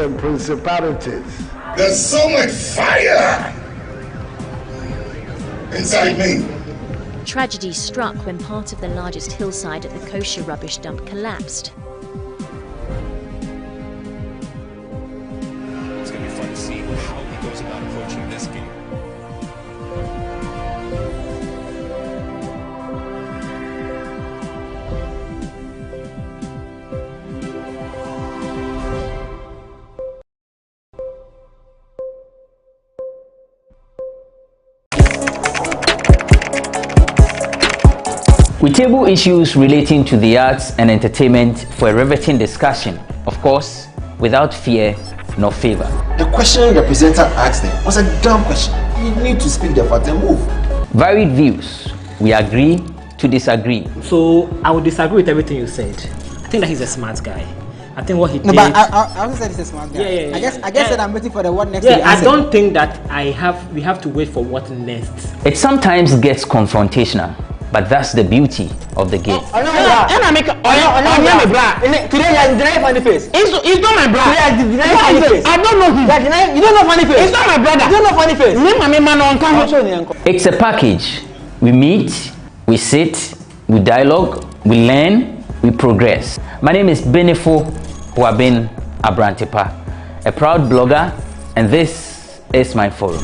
and principalities. There's so much fire inside me. Tragedy struck when part of the largest hillside at the kosher rubbish dump collapsed. It's going to be fun to see how he goes about approaching this game. We table issues relating to the arts and entertainment for a riveting discussion, of course, without fear nor favor. The question the presenter asked them was a dumb question. You need to speak the fact and move. Varied views. We agree to disagree. So I would disagree with everything you said. I think that he's a smart guy. I think what he did. No, but I also said he's a smart guy. Yeah. I guess that I'm waiting for the what next. Yeah, I don't think that we have to wait for what next. It sometimes gets confrontational, but that's the beauty of the game. Today you are denying funny face. It's not my brother. Today you are denying funny face. I don't know him. You don't know funny face. It's not my brother. You don't know funny face. It's a package. We meet, we sit, we dialogue, we learn, we progress. My name is Benefo Huabin Abrantepa, a proud blogger, and this is my forum.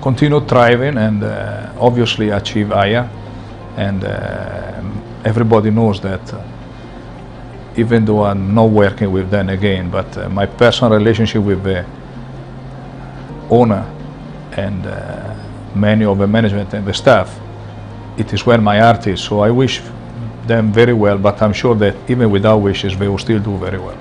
Continue thriving and obviously achieve higher, and everybody knows that even though I'm not working with them again, but my personal relationship with the owner and many of the management and the staff, it is where my heart is. So I wish them very well, but I'm sure that even without wishes they will still do very well.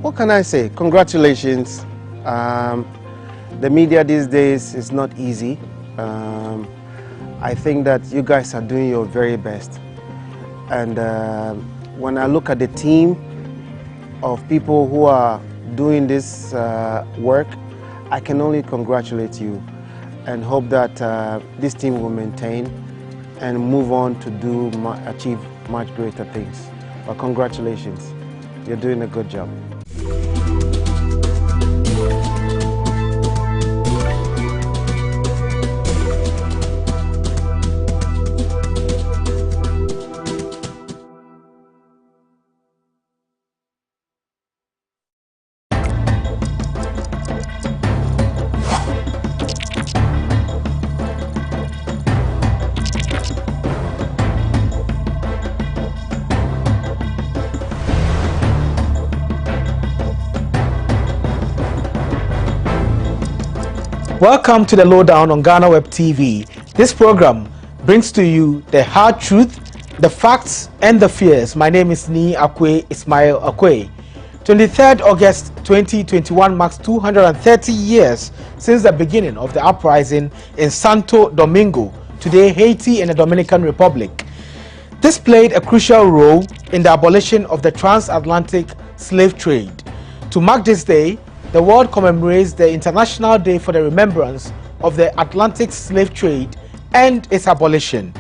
What can I say? Congratulations. The media these days is not easy. I think that you guys are doing your very best. And when I look at the team of people who are doing this work, I can only congratulate you and hope that this team will maintain and move on to achieve much greater things. But congratulations, you're doing a good job. Welcome to the Lowdown on GhanaWeb TV. This program brings to you the hard truth, the facts, and the fears. My name is Ni Akwe Ismail Akwe. 23rd August 2021 marks 230 years since the beginning of the uprising in Santo Domingo, today Haiti and the Dominican Republic. This played a crucial role in the abolition of the transatlantic slave trade. To mark this day, the world commemorates the International Day for the Remembrance of the Atlantic Slave Trade and its abolition.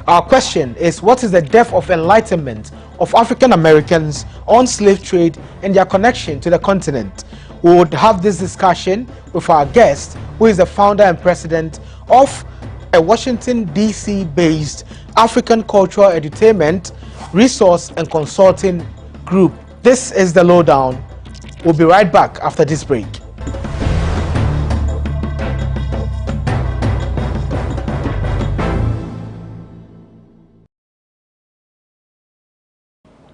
Our question is, what is the depth of enlightenment of African Americans on slave trade and their connection to the continent? We would have this discussion with our guest, who is the founder and president of a Washington, D.C. based African Cultural Edutainment, Resource and Consulting Group. This is the Lowdown. We'll be right back after this break.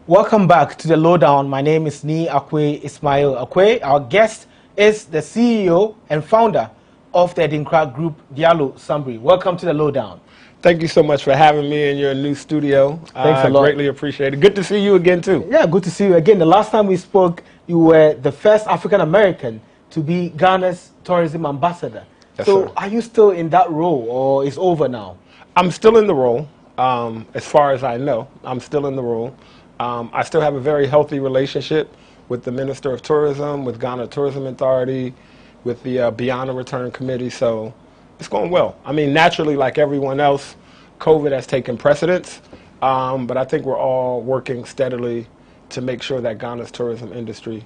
Welcome back to the Lowdown. My name is Ni Akwe Ismail Akwe. Our guest is the CEO and founder of the Edinkra Group, Diallo Sambri. Welcome to the Lowdown. Thank you so much for having me in your new studio. Thanks a lot. Greatly appreciate it. Good to see you again, too. Yeah, good to see you again. The last time we spoke, you were the first African American to be Ghana's tourism ambassador. Yes, so sir. are you still in that role, or is over now? I'm still in the role. As far as I know, I'm still in the role. I still have a very healthy relationship with the Minister of Tourism, with Ghana Tourism Authority, with the Beyond the Return Committee, so it's going well. I mean, naturally, like everyone else, COVID has taken precedence, but I think we're all working steadily to make sure that Ghana's tourism industry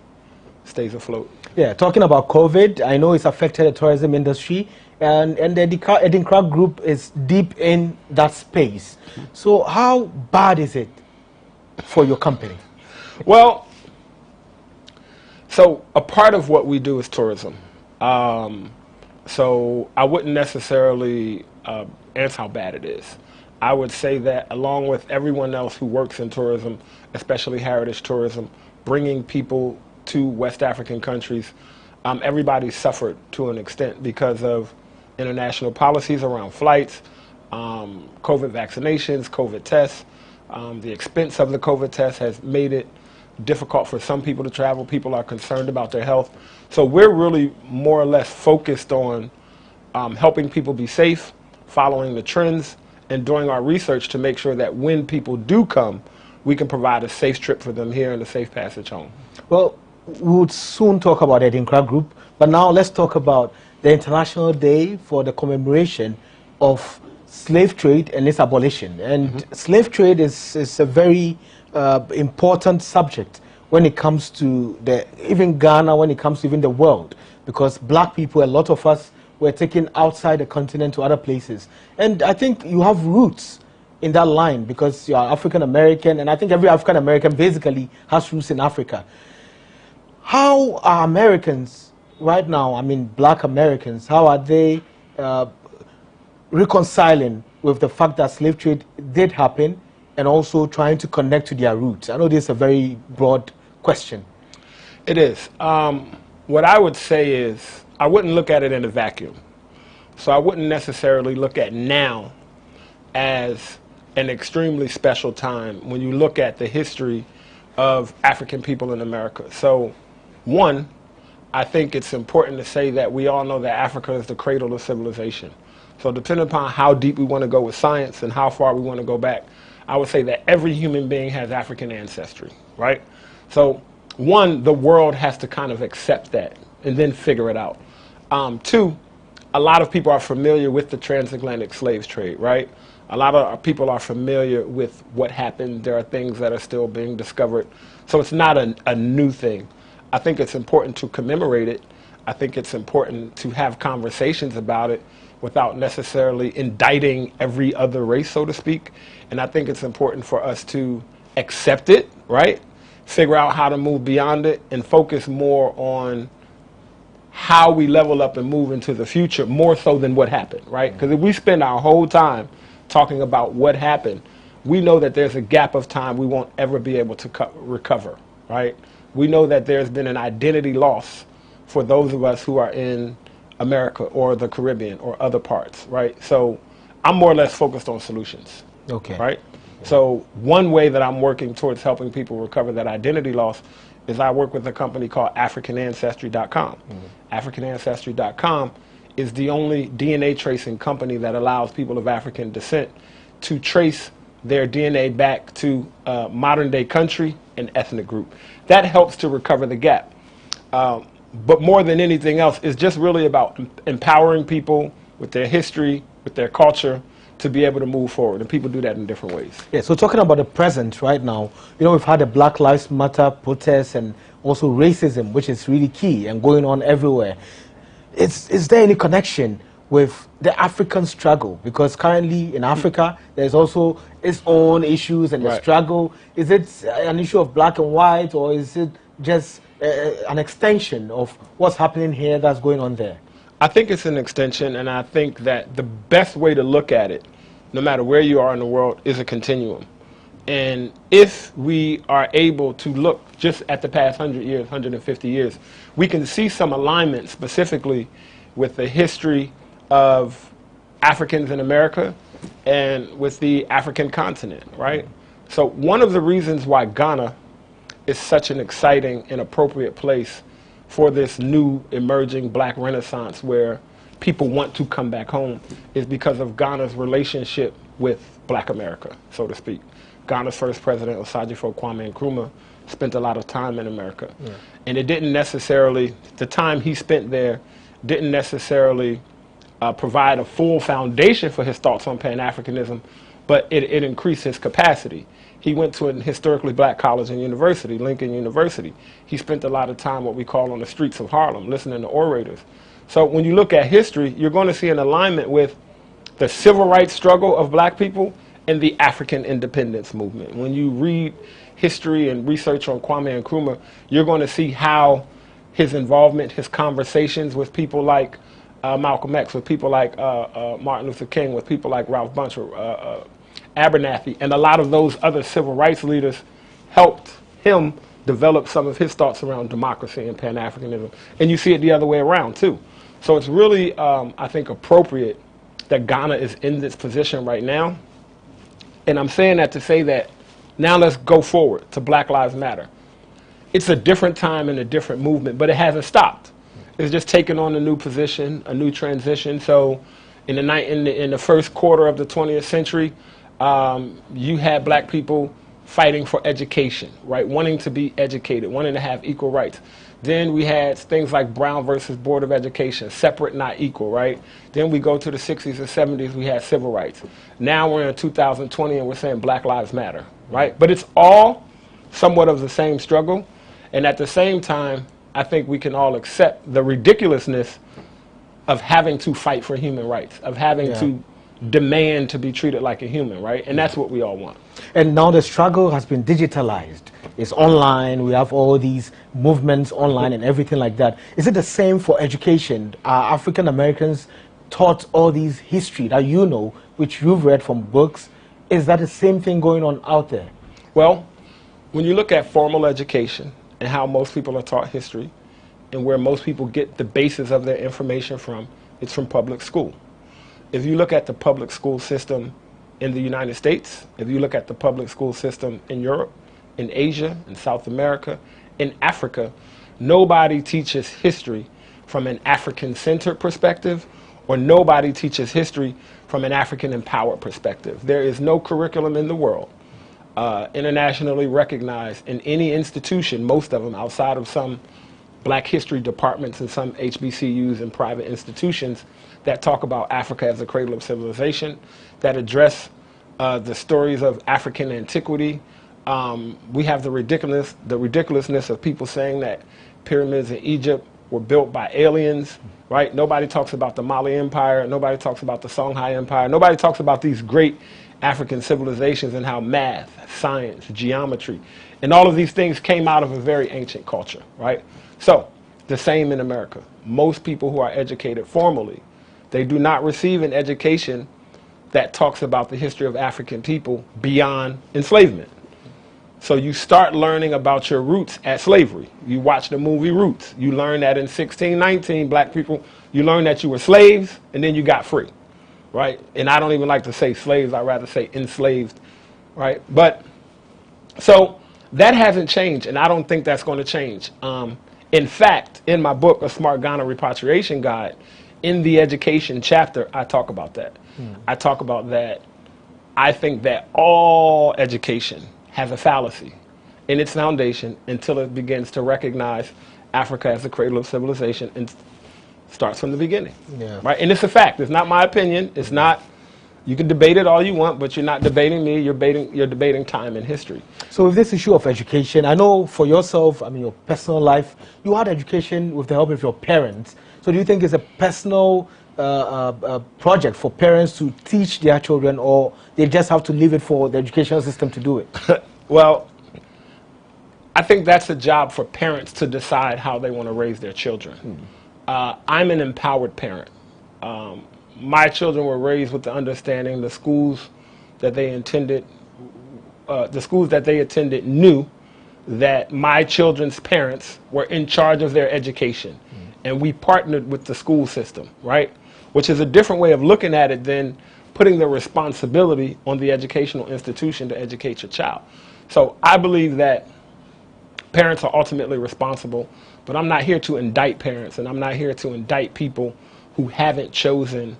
stays afloat. Yeah, talking about COVID, I know it's affected the tourism industry, and the Edinkra Group is deep in that space. So how bad is it for your company? Well, so a part of what we do is tourism. So I wouldn't necessarily answer how bad it is. I would say that along with everyone else who works in tourism, especially heritage tourism, bringing people to West African countries, everybody suffered to an extent because of international policies around flights, COVID vaccinations, COVID tests. The expense of the COVID test has made it difficult for some people to travel. People are concerned about their health. So we're really more or less focused on helping people be safe, following the trends, and doing our research to make sure that when people do come, we can provide a safe trip for them here and a safe passage home. Well, we'll soon talk about the Edinkra Group, but now let's talk about the International Day for the commemoration of slave trade and its abolition. And slave trade is a very important subject when it comes to even Ghana, when it comes to even the world, because black people, a lot of us, were taken outside the continent to other places. And I think you have roots in that line because you are African American, and I think every African American basically has roots in Africa. How are Americans right now, I mean black Americans, how are they reconciling with the fact that slave trade did happen and also trying to connect to their roots? I know this is a very broad question. It is. What I would say is I wouldn't look at it in a vacuum. So I wouldn't necessarily look at now as an extremely special time when you look at the history of African people in America. So one, I think it's important to say that we all know that Africa is the cradle of civilization. So depending upon how deep we want to go with science and how far we want to go back, I would say that every human being has African ancestry, right? So one, the world has to kind of accept that and then figure it out. Two, a lot of people are familiar with the transatlantic slaves trade, right? A lot of people are familiar with what happened. There are things that are still being discovered. So it's not a new thing. I think it's important to commemorate it. I think it's important to have conversations about it without necessarily indicting every other race, so to speak. And I think it's important for us to accept it, right? Figure out how to move beyond it and focus more on how we level up and move into the future, more so than what happened, right? Because if we spend our whole time talking about what happened, we know that there's a gap of time we won't ever be able to recover, right? We know that there's been an identity loss for those of us who are in America or the Caribbean or other parts, right? So I'm more or less focused on solutions, okay, right? So one way that I'm working towards helping people recover that identity loss is I work with a company called AfricanAncestry.com. AfricanAncestry.com is the only DNA tracing company that allows people of African descent to trace their DNA back to modern day country and ethnic group. That helps to recover the gap. But more than anything else, it's just really about empowering people with their history, with their culture, to be able to move forward, and people do that in different ways. Yeah, so talking about the present right now, you know, we've had the Black Lives Matter protests and also racism, which is really key and going on everywhere. Is there any connection with the African struggle? Because currently in Africa, there's also its own issues and the struggle. Is it an issue of black and white, or is it just an extension of what's happening here that's going on there? I think it's an extension, and I think that the best way to look at it, no matter where you are in the world, is a continuum. And if we are able to look just at the past 100 years, 150 years, we can see some alignment specifically with the history of Africans in America and with the African continent, right? So one of the reasons why Ghana is such an exciting and appropriate place for this new emerging black renaissance where people want to come back home is because of Ghana's relationship with black America, so to speak. Ghana's first president, Osagyefo Kwame Nkrumah, spent a lot of time in America. Yeah. And it didn't necessarily, the time he spent there didn't necessarily provide a full foundation for his thoughts on Pan-Africanism, but it increased his capacity. He went to a historically black college and university, Lincoln University. He spent a lot of time, what we call on the streets of Harlem, listening to orators. So when you look at history, you're going to see an alignment with the civil rights struggle of black people and the African independence movement. When you read history and research on Kwame Nkrumah, you're going to see how his involvement, his conversations with people like Malcolm X, with people like Martin Luther King, with people like Ralph Bunche, Abernathy, and a lot of those other civil rights leaders helped him develop some of his thoughts around democracy and Pan-Africanism. And you see it the other way around, too. So it's really, I think, appropriate that Ghana is in this position right now. And I'm saying that to say that now let's go forward to Black Lives Matter. It's a different time and a different movement, but it hasn't stopped. It's just taken on a new position, a new transition. So in the first quarter of the 20th century, you had black people fighting for education, right? Wanting to be educated, wanting to have equal rights. Then we had things like Brown versus Board of Education, separate, not equal, right? Then we go to the 60s and 70s, we had civil rights. Now we're in 2020 and we're saying Black Lives Matter, right? But it's all somewhat of the same struggle. And at the same time, I think we can all accept the ridiculousness of having to fight for human rights, of having to demand to be treated like a human, right? And that's what we all want. And now the struggle has been digitalized. It's online. We have all these movements online and everything like that. Is it the same for education? Are African Americans taught all these history that you know, which you've read from books? Is that the same thing going on out there? Well, when you look at formal education and how most people are taught history and where most people get the basis of their information from, it's from public school. If you look at the public school system in the United States, if you look at the public school system in Europe, in Asia, in South America, in Africa, nobody teaches history from an African-centered perspective, or nobody teaches history from an African-empowered perspective. There is no curriculum in the world internationally recognized in any institution, most of them outside of some Black history departments in some HBCUs and private institutions that talk about Africa as a cradle of civilization, that address the stories of African antiquity. We have the ridiculousness of people saying that pyramids in Egypt were built by aliens, right? Nobody talks about the Mali Empire. Nobody talks about the Songhai Empire. Nobody talks about these great African civilizations and how math, science, geometry, and all of these things came out of a very ancient culture, right? So, the same in America. Most people who are educated formally, they do not receive an education that talks about the history of African people beyond enslavement. So you start learning about your roots at slavery. You watch the movie Roots. You learn that in 1619, black people, you learn that you were slaves and then you got free, right? And I don't even like to say slaves, I'd rather say enslaved, right? But, so that hasn't changed, and I don't think that's going to change. In fact, in my book, A Smart Ghana Repatriation Guide, in the education chapter, I talk about that. I talk about that. I think that all education has a fallacy in its foundation until it begins to recognize Africa as the cradle of civilization and starts from the beginning. Yeah. Right? And it's a fact. It's not my opinion. It's not, you can debate it all you want, but you're not debating me. You're debating time and history. So with this issue of education, I know for yourself, I mean, your personal life, you had education with the help of your parents. So do you think it's a personal project for parents to teach their children, or they just have to leave it for the educational system to do it? Well, I think that's a job for parents to decide how they want to raise their children. I'm an empowered parent. My children were raised with the understanding the schools that they attended knew that my children's parents were in charge of their education. And we partnered with the school system, right? Which is a different way of looking at it than putting the responsibility on the educational institution to educate your child. So I believe that parents are ultimately responsible, but I'm not here to indict parents, and I'm not here to indict people who haven't chosen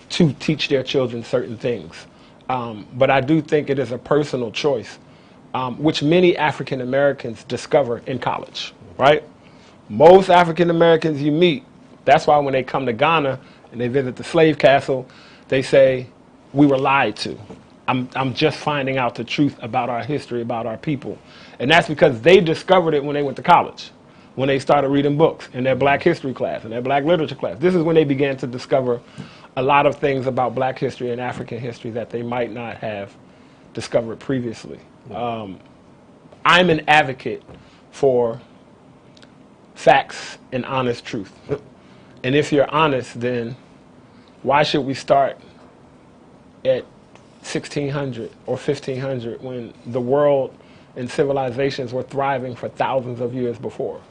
to teach their children certain things. But I do think it is a personal choice, which many African Americans discover in college, right? Most African Americans you meet, that's why when they come to Ghana and they visit the slave castle, they say, we were lied to. I'm just finding out the truth about our history, about our people. And that's because they discovered it when they went to college, when they started reading books in their black history class, in their black literature class. This is when they began to discover a lot of things about black history and African history that they might not have discovered previously. I'm an advocate for facts and honest truth. And if you're honest, then why should we start at 1600 or 1500 when the world and civilizations were thriving for thousands of years before?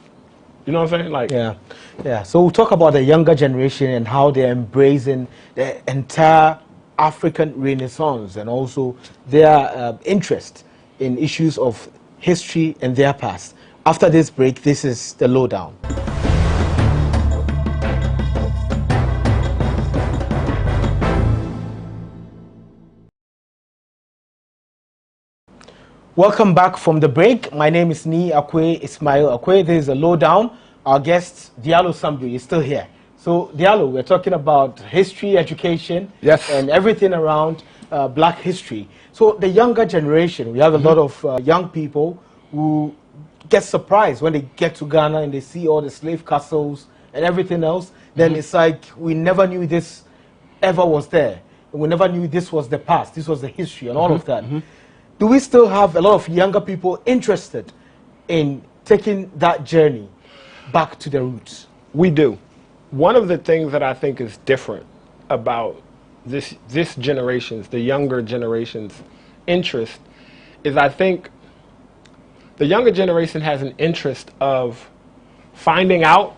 You know what I'm saying? Like, yeah. So we'll talk about the younger generation and how they're embracing the entire African Renaissance and also their interest in issues of history and their past. After this break, this is the lowdown. Welcome back from the break. My name is Ismail Akwe. This is the lowdown. Our guest, Diallo Sambri, is still here. So, Diallo, we're talking about history, education, and everything around black history. So, the younger generation, we have a lot of young people who get surprised when they get to Ghana and they see all the slave castles and everything else. Then it's like, we never knew this ever was there. We never knew this was the past, this was the history and all of that. Do we still have a lot of younger people interested in taking that journey back to the roots? We do. One of the things that I think is different about this generation's, the younger generation's interest is I think the younger generation has an interest of finding out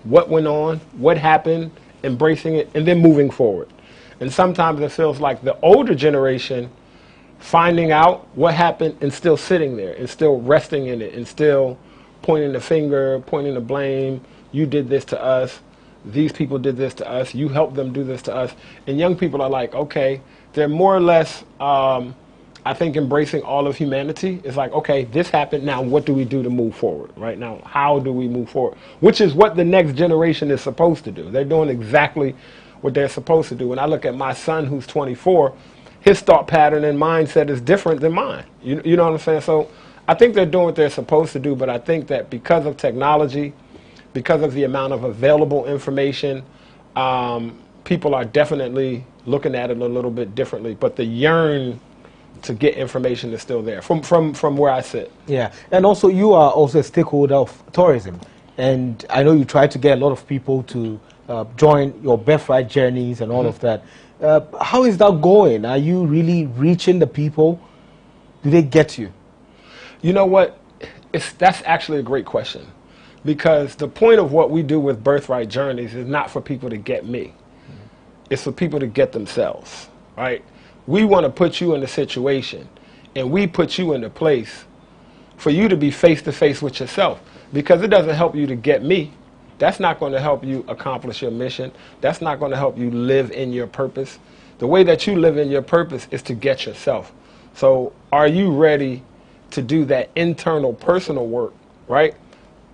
what went on, what happened, embracing it, and then moving forward. And sometimes it feels like the older generation finding out what happened and still sitting there and still resting in it and still pointing the finger, pointing the blame. You did this to us. These people did this to us. You helped them do this to us. And young people are like, okay, they're more or less I think embracing all of humanity is like, okay, this happened, now what do we do to move forward, right? Now, how do we move forward? Which is what the next generation is supposed to do. They're doing exactly what they're supposed to do. When I look at my son who's 24, his thought pattern and mindset is different than mine. You know what I'm saying? So I think they're doing what they're supposed to do, but I think that because of technology, because of the amount of available information, people are definitely looking at it a little bit differently. But the yearn to get information is still there from where I sit. Yeah, and also you are also a stakeholder of tourism, and I know you try to get a lot of people to join your Birthright journeys and all of that. How is that going? Are you really reaching the people? Do they get you? You know what? That's actually a great question, because the point of what we do with Birthright Journeys is not for people to get me. It's for people to get themselves, right? We want to put you in a situation, and we put you in a place for you to be face-to-face with yourself, because it doesn't help you to get me. That's not going to help you accomplish your mission. That's not going to help you live in your purpose. The way that you live in your purpose is to get yourself. So are you ready to do that internal personal work, right?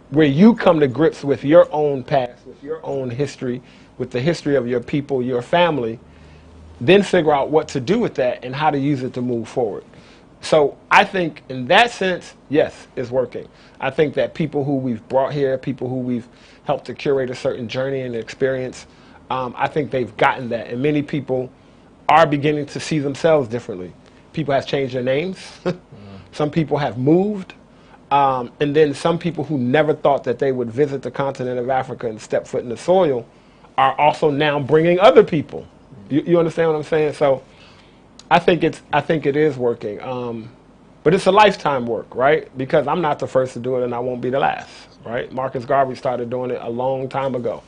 Where you come to grips with your own past, with your own history, with the history of your people, your family, then figure out what to do with that and how to use it to move forward. So I think in that sense, yes, it's working. I think that people who we've brought here, people who we've helped to curate a certain journey and experience, I think they've gotten that. And many people are beginning to see themselves differently. People have changed their names. Some people have moved. And then some people who never thought that they would visit the continent of Africa and step foot in the soil are also now bringing other people. You understand what I'm saying? So I think it is working. But it's a lifetime work, right? Because I'm not the first to do it, and I won't be the last, right? Marcus Garvey started doing it a long time ago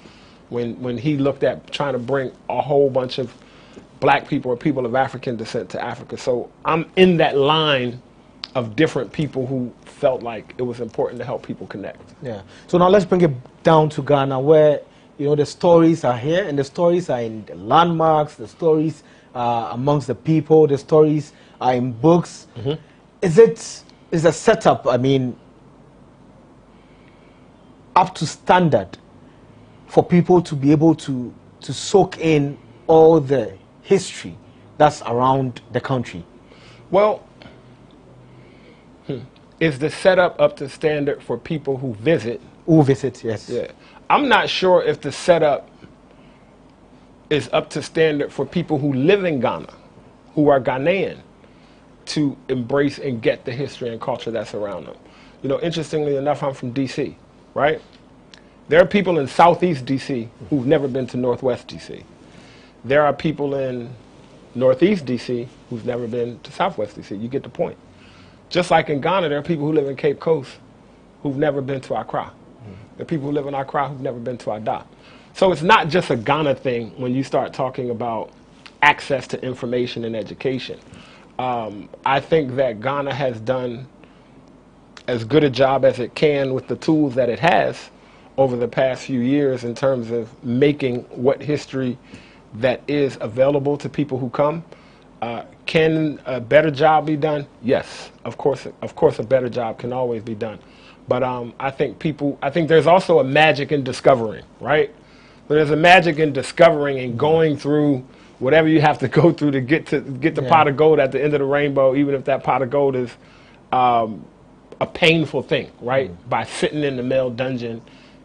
when he looked at trying to bring a whole bunch of black people or people of African descent to Africa. So I'm in that line of different people who felt like it was important to help people connect. Yeah. So now let's bring it down to Ghana, where the stories are here, and the stories are in the landmarks, the stories amongst the people, the stories are in books. Mm-hmm. Is the setup, I mean, up to standard for people to be able to soak in all the history that's around the country? Well, is the setup up to standard for people who visit? Who visit, yes. Yeah. I'm not sure if the setup is up to standard for people who live in Ghana, who are Ghanaian, to embrace and get the history and culture that's around them. Interestingly enough, I'm from D.C., right? There are people in Southeast D.C. who've never been to Northwest D.C. There are people in Northeast D.C. who've never been to Southwest D.C. You get the point. Just like in Ghana, there are people who live in Cape Coast who've never been to Accra. There are people who live in Accra who've never been to Ada. So it's not just a Ghana thing when you start talking about access to information and education. I think that Ghana has done as good a job as it can with the tools that it has over the past few years in terms of making what history that is available to people who come. Can a better job be done? Yes, of course a better job can always be done. But I think there's also a magic in discovering, right? So there's a magic in discovering and going through whatever you have to go through to get the pot of gold at the end of the rainbow, even if that pot of gold is a painful thing, right? By sitting in the male dungeon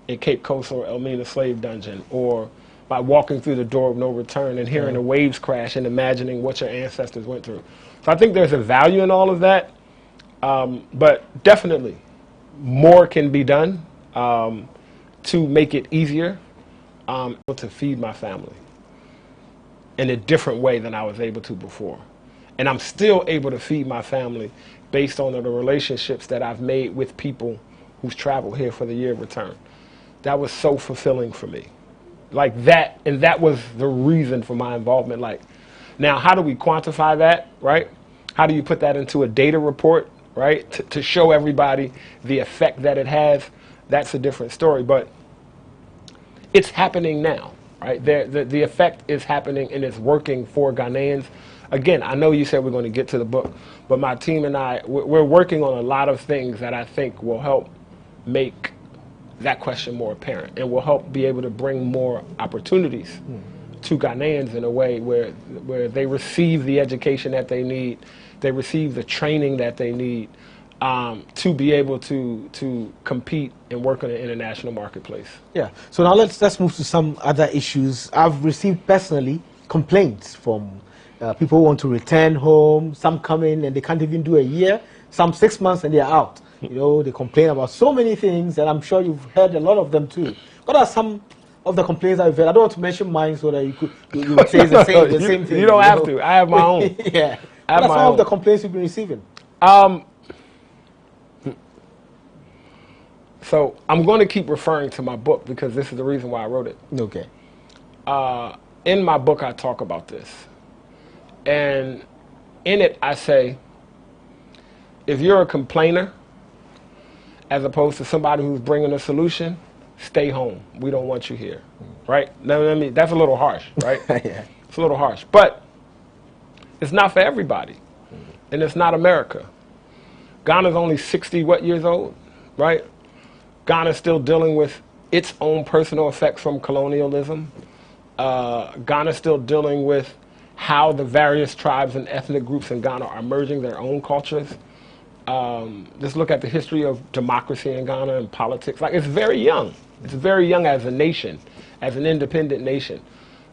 in Cape Coast or Elmina slave dungeon, or by walking through the door of no return and hearing the waves crash and imagining what your ancestors went through. So I think there's a value in all of that, but definitely more can be done to make it easier to feed my family in a different way than I was able to before. And I'm still able to feed my family based on the relationships that I've made with people who's traveled here for the year of return. That was so fulfilling for me. Like that, and that was the reason for my involvement. Like, now how do we quantify that, right? How do you put that into a data report, right? To show everybody the effect that it has, that's a different story. But it's happening now, right? The effect is happening and it's working for Ghanaians. again, I know you said we're going to get to the book, but my team and I, we're working on a lot of things that I think will help make that question more apparent and will help be able to bring more opportunities to Ghanaians in a way where they receive the education that they need, they receive the training that they need to be able to compete and work in the international marketplace. Yeah. So now let's move to some other issues. I've received personally complaints from people who want to return home. Some come in and they can't even do a year. Some 6 months and they're out. You know, they complain about so many things, and I'm sure you've heard a lot of them too. What are some of the complaints I've heard? I don't want to mention mine so that you would say the same thing. You don't have to. I have my own. Yeah. What are some of the complaints you've been receiving? So I'm going to keep referring to my book because this is the reason why I wrote it. Okay. In my book, I talk about this. And in it, I say, if you're a complainer, as opposed to somebody who's bringing a solution, stay home. We don't want you here, right? Now, I mean, that's a little harsh, right? Yeah. It's a little harsh. But it's not for everybody. And it's not America. Ghana's only 60 years old, right? Ghana's still dealing with its own personal effects from colonialism. Ghana's still dealing with how the various tribes and ethnic groups in Ghana are merging their own cultures. Just look at the history of democracy in Ghana and politics. Like, it's very young. It's very young as a nation, as an independent nation.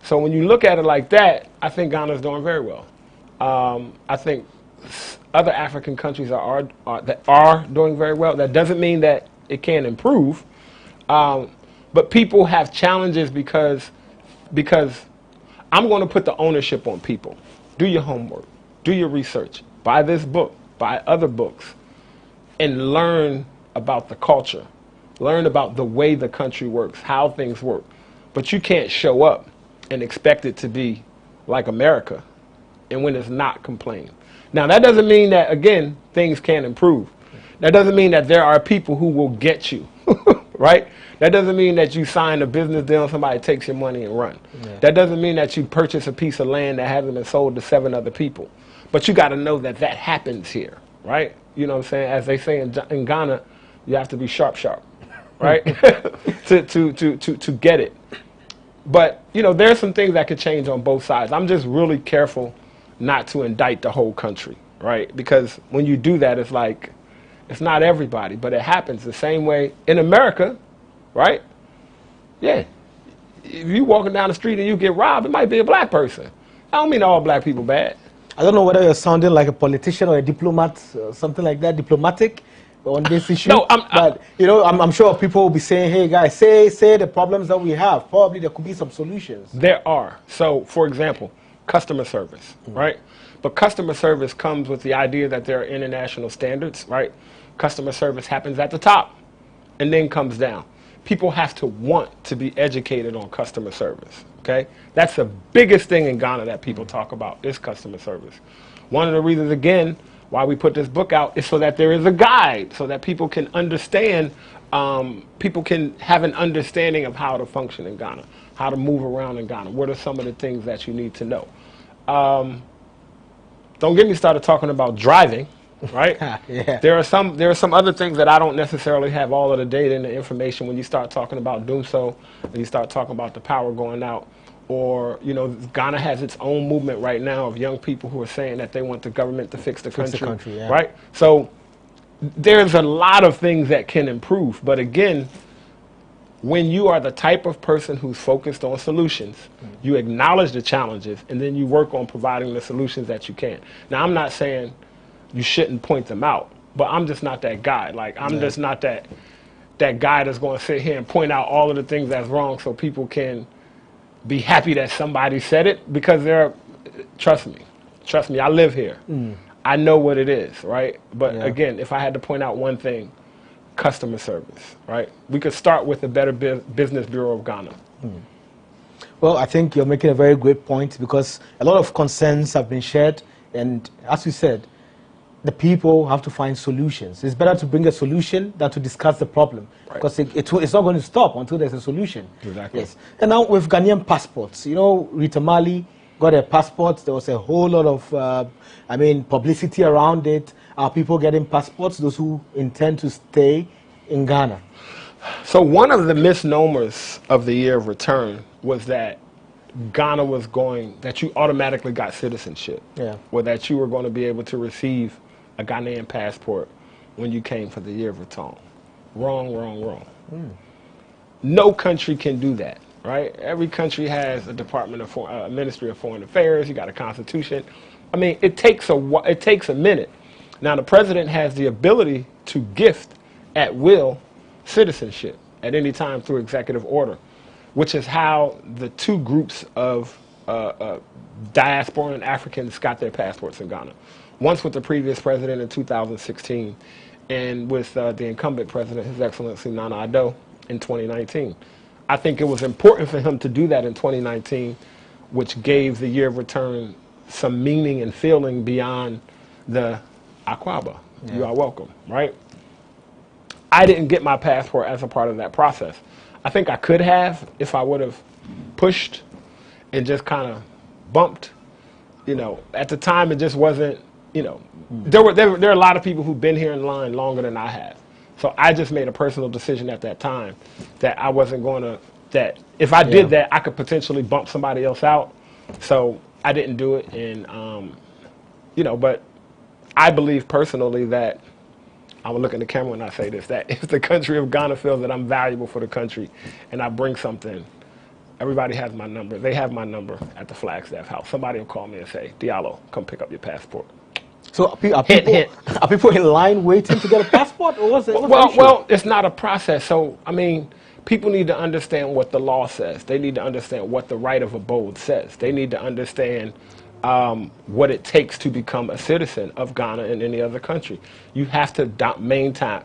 So when you look at it like that, I think Ghana's doing very well. I think other African countries that are doing very well. That doesn't mean that it can't improve, but people have challenges because I'm going to put the ownership on people. Do your homework, do your research, buy this book, buy other books, and learn about the culture, learn about the way the country works, how things work. But you can't show up and expect it to be like America, and when it's not, complain. Now, that doesn't mean that, again, things can't improve. That doesn't mean that there are people who will get you, right? That doesn't mean that you sign a business deal and somebody takes your money and run. Yeah. That doesn't mean that you purchase a piece of land that hasn't been sold to 7 other people. But you got to know that that happens here, right? You know what I'm saying? As they say in Ghana, you have to be sharp, right? to get it. But, you know, there are some things that could change on both sides. I'm just really careful not to indict the whole country, right? Because when you do that, it's like, it's not everybody, but it happens the same way in America, right? Yeah. If you walking down the street and you get robbed, it might be a black person. I don't mean all black people bad. I don't know whether you're sounding like a politician or a diplomat, or something like that, diplomatic on this issue. No, but you know, I'm sure people will be saying, "Hey, guys, say the problems that we have. Probably there could be some solutions." There are. So, for example, customer service, right? But customer service comes with the idea that there are international standards, right? Customer service happens at the top and then comes down. People have to want to be educated on customer service, okay? That's the biggest thing in Ghana that people talk about is customer service. One of the reasons, again, why we put this book out is so that there is a guide, so that people can understand, people can have an understanding of how to function in Ghana, how to move around in Ghana. What are some of the things that you need to know? Don't get me started talking about driving, right? Yeah. There are some other things that I don't necessarily have all of the data and the information when you start talking about doomso, and you start talking about the power going out, or, you know, Ghana has its own movement right now of young people who are saying that they want the government to fix the country, yeah. right? So there's a lot of things that can improve, but again, when you are the type of person who's focused on solutions, you acknowledge the challenges, and then you work on providing the solutions that you can. Now, I'm not saying you shouldn't point them out, but I'm just not that guy. Like, I'm just not that guy that's going to sit here and point out all of the things that's wrong so people can be happy that somebody said it, because trust me, I live here. I know what it is, right? But again, if I had to point out one thing, customer service, right? We could start with the Better Business Bureau of Ghana. Well, I think you're making a very great point, because a lot of concerns have been shared, and as you said, the people have to find solutions. It's better to bring a solution than to discuss the problem, because it's not going to stop until there's a solution. Exactly. Yes. And now with Ghanaian passports, you know, Rita Mali got their passports. There was a whole lot of, publicity around it. Are people getting passports, those who intend to stay in Ghana? So one of the misnomers of the year of return was that Ghana was that you automatically got citizenship. Yeah. Or that you were going to be able to receive a Ghanaian passport when you came for the year of return. Wrong, wrong, wrong. No country can do that, right? Every country has a Ministry of Foreign Affairs. You got a constitution. I mean, it takes a minute. Now, the president has the ability to gift at will citizenship at any time through executive order, which is how the two groups of diaspora and Africans got their passports in Ghana. Once with the previous president in 2016, and with the incumbent president, His Excellency Nana Addo, in 2019. I think it was important for him to do that in 2019, which gave the year of return some meaning and feeling beyond the Akwaba. Yeah. You are welcome, right? I didn't get my passport as a part of that process. I think I could have if I would have pushed and just kind of bumped. You know, at the time it just wasn't, you know, there are a lot of people who've been here in line longer than I have. So I just made a personal decision at that time that I wasn't going to, that if I did that, I could potentially bump somebody else out. So I didn't do it. And, you know, but I believe personally that, I will look in the camera when I say this, that if the country of Ghana feels that I'm valuable for the country and I bring something, everybody has my number. They have my number at the Flagstaff house. Somebody will call me and say, Diallo, come pick up your passport. So are people in line waiting to get a passport? Or what's well, it's not a process. So, I mean, people need to understand what the law says. They need to understand what the right of abode says. They need to understand what it takes to become a citizen of Ghana and any other country. You have to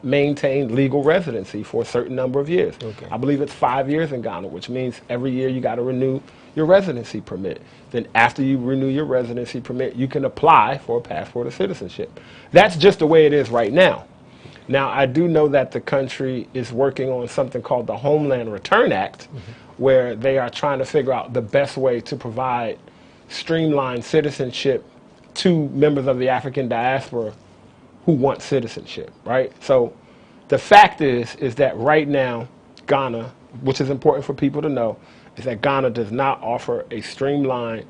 maintain legal residency for a certain number of years. Okay. I believe it's 5 years in Ghana, which means every year you got to renew your residency permit. Then after you renew your residency permit, you can apply for a passport of citizenship. That's just the way it is right now. Now, I do know that the country is working on something called the Homeland Return Act, where they are trying to figure out the best way to provide streamlined citizenship to members of the African diaspora who want citizenship, right? So the fact is that right now, Ghana, which is important for people to know, is that Ghana does not offer a streamlined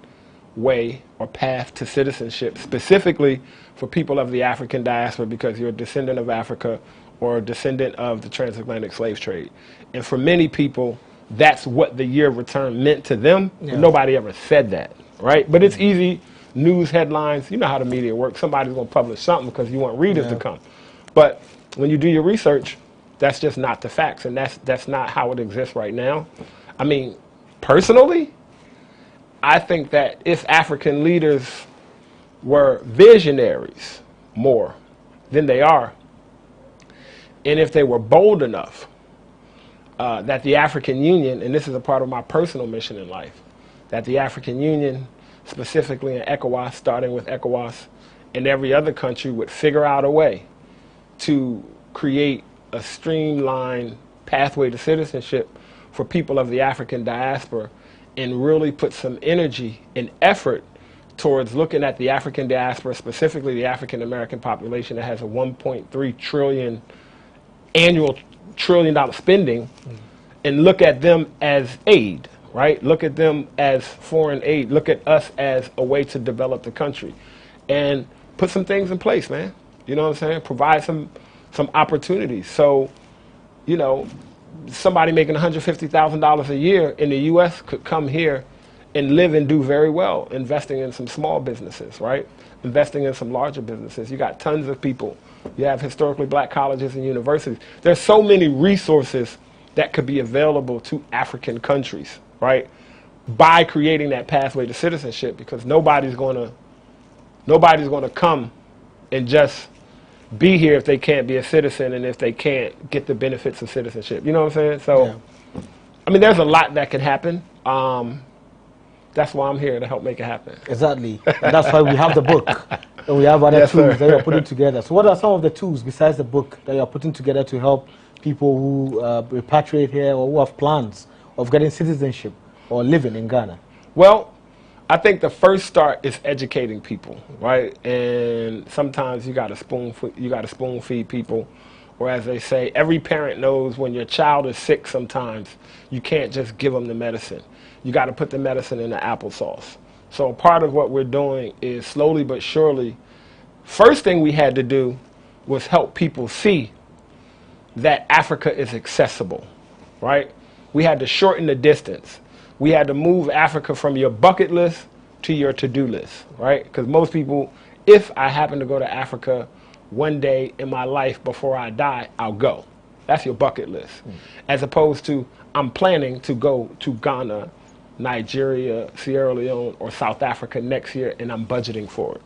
way or path to citizenship, specifically for people of the African diaspora because you're a descendant of Africa or a descendant of the transatlantic slave trade. And for many people, that's what the year of return meant to them. Yeah. Nobody ever said that, right? But it's easy news headlines. You know how the media works. Somebody's going to publish something because you want readers to come. But when you do your research, that's just not the facts, and that's not how it exists right now. I mean, personally, I think that if African leaders were visionaries more than they are, and if they were bold enough that the African Union, and this is a part of my personal mission in life, that the African Union, specifically in ECOWAS, starting with ECOWAS, and every other country would figure out a way to create a streamlined pathway to citizenship for people of the African diaspora and really put some energy and effort towards looking at the African diaspora, specifically the African American population that has a $1.3 trillion annual spending, and look at them as aid, right? Look at them as foreign aid. Look at us as a way to develop the country and put some things in place, man. You know what I'm saying? Provide some opportunities. So, you know, somebody making $150,000 a year in the U.S. could come here and live and do very well, investing in some small businesses, right? Investing in some larger businesses. You got tons of people. You have historically black colleges and universities. There's so many resources that could be available to African countries, right? By creating that pathway to citizenship, because nobody's going to come and just be here if they can't be a citizen and if they can't get the benefits of citizenship. You know what I'm saying? So, yeah. I mean, there's a lot that can happen. That's why I'm here, to help make it happen. Exactly. And that's why we have the book. And we have other tools that you're putting together. So what are some of the tools besides the book that you're putting together to help people who repatriate here or who have plans of getting citizenship or living in Ghana? Well, I think the first start is educating people, right? And sometimes you got to spoon feed people, or as they say, every parent knows when your child is sick. Sometimes you can't just give them the medicine. You got to put the medicine in the applesauce. So part of what we're doing is slowly but surely. First thing we had to do was help people see that Africa is accessible, right? We had to shorten the distance. We had to move Africa from your bucket list to your to-do list, right? Because most people, if I happen to go to Africa one day in my life before I die, I'll go. That's your bucket list. As opposed to, I'm planning to go to Ghana, Nigeria, Sierra Leone, or South Africa next year, and I'm budgeting for it.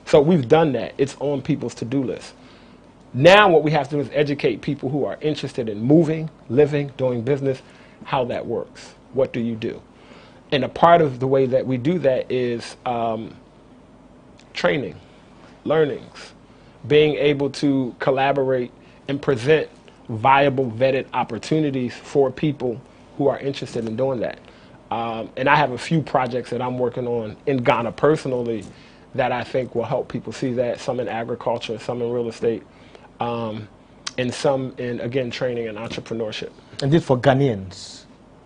So we've done that. It's on people's to-do list. Now what we have to do is educate people who are interested in moving, living, doing business, how that works. What do you do? And a part of the way that we do that is training, learnings, being able to collaborate and present viable, vetted opportunities for people who are interested in doing that. And I have a few projects that I'm working on in Ghana personally that I think will help people see that, some in agriculture, some in real estate, and some in, again, training and entrepreneurship. And this for Ghanaians?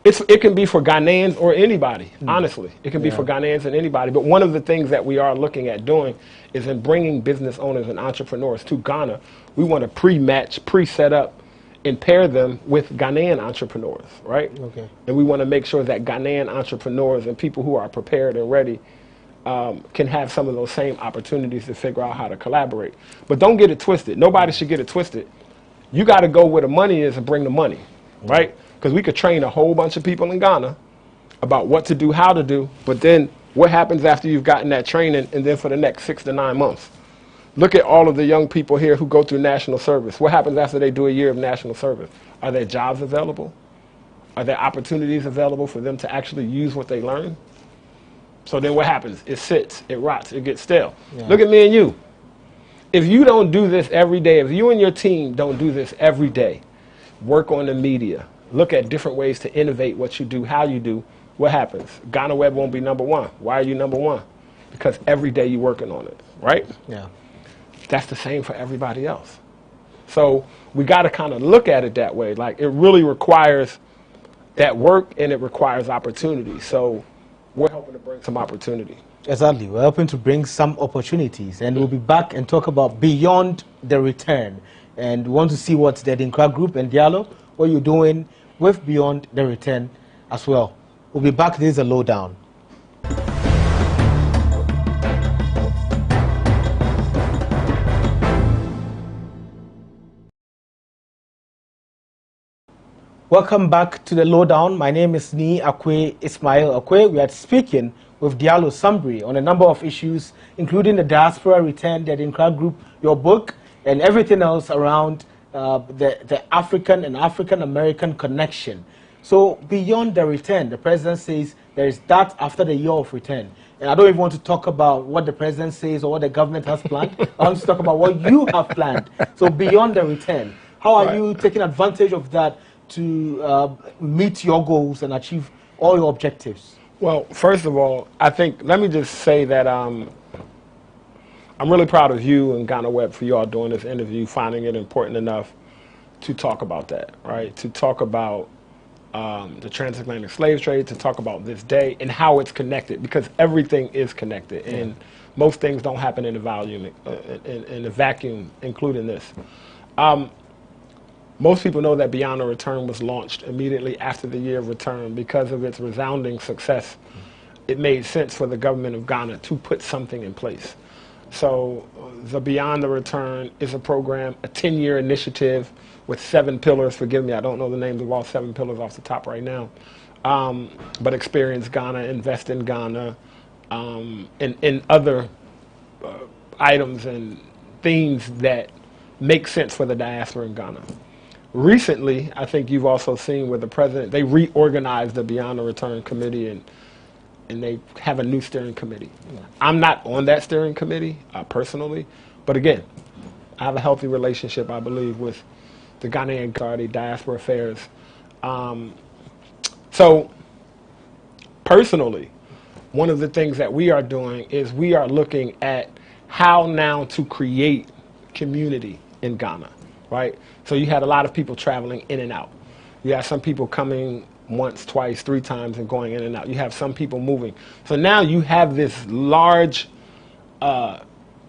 It can be for Ghanaians or anybody, honestly. It can be for Ghanaians and anybody. But one of the things that we are looking at doing is in bringing business owners and entrepreneurs to Ghana, we want to pre-match, pre-set up, and pair them with Ghanaian entrepreneurs, right? Okay. And we want to make sure that Ghanaian entrepreneurs and people who are prepared and ready can have some of those same opportunities to figure out how to collaborate. But don't get it twisted. Nobody should get it twisted. You got to go where the money is and bring the money, right? Because we could train a whole bunch of people in Ghana about what to do, how to do, but then what happens after you've gotten that training and then for the next 6 to 9 months? Look at all of the young people here who go through national service. What happens after they do a year of national service? Are there jobs available? Are there opportunities available for them to actually use what they learn? So then what happens? It sits, it rots, it gets stale. Yeah. Look at me and you. If you don't do this every day, if you and your team don't do this every day, work on the media, look at different ways to innovate what you do, how you do, what happens? GhanaWeb won't be #1. Why are you #1? Because every day you're working on it, right? Yeah. That's the same for everybody else. So we got to kind of look at it that way. Like, it really requires that work and it requires opportunity. So we're hoping to bring some opportunity. Exactly. We're hoping to bring some opportunities, and we'll be back and talk about beyond the return. And we want to see what the Adinkra Group and Diallo, what you're doing with beyond the return as well. We'll be back. This is a lowdown. Welcome back to the lowdown. My name is Ismail Akwe. We are speaking with Diallo Sambri on a number of issues, including the diaspora return, the Adinkra Group, your book, and everything else around the African and African-American connection. So beyond the return, the president says there is that after the year of return. And I don't even want to talk about what the president says or what the government has planned. I want to talk about what you have planned. So beyond the return, how are you taking advantage of that to meet your goals and achieve all your objectives? Well, first of all, I think, let me just say that I'm really proud of you and GhanaWeb for you all doing this interview, finding it important enough to talk about that, right? To talk about the transatlantic slave trade, to talk about this day and how it's connected, because everything is connected, and most things don't happen in a vacuum, including this. Most people know that Beyond the Return was launched immediately after the year of return. Because of its resounding success, it made sense for the government of Ghana to put something in place. So the Beyond the Return is a program, a 10-year initiative with 7 pillars. Forgive me, I don't know the names of all 7 pillars off the top right now. But Experience Ghana, Invest in Ghana, and other items and themes that make sense for the diaspora in Ghana. Recently, I think you've also seen where the president, they reorganized the Beyond the Return committee and they have a new steering committee. I'm not on that steering committee personally, but again, I have a healthy relationship, I believe, with the Ghanaian Party, Diaspora Affairs. So personally, one of the things that we are doing is we are looking at how now to create community in Ghana, right? So you had a lot of people traveling in and out. You have some people coming once, twice, 3 times and going in and out. You have some people moving. So now you have this large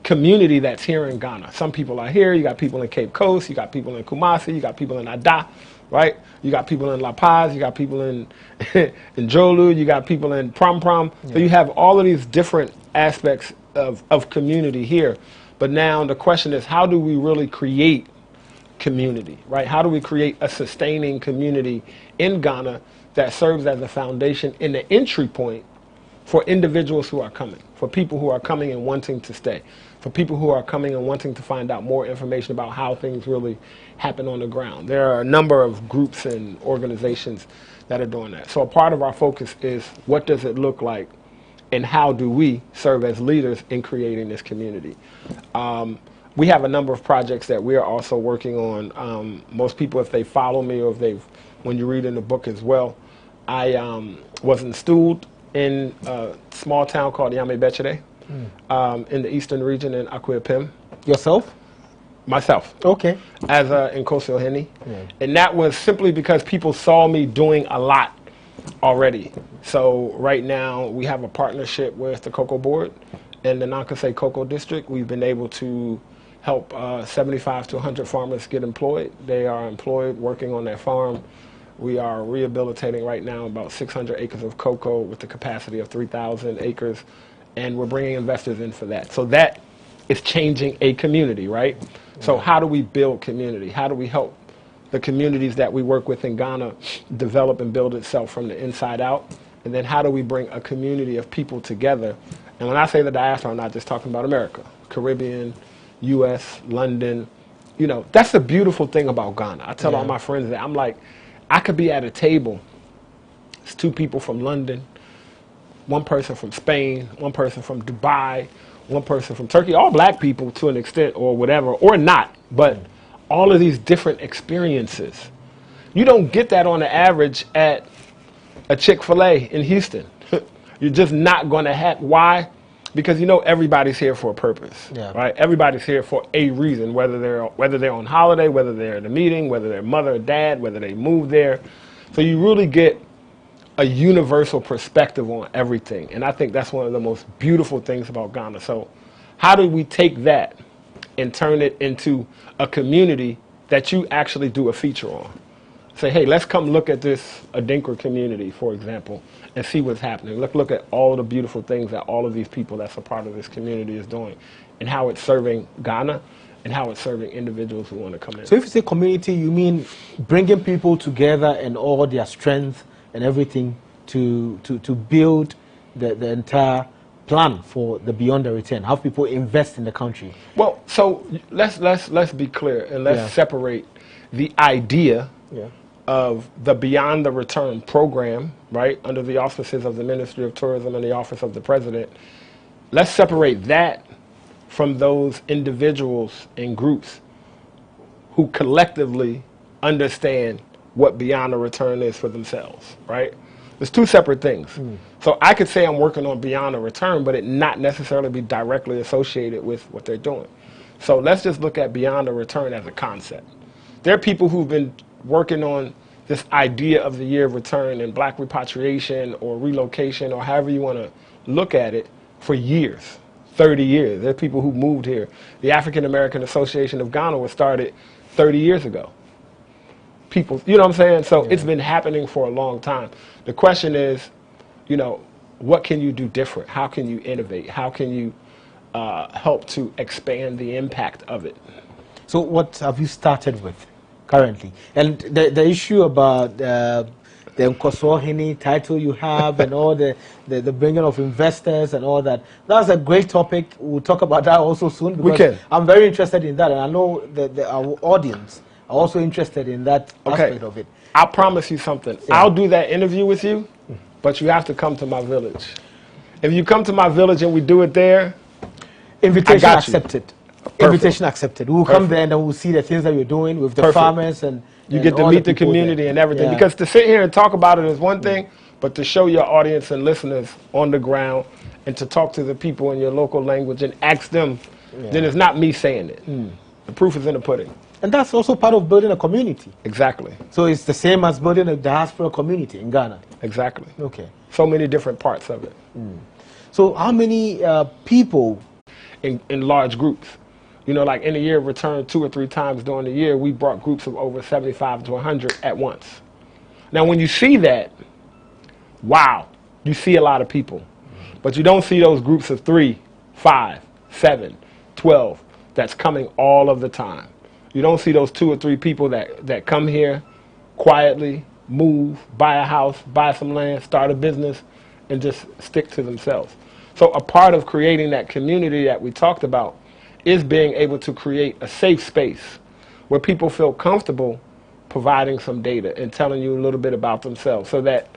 community that's here in Ghana. Some people are here. You got people in Cape Coast. You got people in Kumasi. You got people in Ada, right? You got people in La Paz. You got people in in Jolu. You got people in Prom Prom. Yeah. So you have all of these different aspects of community here. But now the question is, how do we really create community, right? How do we create a sustaining community in Ghana that serves as a foundation and the entry point for individuals who are coming, for people who are coming and wanting to stay, for people who are coming and wanting to find out more information about how things really happen on the ground. There are a number of groups and organizations that are doing that. So a part of our focus is, what does it look like and how do we serve as leaders in creating this community? We have a number of projects that we are also working on. Most people, if they follow me or if when you read in the book as well, I was installed in a small town called Yame-Bechere in the eastern region in Akwa-Ibom. Yourself? Myself. Okay. As in Nkosi-Ohene. And that was simply because people saw me doing a lot already. So right now we have a partnership with the Cocoa Board in the Nankase Cocoa District. We've been able to help 75 to 100 farmers get employed. They are employed working on their farm. We are rehabilitating right now about 600 acres of cocoa with the capacity of 3,000 acres, and we're bringing investors in for that. So that is changing a community, right? So how do we build community? How do we help the communities that we work with in Ghana develop and build itself from the inside out? And then how do we bring a community of people together? And when I say the diaspora, I'm not just talking about America, Caribbean, US, London. You know, that's the beautiful thing about Ghana. I tell all my friends that, I'm like, I could be at a table, it's 2 people from London, 1 person from Spain, 1 person from Dubai, 1 person from Turkey, all black people to an extent or whatever, or not, but all of these different experiences. You don't get that on the average at a Chick-fil-A in Houston. You're just not going to have. Why? Because you know everybody's here for a purpose, right? Everybody's here for a reason, whether they're on holiday, whether they're at a meeting, whether they're mother or dad, whether they moved there. So you really get a universal perspective on everything. And I think that's one of the most beautiful things about Ghana. So how do we take that and turn it into a community that you actually do a feature on? Say, hey, let's come look at this Adinkra community, for example, and see what's happening. Look at all the beautiful things that all of these people that's a part of this community is doing, and how it's serving Ghana, and how it's serving individuals who want to come in. So if you say community, you mean bringing people together and all their strength and everything to build the entire plan for the beyond the return, have people invest in the country? Well, so let's be clear, and let's separate the idea of the Beyond the Return program, right, under the auspices of the Ministry of Tourism and the Office of the President. Let's separate that from those individuals and groups who collectively understand what Beyond the Return is for themselves, right? There's 2 separate things. So I could say I'm working on Beyond the Return, but it not necessarily be directly associated with what they're doing. So let's just look at Beyond the Return as a concept. There are people who've been working on this idea of the year of return and black repatriation or relocation or however you want to look at it for years, 30 years. There are people who moved here. The African American Association of Ghana was started 30 years ago. People, you know what I'm saying? So it's been happening for a long time. The question is, you know, what can you do different? How can you innovate? How can you help to expand the impact of it? So what have you started with currently? And the issue about the Nkosi-Ohene title you have and all the bringing of investors and all that, that's a great topic. We'll talk about that also soon, because we can. I'm very interested in that, and I know that our audience are also interested in that aspect of it. I'll promise you something. I'll do that interview with you, but you have to come to my village. If you come to my village and we do it there, invitation accepted. Perfect. Invitation accepted. We'll come there and then we'll see the things that you're doing with the farmers, and you get to meet the community and everything. Because to sit here and talk about it is one thing, But to show your audience and listeners on the ground and to talk to the people in your local language and ask them, then it's not me saying it. The proof is in the pudding. And that's also part of building a community. Exactly. So it's the same as building a diaspora community in Ghana. Exactly. Okay. So many different parts of it. So how many people? In large groups. You know, like in a year, returned 2 or 3 times during the year, we brought groups of over 75 to 100 at once. Now, when you see that, wow, you see a lot of people. But you don't see those groups of 3, 5, 7, 12 that's coming all of the time. You don't see those 2 or 3 people that come here quietly, move, buy a house, buy some land, start a business, and just stick to themselves. So a part of creating that community that we talked about is being able to create a safe space where people feel comfortable providing some data and telling you a little bit about themselves, so that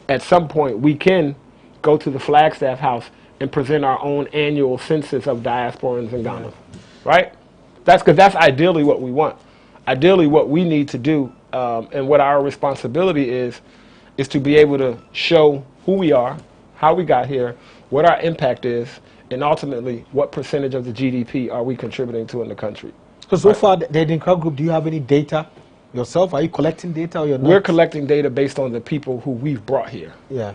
at some point we can go to the Flagstaff House and present our own annual census of diasporans in Ghana, right? That's because that's ideally what we want. Ideally what we need to do and what our responsibility is to be able to show who we are, how we got here, what our impact is, and ultimately what percentage of the GDP are we contributing to in the country. So far, the Adinkra Group, do you have any data yourself? Are you collecting data or you're not? We're collecting data based on the people who we've brought here. Yeah.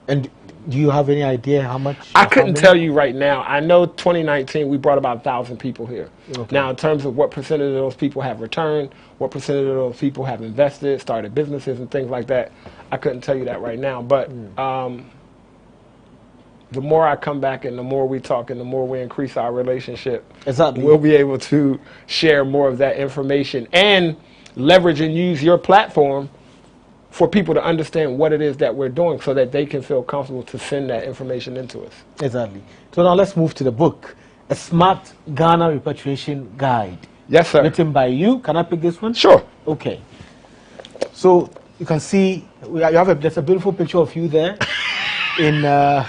And do you have any idea how much? I couldn't tell you right now. I know 2019 we brought about 1,000 people here. Okay. Now, in terms of what percentage of those people have returned, what percentage of those people have invested, started businesses and things like that, I couldn't tell you that right now. But the more I come back and the more we talk and the more we increase our relationship, we'll be able to share more of that information and leverage and use your platform for people to understand what it is that we're doing, so that they can feel comfortable to send that information into us. Exactly. So now let's move to the book, A Smart Ghana Repatriation Guide. Yes, sir. Written by you. Can I pick this one? Sure. Okay. So you can see there's a beautiful picture of you there in a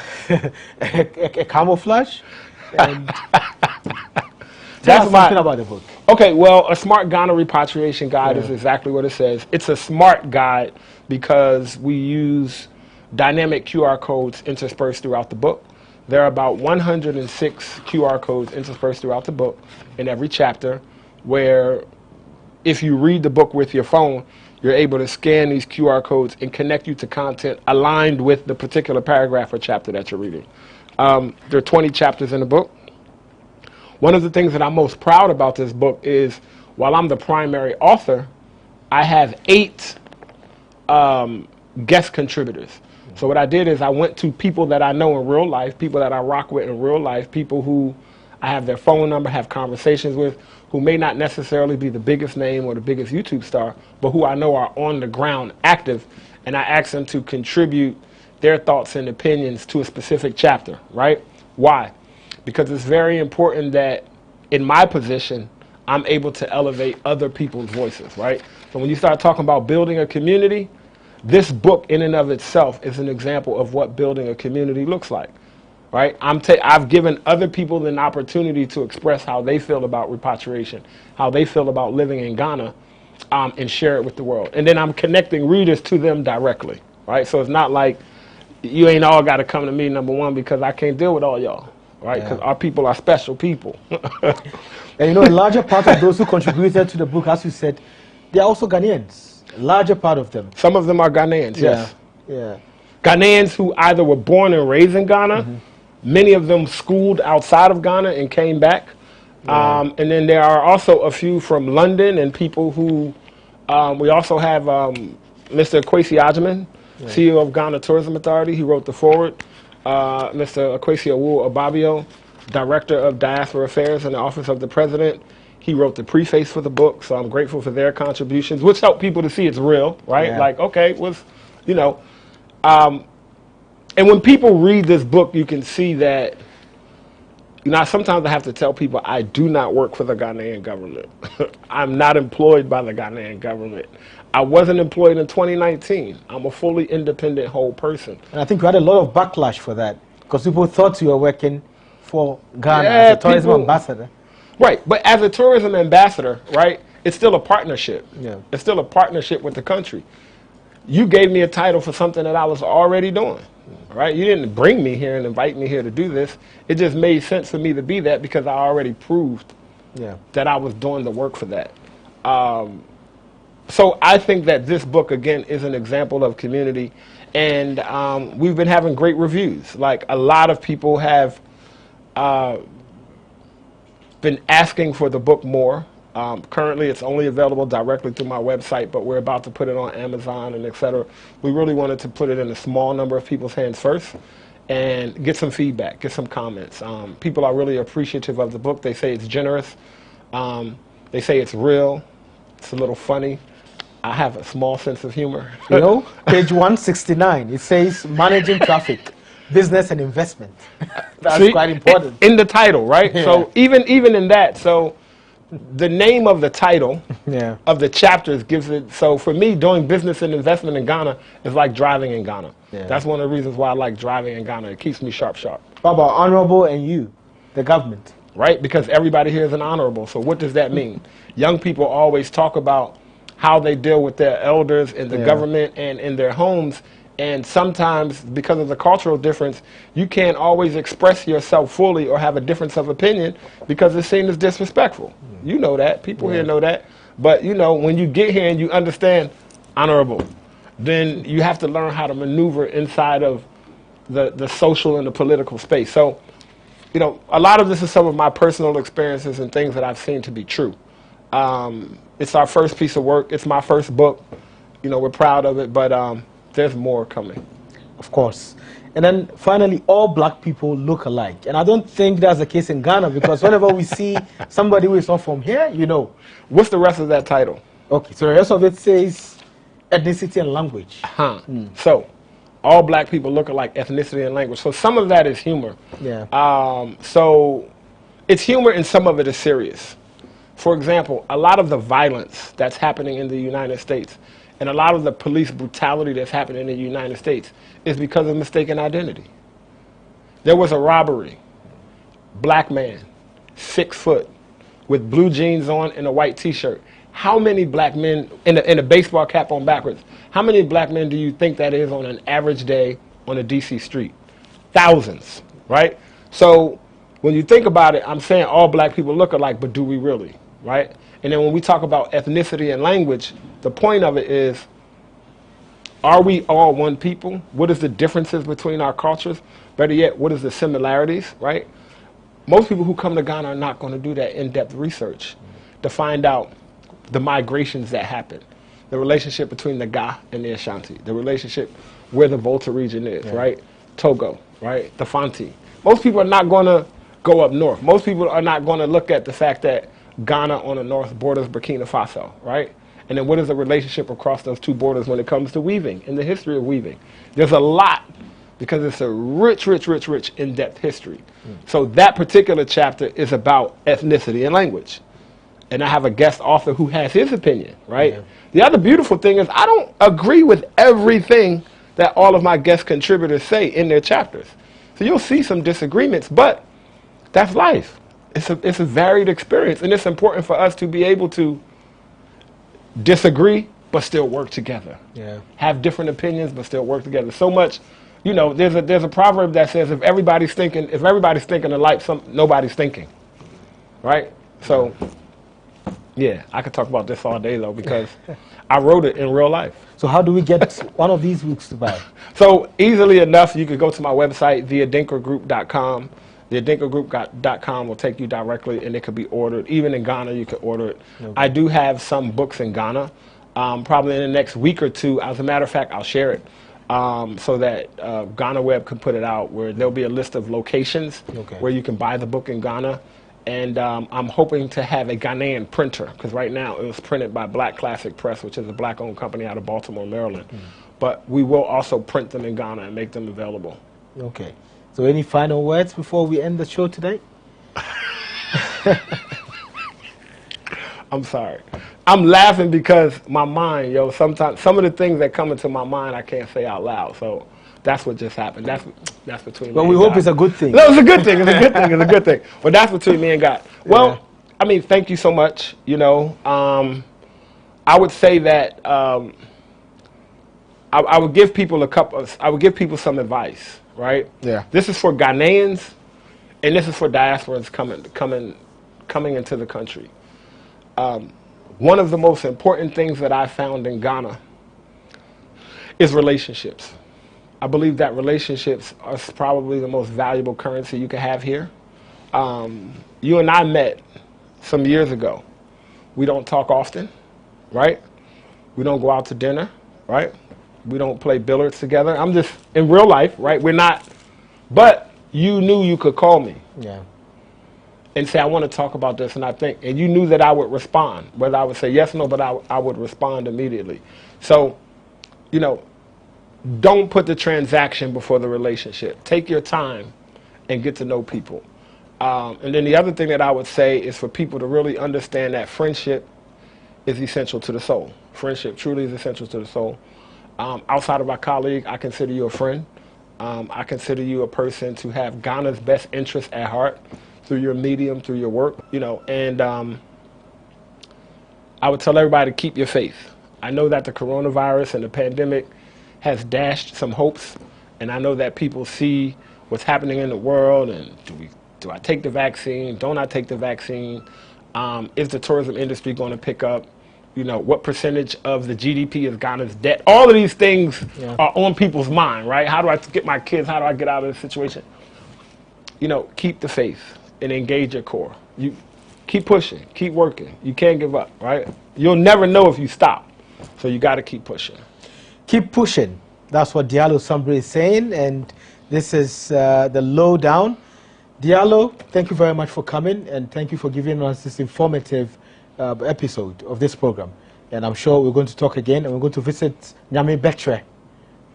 camouflage. And tell us something about the book. Okay, well, A Smart Ghana Repatriation Guide is exactly what it says. It's a smart guide because we use dynamic QR codes interspersed throughout the book. There are about 106 QR codes interspersed throughout the book in every chapter, where if you read the book with your phone, you're able to scan these QR codes and connect you to content aligned with the particular paragraph or chapter that you're reading. There are 20 chapters in the book. One of the things that I'm most proud about this book is, while I'm the primary author, I have 8 guest contributors. So what I did is I went to people that I know in real life, people that I rock with in real life, people who I have their phone number, have conversations with, who may not necessarily be the biggest name or the biggest YouTube star, but who I know are on the ground active, and I asked them to contribute their thoughts and opinions to a specific chapter, right? Why? Because it's very important that in my position, I'm able to elevate other people's voices, right? So when you start talking about building a community, this book in and of itself is an example of what building a community looks like, right? I've given other people an opportunity to express how they feel about repatriation, how they feel about living in Ghana, and share it with the world. And then I'm connecting readers to them directly, right? So it's not like you ain't all got to come to me, number one, because I can't deal with all y'all, right? Because our people are special people. And you know, a larger part of those who contributed to the book, as you said, they are also Ghanaians. A larger part of them. Some of them are Ghanaians, yes. Yeah. Ghanaians who either were born and raised in Ghana, many of them schooled outside of Ghana and came back. And then there are also a few from London and people who, we also have Mr. Kwesi Agyemang, CEO of Ghana Tourism Authority. He wrote the foreword. Mr. Kwesi Awuo-Ababio, Director of Diaspora Affairs in the Office of the President. He wrote the preface for the book, so I'm grateful for their contributions, which help people to see it's real, right? Yeah. Like, okay, you know. And when people read this book, you can see that, you know, sometimes I have to tell people I do not work for the Ghanaian government. I'm not employed by the Ghanaian government. I wasn't employed in 2019. I'm a fully independent whole person. And I think you had a lot of backlash for that, because people thought you were working for Ghana as a tourism ambassador. Right, but as a tourism ambassador, right, it's still a partnership. Yeah. It's still a partnership with the country. you gave me a title for something that I was already doing, right? You didn't bring me here and invite me here to do this. It just made sense for me to be that because I already proved that I was doing the work for that. So I think that this book, again, is an example of community. And we've been having great reviews. Like, a lot of people have been asking for the book more. Currently, it's only available directly through my website, but we're about to put it on Amazon and etc. We really wanted to put it in a small number of people's hands first and get some feedback, get some comments. People are really appreciative of the book. They say it's generous. They say it's real. It's a little funny. I have a small sense of humor. You know, page 169, it says managing traffic, business and investment. That's quite important. In the title, right? Yeah. So even in that, so the name of the title of the chapters gives it, so for me, doing business and investment in Ghana is like driving in Ghana. That's one of the reasons why I like driving in Ghana. It keeps me sharp. What about honorable and you, the government? Right, because everybody here is an honorable. So what does that mean? Young people always talk about how they deal with their elders in the government and in their homes. And sometimes, because of the cultural difference, you can't always express yourself fully or have a difference of opinion because it's seen as disrespectful. You know that. People here know that. But, you know, when you get here and you understand honorable, then you have to learn how to maneuver inside of the social and the political space. So, you know, a lot of this is some of my personal experiences and things that I've seen to be true. It's our first piece of work. It's my first book. You know, we're proud of it, but there's more coming. Of course. And then finally, all black people look alike. And I don't think that's the case in Ghana because whenever we see somebody who is not from here, you know. What's the rest of that title? Okay, so the rest of it says ethnicity and language. So, all black people look alike, ethnicity and language. So some of that is humor. So it's humor and some of it is serious. For example, a lot of the violence that's happening in the United States and a lot of the police brutality that's happening in the United States is because of mistaken identity. There was a robbery. Black man, 6 foot, with blue jeans on and a white T-shirt. How many black men, in a baseball cap on backwards, how many black men do you think that is on an average day on a DC street? Thousands, right? So when you think about it, I'm saying all black people look alike, but do we really, right? And then when we talk about ethnicity and language, the point of it is, are we all one people? What is the differences between our cultures? Better yet, what is the similarities, right? Most people who come to Ghana are not going to do that in-depth research to find out the migrations that happen, the relationship between the Ga and the Ashanti, the relationship where the Volta region is, right? Togo, right? The Fanti. Most people are not going to go up north. Most people are not going to look at the fact that Ghana on the north borders Burkina Faso, right? And then what is the relationship across those two borders when it comes to weaving and the history of weaving? There's a lot because it's a rich in-depth history. So that particular chapter is about ethnicity and language. And I have a guest author who has his opinion, right? The other beautiful thing is I don't agree with everything that all of my guest contributors say in their chapters. So you'll see some disagreements, but that's life. It's a varied experience, and it's important for us to be able to disagree but still work together. Have different opinions but still work together. So much, you know, there's a proverb that says if everybody's thinking alike, nobody's thinking. Right? So yeah, I could talk about this all day though because I wrote it in real life. So how do we get one of these books to buy? So easily enough, you could go to my website, theadinkagroup.com. Theadinkagroup.com will take you directly, and it could be ordered. Even in Ghana, you could order it. I do have some books in Ghana. Probably in the next week or two. As a matter of fact, I'll share it so that GhanaWeb can put it out, where there'll be a list of locations where you can buy the book in Ghana. And I'm hoping to have a Ghanaian printer, because right now it was printed by Black Classic Press, which is a black-owned company out of Baltimore, Maryland. But we will also print them in Ghana and make them available. Okay. So any final words before we end the show today? I'm sorry. I'm laughing because my mind, sometimes some of the things that come into my mind I can't say out loud. So that's what just happened. That's between me and God. Well, we hope it's a good thing. No, it's a good thing. It's a good thing. It's a good thing. But that's between me and God. Well, I mean, thank you so much. You know, I would say that I would give people I would give people some advice, right? Yeah. This is for Ghanaians, and this is for diasporans coming into the country. One of the most important things that I found in Ghana is relationships. I believe that relationships are probably the most valuable currency you can have here. You and I met some years ago. We don't talk often, right? We don't go out to dinner, right? We don't play billiards together. I'm just, in real life, right? We're not, but you knew you could call me. Yeah. And say, I want to talk about this, and you knew that I would respond, whether I would say yes or no, but I would respond immediately. So, you know, don't put the transaction before the relationship. Take your time and get to know people. And then the other thing that I would say is for people to really understand that friendship is essential to the soul. Friendship truly is essential to the soul. Outside of my colleague, I consider you a friend. I consider you a person to have Ghana's best interest at heart through your medium, through your work, you know, and I would tell everybody to keep your faith. I know that the coronavirus and the pandemic has dashed some hopes, and I know that people see what's happening in the world, and do I take the vaccine? Don't I take the vaccine? Is the tourism industry going to pick up? You know, what percentage of the GDP is Ghana's debt? All of these things are on people's mind, right? How do I get my kids? How do I get out of this situation? You know, keep the faith and engage your core. You keep pushing, keep working. You can't give up, right? You'll never know if you stop, so you got to keep pushing. Keep pushing. That's what Diallo Sambre is saying, and this is the lowdown. Diallo, thank you very much for coming, and thank you for giving us this informative episode of this program. And I'm sure we're going to talk again, and we're going to visit Nyame Betre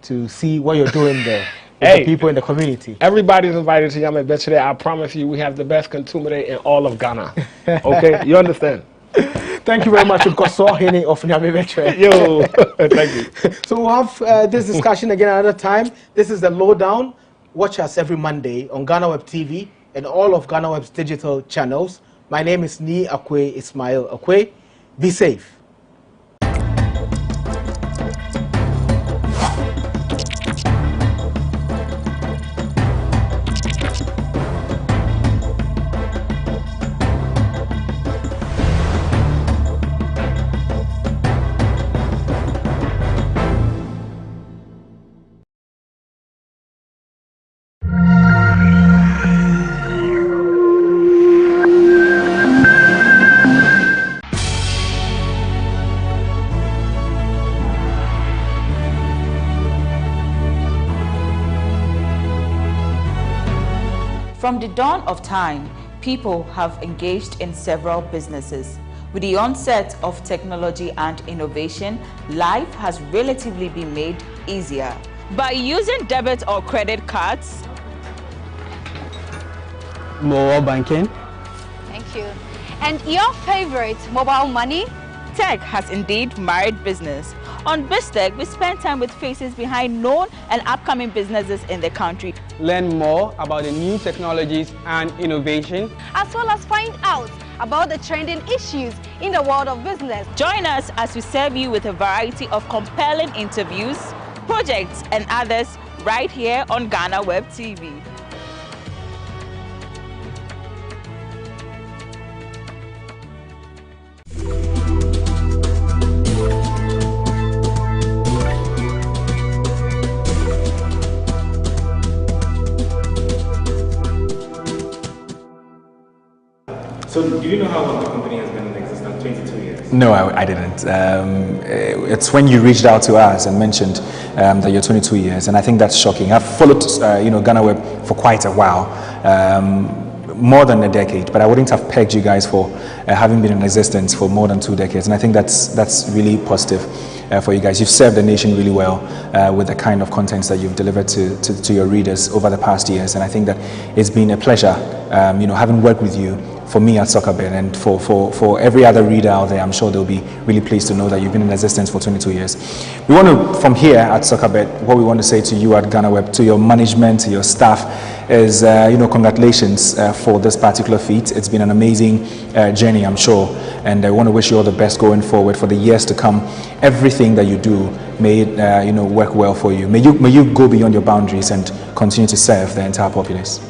to see what you're doing there with the people in the community. Everybody's invited to Nyame Betre. I promise you, we have the best contumere in all of Ghana. Okay, you understand? Thank you very much, Nkoso Hene of Nyame Betre. Yo, thank you. So we'll have this discussion again another time. This is the lowdown. Watch us every Monday on GhanaWeb TV and all of GhanaWeb's digital channels. My name is Ni Akwe Ismail Akwe. Be safe. From the dawn of time, people have engaged in several businesses. With the onset of technology and innovation, life has relatively been made easier. By using debit or credit cards, mobile banking. Thank you. And your favorite, mobile money? Tech has indeed married business. On BizTech, we spend time with faces behind known and upcoming businesses in the country. Learn more about the new technologies and innovation, as well as find out about the trending issues in the world of business. Join us as we serve you with a variety of compelling interviews, projects, and others right here on GhanaWeb TV. So do you know how long the company has been in existence? 22 years? No, I didn't. It's when you reached out to us and mentioned that you're 22 years, and I think that's shocking. I've followed GhanaWeb for quite a while, more than a decade, but I wouldn't have pegged you guys for having been in existence for more than 2 decades, and I think that's really positive for you guys. You've served the nation really well with the kind of contents that you've delivered to your readers over the past years, and I think that it's been a pleasure having worked with you for me at Soccerbet, and for every other reader out there. I'm sure they'll be really pleased to know that you've been in existence for 22 years. We want to, from here at Soccerbet, what we want to say to you at GhanaWeb, to your management, to your staff, is congratulations for this particular feat. It's been an amazing journey, I'm sure, and I want to wish you all the best going forward for the years to come. Everything that you do, may it work well for you. May you go beyond your boundaries and continue to serve the entire populace.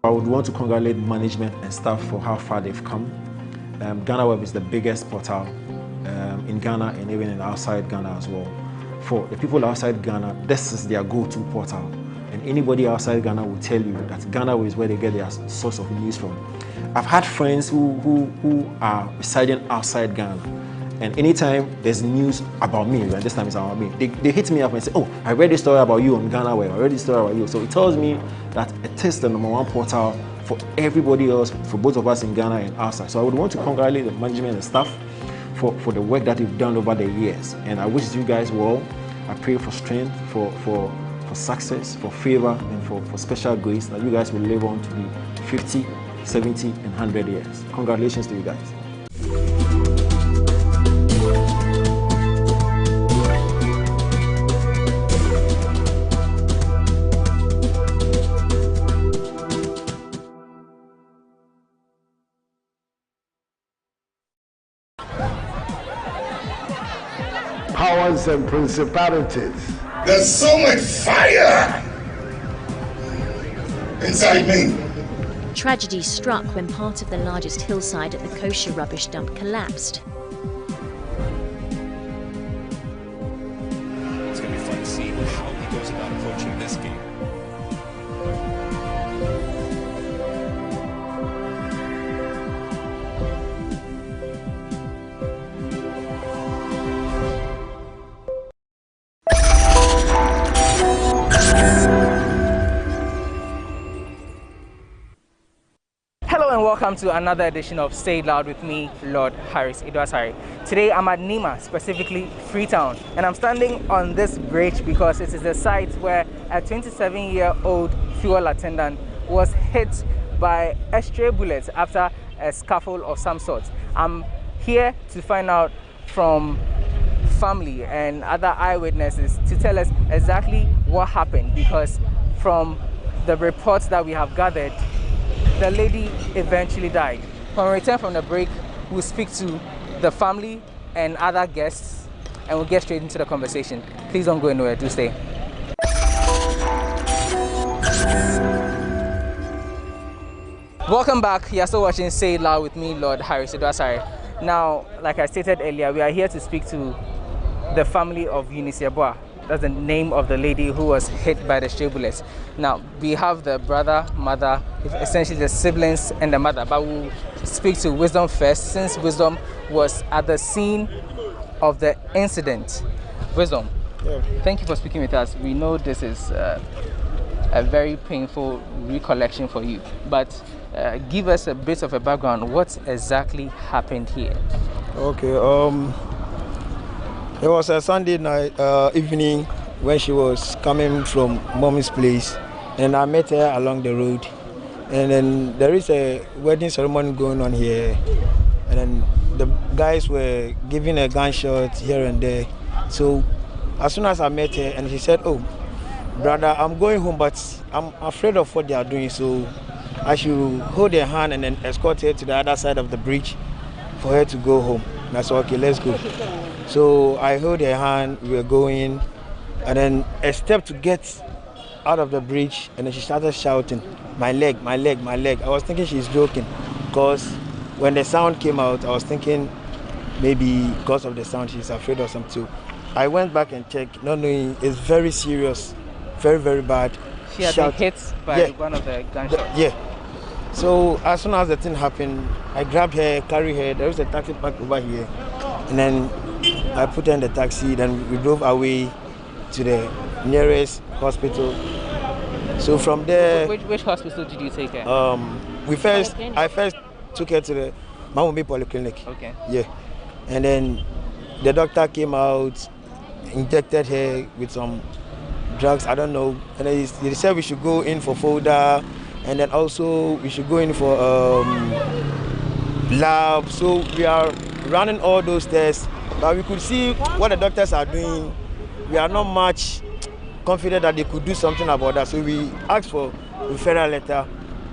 I would want to congratulate management and staff for how far they've come. GhanaWeb is the biggest portal in Ghana and even in outside Ghana as well. For the people outside Ghana, this is their go-to portal. And anybody outside Ghana will tell you that GhanaWeb is where they get their source of news from. I've had friends who are residing outside Ghana, and anytime there's news about me, and this time it's about me, they hit me up and say, oh, I read this story about you on GhanaWeb, I read this story about you. So it tells me that it is the #1 portal for everybody else, for both of us in Ghana and outside. So I would want to congratulate the management and staff for the work that you've done over the years. And I wish you guys well. I pray for strength, for success, for favor, and for special grace, that you guys will live on to be 50, 70, and 100 years. Congratulations to you guys. Powers and principalities. There's so much fire inside me. Tragedy struck when part of the largest hillside at the kosher rubbish dump collapsed. It's going to be fun to see how he goes about approaching this game. Hello and welcome to another edition of Say It Loud with me, Lord Harris Idwasari. Today I'm at Nima, specifically Freetown, and I'm standing on this bridge because it is the site where a 27-year-old fuel attendant was hit by a stray bullet after a scuffle of some sort. I'm here to find out from family and other eyewitnesses to tell us exactly what happened, because from the reports that we have gathered, the lady eventually died. When we return from the break, we'll speak to the family and other guests, and we'll get straight into the conversation. Please don't go anywhere, do stay. Welcome back. You're still watching Say It Loud with me, Lord Harris Idwasari. Now, like I stated earlier, we are here to speak to the family of Eunice Yeboah. That's the name of the lady who was hit by the stray bullets. Now, we have the brother, mother, essentially the siblings and the mother, but we'll speak to Wisdom first, since Wisdom was at the scene of the incident. Wisdom, thank you for speaking with us. We know this is a very painful recollection for you, but give us a bit of a background. What exactly happened here? Okay, it was a Sunday night evening when she was coming from mommy's place, and I met her along the road. And then there is a wedding ceremony going on here, and then the guys were giving a gunshot here and there. So as soon as I met her, and she said, "Oh, brother, I'm going home, but I'm afraid of what they are doing, so I should hold her hand and then escort her to the other side of the bridge for her to go home." And I said, "Okay, let's go." So I held her hand, we were going, and then a step to get out of the bridge, and then she started shouting, "My leg, my leg, my leg." I was thinking she's joking, because when the sound came out, I was thinking maybe because of the sound she's afraid of something. I went back and checked, not knowing it's very serious, very, very bad. She had been hit by one of the gunshots? Yeah. So as soon as the thing happened, I grabbed her, carried her. There was a taxi park over here, and then I put her in the taxi. Then we drove away to the nearest hospital. So from there, which hospital did you take her? I first took her to the Mamumbi Polyclinic. Okay. Yeah, and then the doctor came out, injected her with some drugs. I don't know, and then they said we should go in for folder, and then also we should go in for lab. So we are running all those tests, but we could see what the doctors are doing. We are not much confident that they could do something about that. So we asked for a referral letter,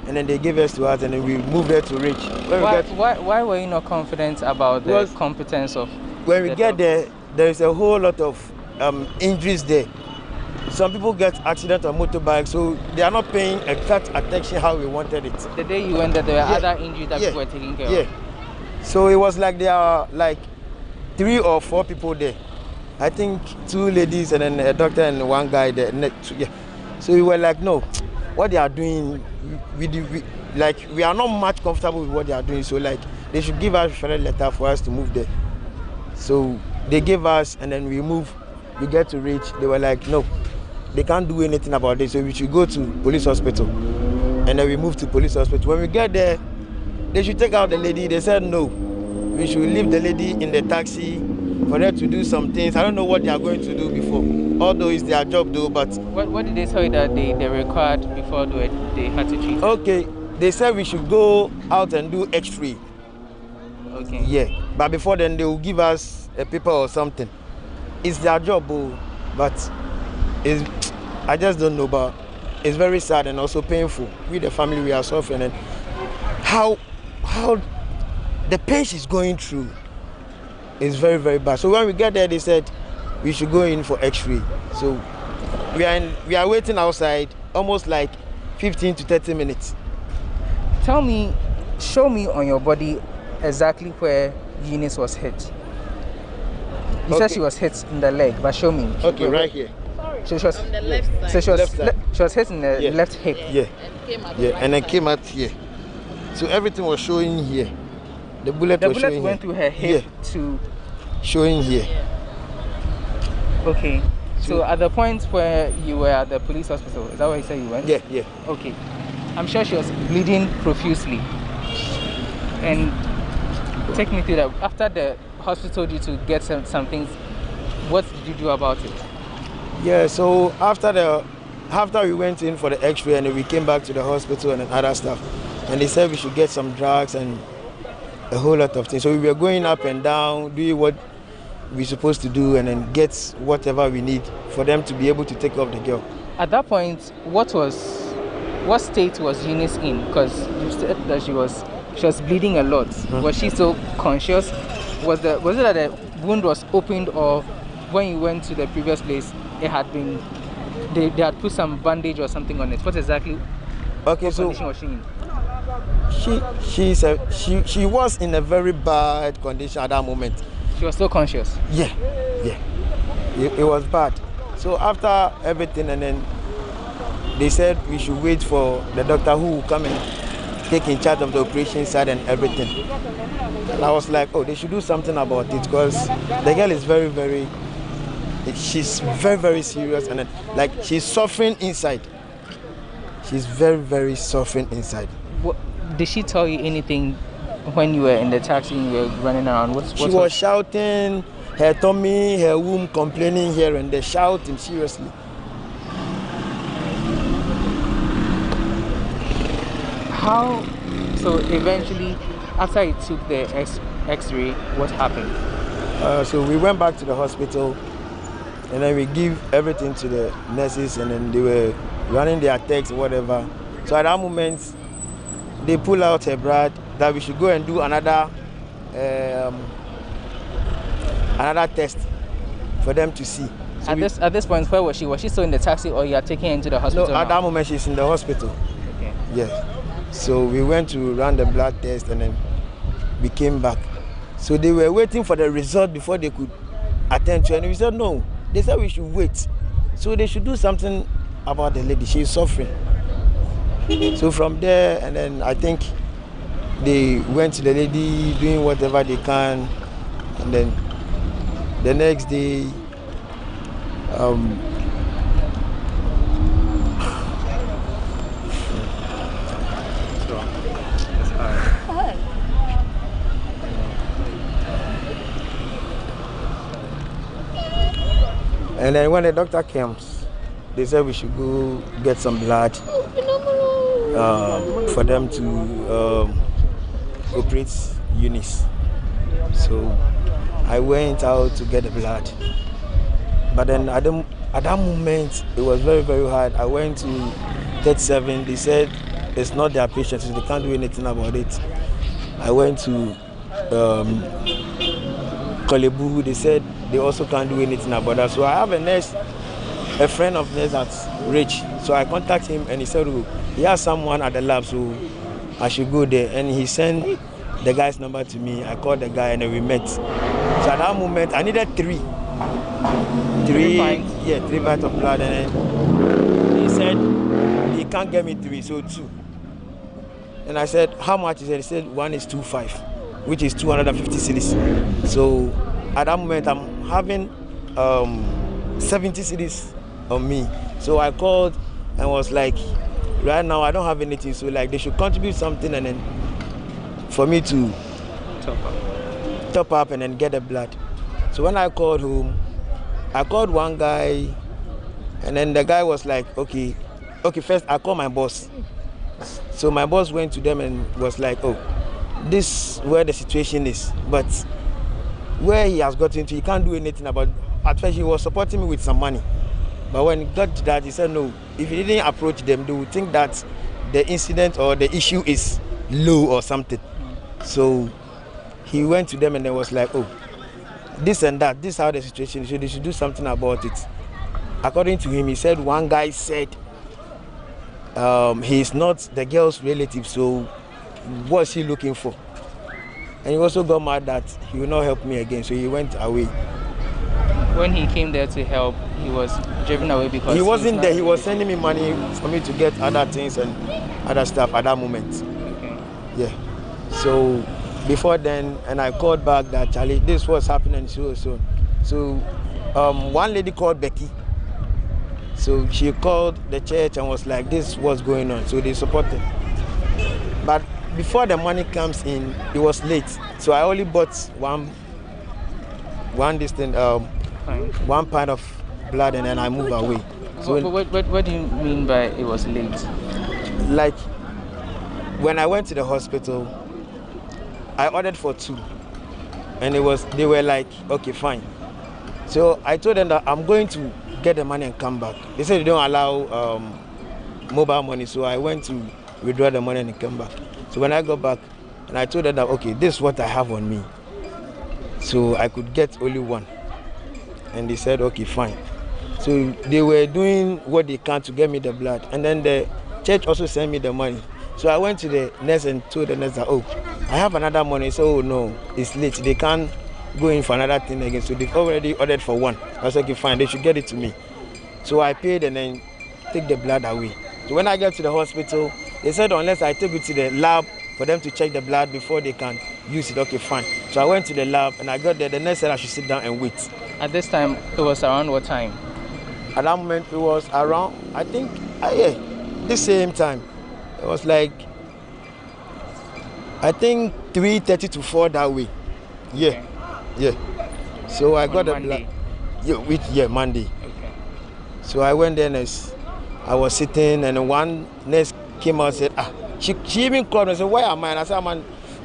and then they gave us to us, and then we moved her to Rich. Why were you not confident about the competence of? When we get there, there is a whole lot of injuries there. Some people get accidents on motorbikes, so they are not paying exact attention how we wanted it. The day you went there, there were other injuries that people were taking care of. Yeah. So it was like there are like 3 or 4 people there. I think 2 ladies and then a doctor and 1 guy there. So we were like, no, what they are doing, we are not much comfortable with what they are doing. So like they should give us a referral letter for us to move there. So they gave us, and then we move. We get to Reach. They were like, no, they can't do anything about this. So we should go to police hospital. And then we moved to police hospital. When we get there, they should take out the lady. They said no. We should leave the lady in the taxi for them to do some things. I don't know what they are going to do before. Although it's their job though, but... What did they tell you that they required before they had to treat? Okay, they said we should go out and do X-ray. Okay. Yeah, but before then they will give us a paper or something. It's their job, but I just don't know, but it's very sad and also painful. We, the family, we are suffering, and how the pain she's going through is very, very bad. So when we get there, they said we should go in for X-ray. So we are waiting outside almost like 15 to 30 minutes. Show me on your body exactly where Eunice was hit. You said she was hit in the leg, but show me. Okay, right here. She was on the left side. So she was hit in the left hip. Yeah. And then came out here. So everything was showing here. The bullet went through her hip to showing here. Okay. So at the point where you were at the police hospital, is that where you said you went? Yeah. Okay. I'm sure she was bleeding profusely. And take me through that. After the hospital told you to get some things, what did you do about it? Yeah, so after we went in for the X-ray and we came back to the hospital and other stuff, and they said we should get some drugs and a whole lot of things. So we were going up and down, doing what we're supposed to do, and then get whatever we need for them to be able to take off the girl. At that point, what state was Eunice in? Because you said that she was bleeding a lot. Was she still conscious? Was it that the wound was opened, or when you went to the previous place, it had been they had put some bandage or something on it? What exactly? Okay, what so condition was she in? She was in a very bad condition at that moment. She was still conscious? Yeah. It was bad. So after everything, and then they said we should wait for the doctor who will come and take in charge of the operation side and everything. And I was like, oh, they should do something about it, because the girl is she's very, very serious, and then, like, she's suffering inside. She's very, very suffering inside. Did she tell you anything when you were in the taxi and you were running around? She was shouting, her tummy, her womb, complaining here and there, shouting seriously. So eventually, after you took the X-ray, what happened? So we went back to the hospital, and then we give everything to the nurses, and then they were running their tests, whatever. So at that moment, they pull out her blood that we should go and do another test for them to see. So at this point, where was she? Was she still in the taxi, or you are taking her into the hospital? No, at that moment she's in the hospital. Okay. Yes. So we went to run the blood test, and then we came back. So they were waiting for the result before they could attend to her. And we said no. They said we should wait. So they should do something about the lady. She's suffering. So from there, and then I think they went to the lady doing whatever they can, and then the next day, and then when the doctor comes, they said we should go get some blood for them to operate Eunice. So I went out to get the blood. But then at that moment, it was very, very hard. I went to 37. They said it's not their patient, so they can't do anything about it. I went to Kolebu. They said they also can't do anything about that. So I have a friend of nurse that's rich. So I contacted him and he said, oh, he has someone at the lab, so I should go there. And he sent the guy's number to me. I called the guy and then we met. So at that moment, I needed three pints of blood. And then he said, he can't get me 3, so 2. And I said, how much? He said, one is 2.5, which is 250 cedis. So at that moment, I'm having 70 cedis on me. So I called and was like, right now I don't have anything, so like they should contribute something and then for me to top up and then get the blood. So when I called home, I called one guy and then the guy was like, okay, first I called my boss. So my boss went to them and was like, oh, this is where the situation is, but where he has gotten to, he can't do anything about it. At first he was supporting me with some money. But when it got to that, he said, no, if he didn't approach them, they would think that the incident or the issue is low or something. So he went to them and they was like, oh, this and that, this is how the situation is, so they should do something about it. According to him, he said one guy said he is not the girl's relative, so what's he looking for? And he also got mad that he will not help me again, so he went away. When he came there to help, he was driven away because he wasn't there. He was sending me money for me to get other things and other stuff at that moment. Okay. Yeah. So before then, and I called back that Charlie, this was happening so. So one lady called Becky. So she called the church and was like, this was going on. So they supported. But before the money comes in, it was late. So I only bought one pint of blood and then I moved away. So what do you mean by it was late? Like when I went to the hospital, I ordered for 2 and they were like, okay, fine. So I told them that I'm going to get the money and come back. They said they don't allow mobile money, so I went to withdraw the money and come back. So when I got back and I told them that, okay, this is what I have on me, so I could get only 1. And they said, okay, fine. So they were doing what they can to get me the blood. And then the church also sent me the money. So I went to the nurse and told the nurse that, oh, I have another money. So, oh, no, it's late. They can't go in for another thing again. So they've already ordered for 1. I said, okay, fine, they should get it to me. So I paid and then take the blood away. So when I get to the hospital, they said unless I take it to the lab for them to check the blood before they can use it, okay, fine. So I went to the lab and I got there. The nurse said I should sit down and wait. At this time, it was around what time? At that moment, it was around, I think, the same time. It was like, I think 3:30 to 4 that way. Yeah, yeah. So I got the blood. Yeah, Monday. Okay. So I went there and I was sitting and one nurse came out and said, she even called me and said, where am I? And I said,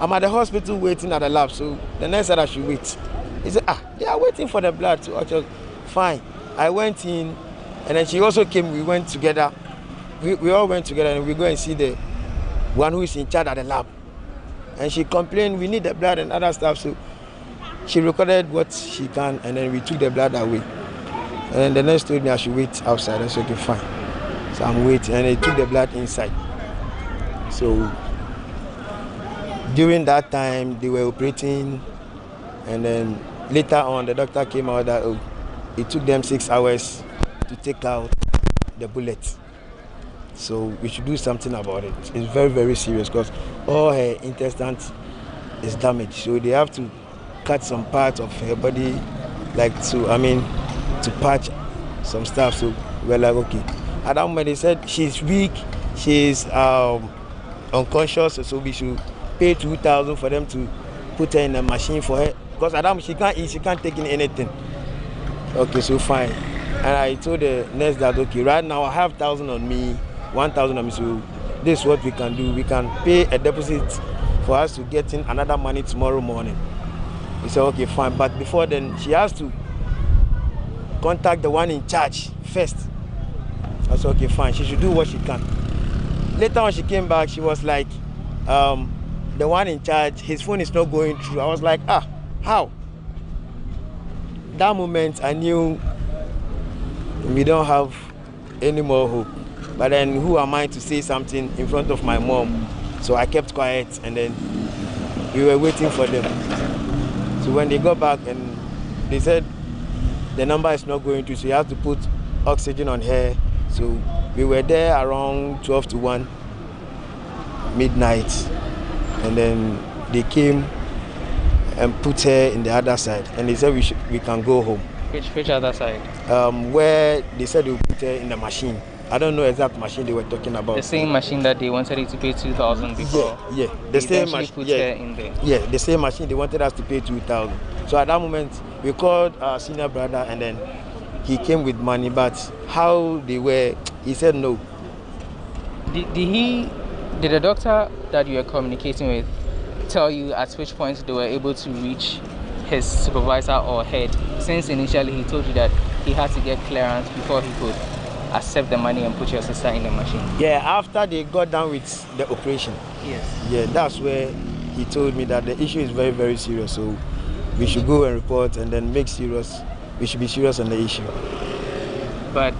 I'm at the hospital waiting at the lab. So the nurse said I should wait. He said, they are waiting for the blood. So I just, fine. I went in and then she also came. We went together. We all went together and we go and see the one who is in charge at the lab. And she complained, we need the blood and other stuff. So she recorded what she can and then we took the blood away. And the nurse told me I should wait outside. I said, okay, fine. So I'm waiting and they took the blood inside. So during that time, they were operating and then later on, the doctor came out that it took them 6 hours to take out the bullet. So we should do something about it. It's very, very serious because all her intestines is damaged. So they have to cut some part of her body, to patch some stuff. So we're like, okay. At that moment they said she's weak, she's unconscious, so we should pay 2,000 for them to put her in a machine for her. Because at that moment she can't eat, she can't take in anything. Okay, so fine. And I told the nurse that, okay, right now I have 1,000 on me, 1,000 on me, so this is what we can do. We can pay a deposit for us to get in another money tomorrow morning. We said, okay, fine. But before then, she has to contact the one in charge first. I said, okay, fine. She should do what she can. Later on, she came back. She was like, the one in charge, his phone is not going through. I was like, how? That moment, I knew we don't have any more hope. But then who am I to say something in front of my mom? So I kept quiet, and then we were waiting for them. So when they got back and they said the number is not going through, so you have to put oxygen on her. So we were there around 12 to 1 midnight, and then they came and put her in the other side, and they said we can go home. Which other side? Where they said they would put her in the machine. I don't know exact machine they were talking about. The same machine that they wanted you to pay 2,000 before. Yeah. The same machine. Put her in there. Yeah, the same machine they wanted us to pay 2,000. So at that moment we called our senior brother, and then he came with money. But how they were, he said no. Did the doctor that you were communicating with tell you at which point they were able to reach his supervisor or head? Since initially he told you that he had to get clearance before he could accept the money and put your sister in the machine. Yeah, after they got done with the operation. Yes. Yeah, that's where he told me that the issue is very, very serious. So we should go and report, and then we should be serious on the issue. But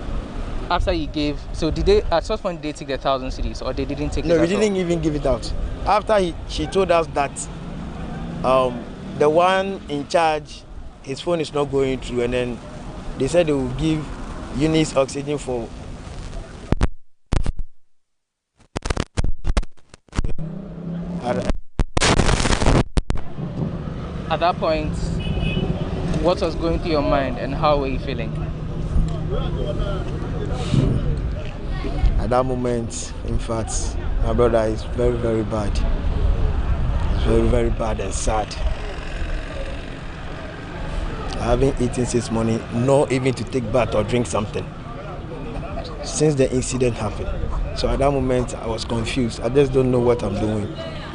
after you gave, so did they, at some point, did they take the 1,000 cedis, or they didn't take it? No, we didn't even give it out. After she told us that the one in charge, his phone is not going through, and then they said they will give Eunice oxygen for at that point, what was going through your mind and how were you feeling? At that moment, in fact, my brother is very, very bad. It's very, very bad and sad. I haven't eaten since morning, not even to take bath or drink something, since the incident happened. So at that moment, I was confused. I just don't know what I'm doing,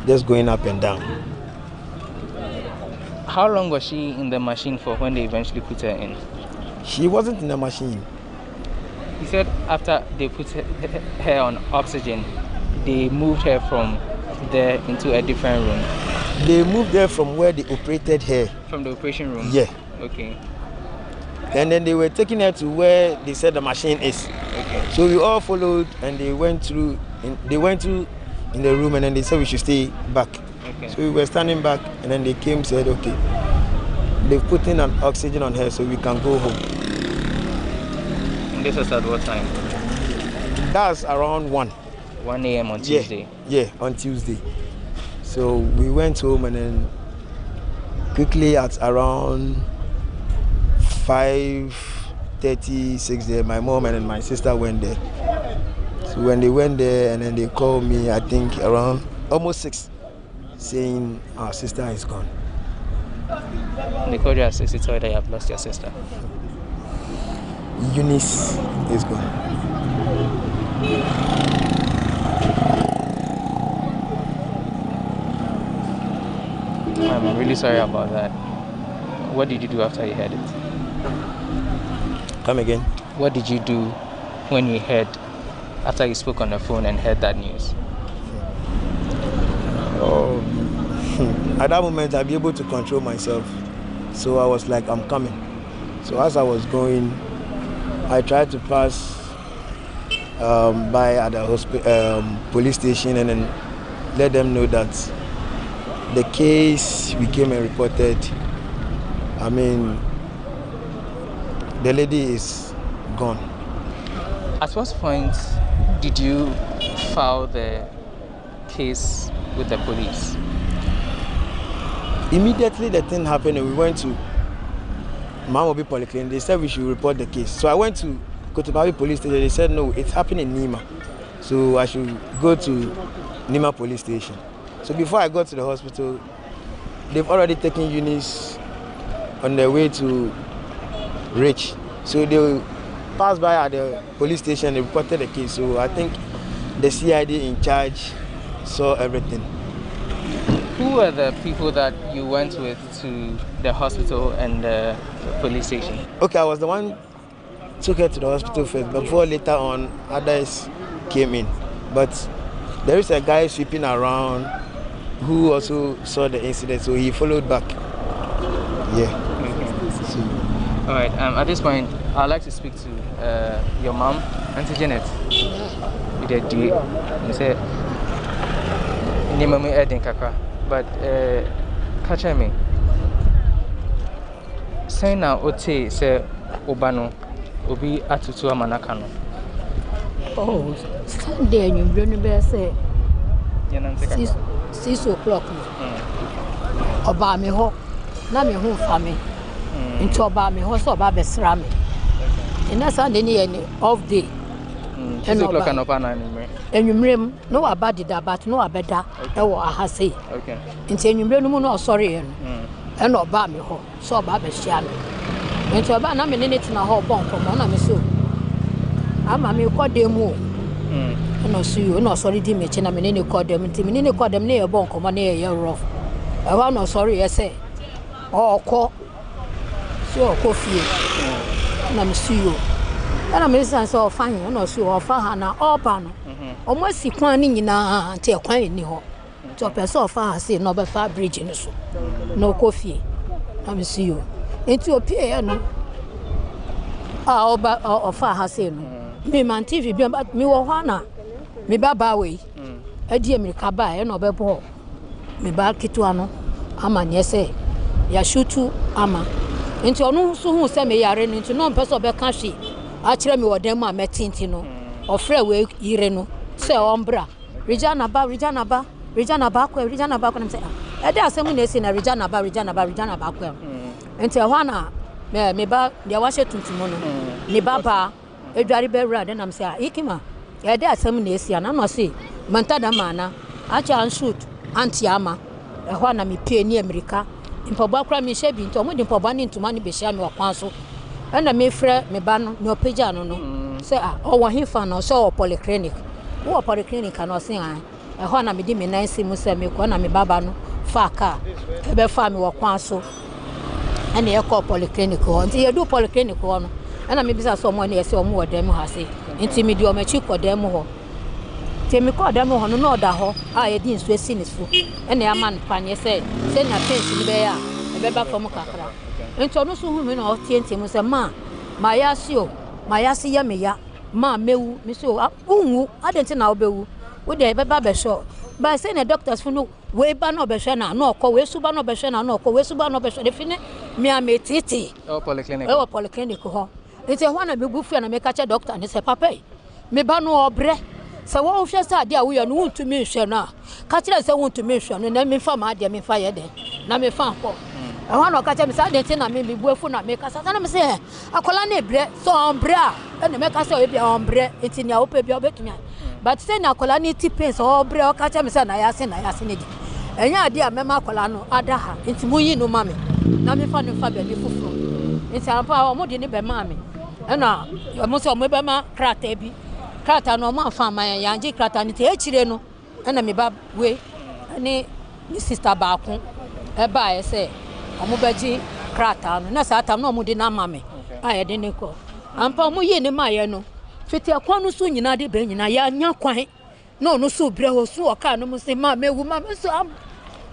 just going up and down. How long was she in the machine for when they eventually put her in? She wasn't in the machine. He said after they put her on oxygen, they moved her from there into a different room. They moved her from where they operated her. From the operation room? Yeah. Okay. And then they were taking her to where they said the machine is. Okay. So we all followed, and they went through in the room, and then they said we should stay back. Okay. So we were standing back, and then they came, said, okay, they've put in an oxygen on her so we can go home. And this was at what time? That's around 1 a.m. on Tuesday? Yeah, on Tuesday. So we went home, and then quickly at around 5:36 there, my mom and then my sister went there. So when they went there, and then they called me, I think around almost 6, saying our sister is gone. They called you at 6 to tell you that you have lost your sister. Eunice is gone. I'm really sorry about that. What did you do after you heard it? Come again? What did you do when you heard, after you spoke on the phone and heard that news? At that moment, I'd be able to control myself. So I was like, I'm coming. So as I was going, I tried to pass by at the police station, and then let them know that the case we came and reported, I mean, the lady is gone. At what point did you file the case with the police? Immediately the thing happened, we went to Mamobi Polyclinic. They said we should report the case. So I went to Kotobawi Police Station. They said no, it's happening in Nima. So I should go to Nima Police Station. So before I got to the hospital, they've already taken Eunice on their way to Rich. So they passed by at the police station and reported the case. So I think the CID in charge saw everything. Who were the people that you went with to the hospital and the police station? Okay, I was the one took her to the hospital first, before later on others came in. But there is a guy sweeping around who also saw the incident, so he followed back. Yeah. All right. At this point, I'd like to speak to your mom, Auntie Janet. You did do it. You said, "Nimami Edin Kakra," but catch me. Say now, Ote say Obano, Obi atutu amanakano. Oh, Sunday you bring me say 6 o'clock. Oba me ho, na me ho fa me. Into oba me ho so oba be sra me. Ina Sunday ni any off day. 6 o'clock and oba na me. Enwumrem no abadi da but no abeda e wo ahase. Okay. Into enwumrem no mu no sorry en. And oba me ho so oba be hia me. Into oba na me ne tina ho bon komo na me so. Ama me ko dem o. No so you no sorry di me che na me ne ko dem nti me ne ko dem ne e bon komo na e rough. E wa no sorry e say. Ko so ko fie. Na me so you. Ana me san so fine no so ofa ha na oba no. Omo si kwan ni nyina nti e kwan ni ho. To person ofa ha say no be fa bridge ni so. No ko fie. Na me so you. Enti opie e no. Oba ofa ha say no. Me man TV bi me wo ho na me baba we adi America ba e no be bo me ba kitu ano ama ne se ya shutu ama enti onu so hu se me yare no enti no person be ka hwe a kire me wodem ma metinti no ofre we yire no se ombra Regina ba ko say e dey asem na esi na Regina ba ko enti ho na me ba dia wa hye tuntum no me baba edwari be rad na am say ikima e dey asem na esi na no say mantada mana acha shoot anti ama e ho na me pie ni America impoba kra me hye bi nto mo di impoba ni ntuma ni be hye me wakwan so na me frɛ me ba no me opagya no say o wo hefa na so polyclinic wo polyclinic na say e ho na me di me nansi mu say me ko na me baba no fa ka e be fa me wakwan so ana e ko polyclinic ho nti ye do polyclinic ho no ana me bisa so mo na ye say o mo wodam ha say nti me di o ma chi kodam ho temi kodam ho no no da ho a ye di nsu esi ni so ana ya man panye say na pensi ni be ya e be ba fam kakra nti ono so hu me na o tienti mu say ma ya si ya me ya ma mewu me so unwu adenti na obewu wo de be ba be sho ba say na doctors fu no we ba no be hwe na no okọ we su ba no be hwe na no okọ we su ba no be hwe de fine me ametiti polyclinic ho nti ho na me bufu na me ka che doctor ni say papa me ba no obre se wo hwe sa de a wo ya no ntumi hwe na ka kire se wo ntumi hwe no na me fa ma de me fa ye de na me fa ko e ho na ka che me sa de na me bufu na me ka sa na me say akola na ebre so ombre a na me ka say o bia ombre nti nia wo pe bia obetumi but say na akola ni tipens obre o ka che me say na ya se ne di enya ade a mema akola no ada ha nti munyi no ma me na me fa be ni fufuro nti ampa o mo de ni be ma me na mo se o mo be ma krata bi krata no mo afa ma ya nje krata ni te echire no na me ba we ni sister ba ko e ba e se o mo beji krata no na sa tam no mo de na ma me a ye de ne ko ampa mo ye ni ma ye no fiti akwa no so nyina de be nyina ya nya kwan no no so bre ho so o ka no mo se ma mewu ma me so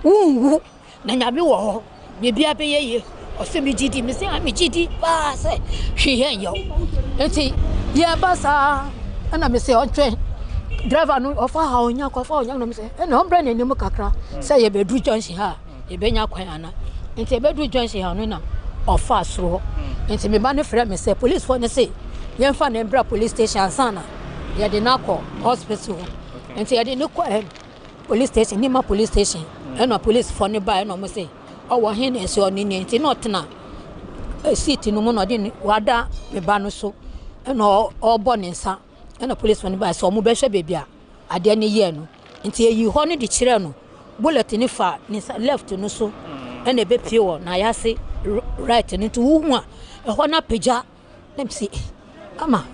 wu na nya me wo ho me bia be ye o se mi gidi me se mi gidi ba se hwe hen yo enti ye ba sa ana me se on train driver no ofa ha onya no me se na ombre na nim kakra se ye be du junction ha ye be nya kwan ana enti ye be du junction ha no na ofa soro enti me ba ne frɛ me se police for ne se ye fa na embra police station sana ya de na ko hospital nti ya de no ko police station Nima police station and police for ne ba no mo say o hin na ese oni ni nti not na seat no mo no de wada me ba no so and o bo ne nsa and police for ne ba so mo be hwe bebia ade ne ye no nti eyi ho ne de kire no bullet ni fa ni left no so and e be pie wo na ya se right ni to hu a e ho na peja dem si ama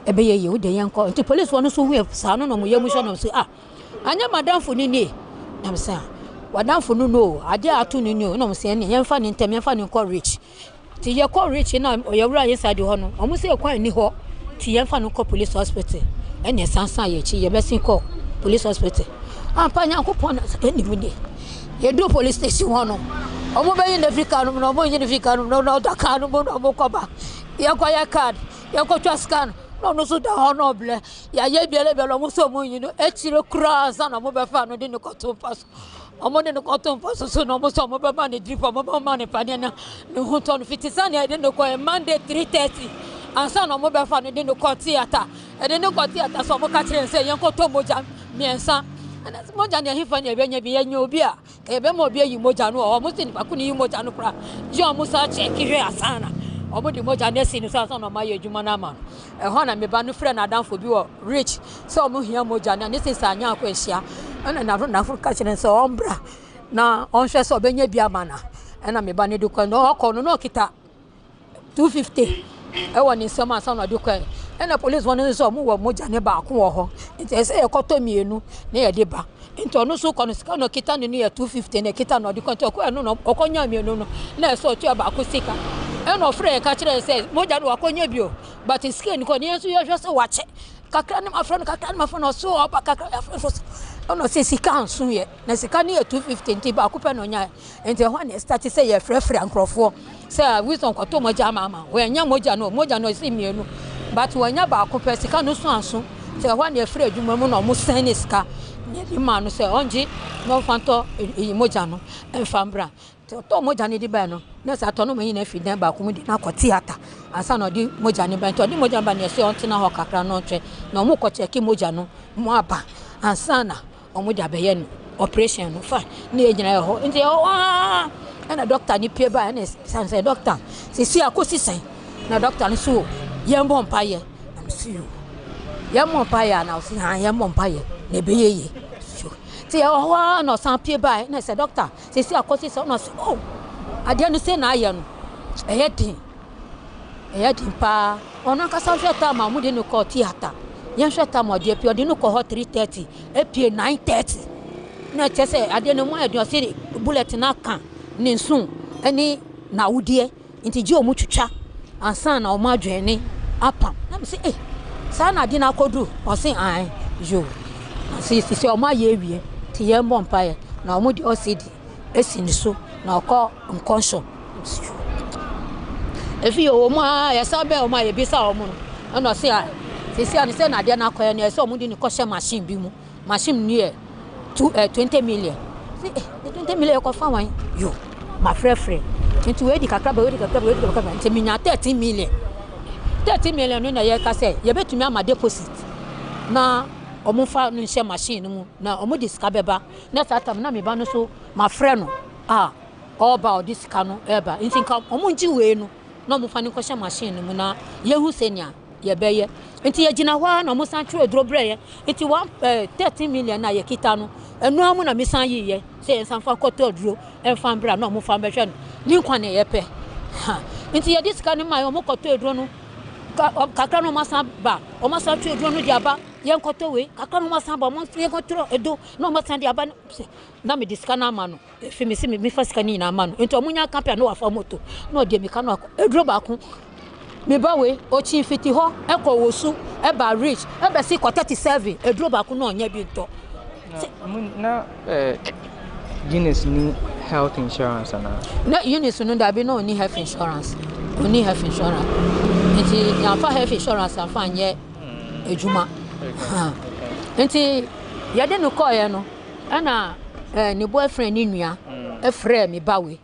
ebe ye ye wo de yenko nti police won so hu sa no mo ye mu so no so anya madam fu ni ni am say wadam fu no ade atu ni ni no mo say ni yemfa ni ntem yemfa ni ko rich ti ye ko rich na ye wura inside ho no o mo say kwa ni ho ti yemfa no ko police hospital ene sansan ye chi ye besin ko police hospital ampanya ko pon eni mu ni ye do police station ho no o mo be yin Africa no mo yin Africa no no Dakar no mo ko ba ye ko ya card ye ko twa scan no so da honorable ya ye biele belo mo so mo yin e chire cross na mo be fa no de no ko to pass omo de no ko to pass so no mo so mo be ma ne drip mo ma ne pa ne na no hu to no fitisan e de no ko Monday 3:30 ansa no mo be fa no de no ko theater e de no ko theater so mo ka kire se yen ko to moja miensa ana moja ne hifa ne be nya bi ye nya obi a e be mo obi yi moja no o mo sin ba ku ni yi moja no pra jo mo sa check hwe asana omo di moja ne sin so asana ma ye adwuma na ma e ho na me ba no frɛ na danfo bi wo rich so omo hia moja ne sin sa anya akwa hia ana na fo ka kire se ombra na on hwe so be nya bi amana ana me ba ne du ko no okọ no kita 250 e woni nsema asana du ko ena police won so mo wo moja ne ba ko wo ho nti ese e koto mienu na ye de ba nti onu so ko no sika no kita ne ye 250 ne kita no de ko nti ko no okonya mienu no na so tu ba ko sika ena ofre ka kire se moja no akonya bio but skin ko ne so ye hwe se wache kakra ne ma friend kakra ne ma friend so oba kakra ya friend ono se sika anso ye na sika ne ye 250 nti ba ko pe no nya nti ho na start se ye frefre ankrofo se wisdom ko to moja mama we nya moja no si mienu but wanya ba ko pe sika no so anso se ho na frɛ adwuma mu no mo san ne sika ne di ma no se onji no fanto moja no enfambra to moja ne di ba no na sa to no manyi na fidan ba ko mu di na ko theater asa no di moja ne ba to di moja ba ne se on tina ho kakra no twe na mo ko check moja no mo aba asa na omo da be ye no operation no fa na e gina ho nti na doctor ni pie ba na say doctor si akosi sen na doctor ni so ye mbom paye am see you ye mbom paye na so ha ye mbom paye na be ye ti no san pie ba na say doctor si akosi sen no oh ade no say na aye no e ye din pa ona ka sa hweta ma mu de no ko theater ye hweta ma de pie de no ko 3:30 e pie 9:30 na chese ade no mu ade o say bullet na kan ni nsun ani na wudie nti ji o mu twitwa ansa na o ma dwene apam na me say sa na ade na kodu o say an jo si o ma ye wie ti ye mbom pae na o mu di o sidi esi ni so na okọ unconscious efi o ma ya sabe o ma ye bi sa o mu no no say si ani say na ade na akoye na so o mu di ni ko she machine bi mu machine ni e 20 million 20 million ko fa wan yo ma frefre nti we di kakra nti minya 13 million no na ye ka say ye betumi ama deposit na omo fa no nche machine mu na omo diska beba na satam na me ba no so ma frɛ no oba o diska no eba nti nka omo nji we no na omo fa no ko hye machine mu na ye hu senia ye beye nti ye gina hwa na omo san twe dro breye nti 13 million na ye kita no enu amu na misan yiye se ensan fa koto duro enfan bra na omo fa behwe no ni kwa na ye pe nti ye diska ni mai omo koto duro no kakra no masan ba omo san twe duro no di aba ye koto we kakra no masan ba omo ye koto edo na omo san di aba na me diska na ama no efi me si me fa sika ni na ama no nti omo nya kampe na wa fa moto na odi me ka no eduro ba ko me ba we o chi fiti ho e ko wosu e ba rich e be si ko 37 eduro ba ko na onya bi nto na Eunice ni health insurance ana na Eunice no da bi no ni health insurance nti ya fa health insurance afa anye ejuma nti ya de no call ye no ana ni boyfriend ni nua e frɛ me ba we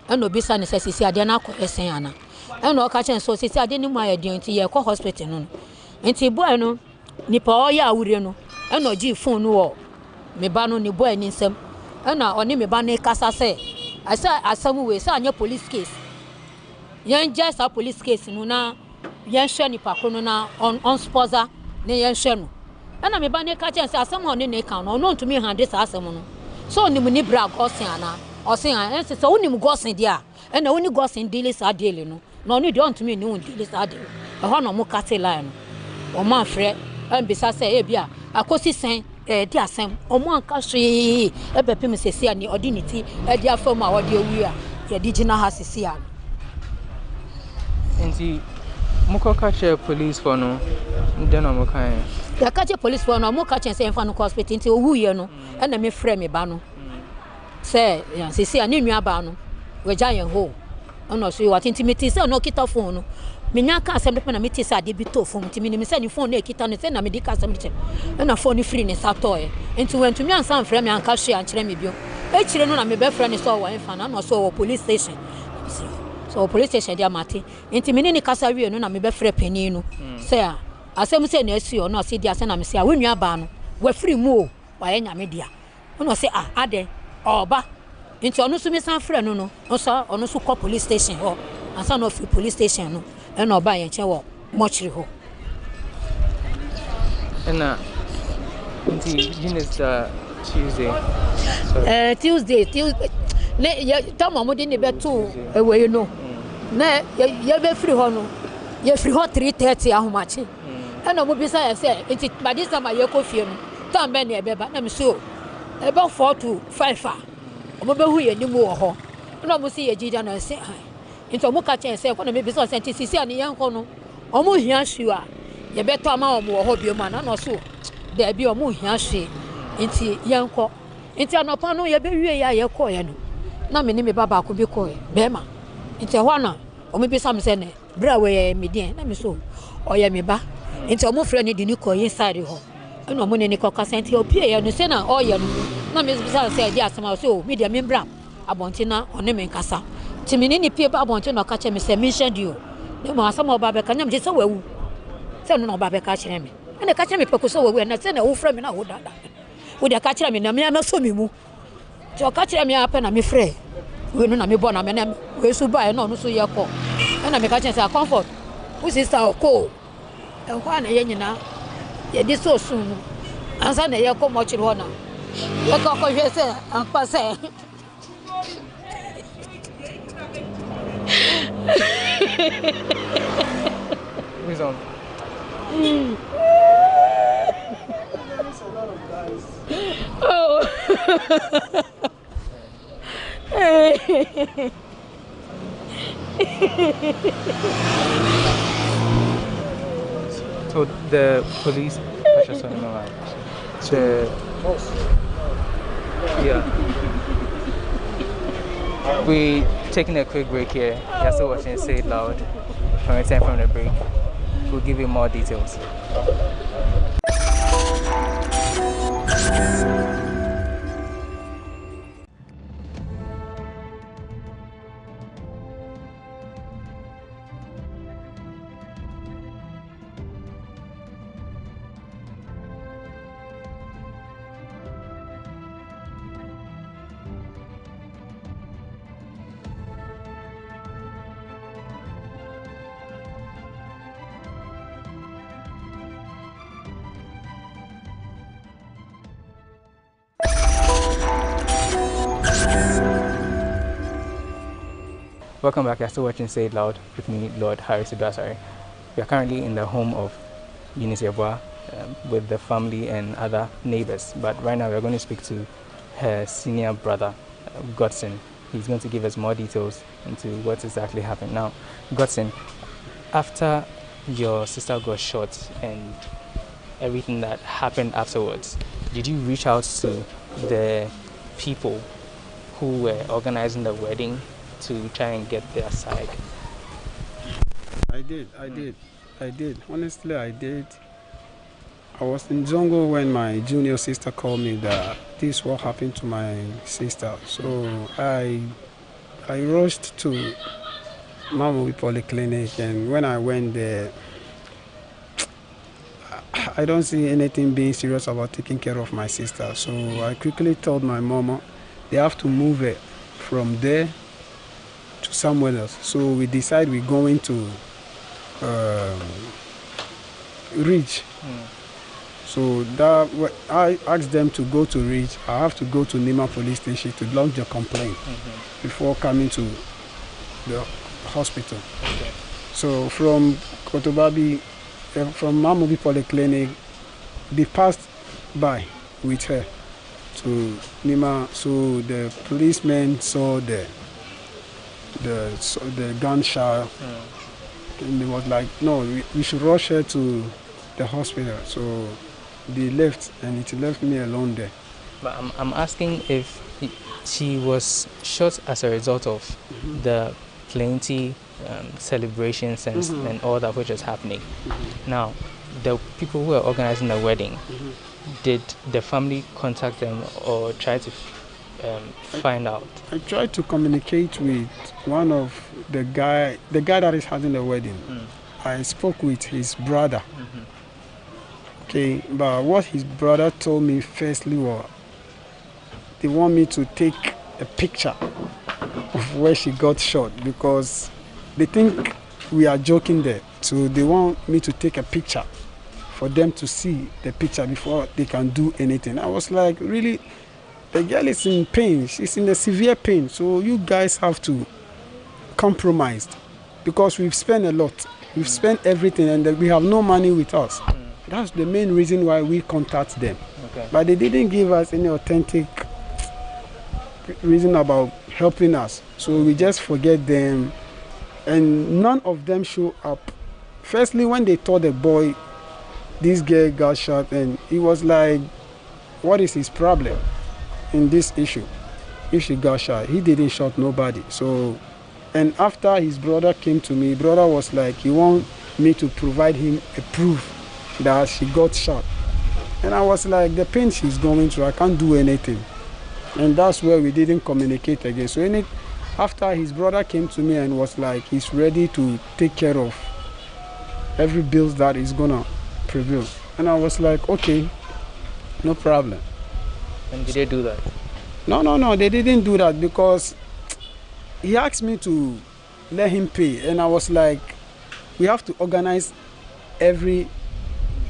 ana obi sa ne sisi ade na akɔ esen ana ana o ka chen so sisi ade ni mu aye de nti ye kɔ hospital no nti boy no nipa oya awure no e no gi phone wo me ba no ni boy ni nsem e na oni me ba na kasa se asa asam we sa anya police case yen just a police case no na yen hwe nipa ko no na on sponsor ne yen hwe no e na me ba na ka chen se asam ho ne ka no no ntumi hande sa asam no so ni mu ni bra gosen ana o se an en se so ni mu gosen dia e na oni gosen deal sa deal no no ni don ntumi ni un deal sa deal e ho no mu ka te line no o ma frɛ en bisa se e bia akosi sen di asem omo anka hwe e be pem sesi ani odinity e di afam a odi owi a ye di gina ha sesi an enti muko catch police for no den no kan ya catch police for no mo catch say enfa no hospital enti owu ye no e na me frɛ me ba no say ya sesi ani nua ba no we giant ho ono so what intimate say no kita phone no menya ka asem de na meti say ade bi to phone ntimi ni me say ni phone na kita no say na me di ka asem de na phone free ni sato e enti wentumi ansan frɛ me anka hwe ankere me bio e kire no na me be frɛ ni so wo enfa na no so wo police station so police station dia mate enti me ni kasa wie no na me be frɛ pani no say asem say na asi o no say dia say na me say we nua ba no wa free mu o wa ye nyame dia no say ade oba enti onu so me san frɛ no no so onu so call police station ho ansa no free police station no e na oba ye che wo mochiri ho na enti Guinness Tuesday ne ya tamo mo de ne beto ewe no na ya be free ho no ya free ho 3:30 ahomachi e na mo bisa ya say enti badisa ma ye ko fie no tam be ne be ba na me so e ba 4 to 5 a mo be hu ye ni mo ho na mo si ye jija na say enti mo ka chen say ko na me bisa say enti sisi ani yan ko no o mo hia hwe a ye beto ama o mo ho bio ma na no so da bi o mo hia hwe enti yan ko enti anopa no ye be wie ya ye ko ye no na me ni me baba ko bi ko be ma enti ho na o me bisa me say ne bra we me din na me so o ye me ba enti o mo frɛ ne di ni ko inside ho no mo ne ni ko ka senti o pie ye no say na o ye no na me bisa say di asema so me dia me bra abonti na o ne me nkasa ti me ni pie ba abonti na ka che me say mention dio ne mo asema o ba be ka nyam je say wawu say no na o ba be ka kire me ene ka kire me peko so wawu na say na wo frɛ me na wo dada wo dia ka kire me na me na so me mu ti o ka kire me apa na me frɛ we no na me bo na me na we so ba e na no so ye ko na me ka kire say comfort wo sister o ko e ho na ye nyina ye di so so mu ansa na ye ko mo chiri ho na ye ko ko hwe say ampa say who's on oh so the police we taking a quick break here. You're still watching Say It Loud. When we return from the break, we'll give you more details. Welcome back. You're still watching Say It Loud with me, Lord Harris Idwasari. We are currently in the home of Eunice Yeboah with the family and other neighbors. But right now we're going to speak to her senior brother, Godson. He's going to give us more details into what exactly happened. Now, Godson, after your sister got shot and everything that happened afterwards, did you reach out to the people who were organizing the wedding to try and get their side? I did. Honestly, I did. I was in Zongo when my junior sister called me that this what happened to my sister. So I rushed to Mamowi Polyclinic, and when I went there, I don't see anything being serious about taking care of my sister. So I quickly told my mama they have to move her from there to somewhere else. So we decide we're going to Ridge. So that I asked them to go to Ridge. I have to go to Nima police station to lodge a complaint before coming to the hospital. Okay. So from Kotobabi, from Mamobi Polyclinic, they passed by with her to Nima. So the policeman saw the gunshot, and they was like, no, we should rush her to the hospital. So they left, and it left me alone there. But I'm asking if she was shot as a result of the plenty celebrations and all that which is happening. Now, the people who were organizing the wedding, did the family contact them or try to find out? I tried to communicate with one of the guy that is having the wedding. I spoke with his brother. Okay, but what his brother told me firstly was they want me to take a picture of where she got shot because they think we are joking there. So they want me to take a picture for them to see the picture before they can do anything. I was like, really? The girl is in pain. She's in a severe pain. So you guys have to compromise because we've spent a lot. We've spent everything and we have no money with us. That's the main reason why we contact them. Okay. But they didn't give us any authentic reason about helping us. So we just forget them. And none of them show up. Firstly, when they told the boy, this girl got shot, and he was like, what is his problem in this issue? If she got shot, he didn't shot nobody. So, and after his brother came to me, brother was like, he want me to provide him a proof that she got shot. And I was like, the pain she's going through, I can't do anything. And that's where we didn't communicate again. So after his brother came to me and was like, he's ready to take care of every bill that is gonna prevail. And I was like, okay, no problem. And did they do that? No, they didn't do that because he asked me to let him pay. And I was like, we have to organize every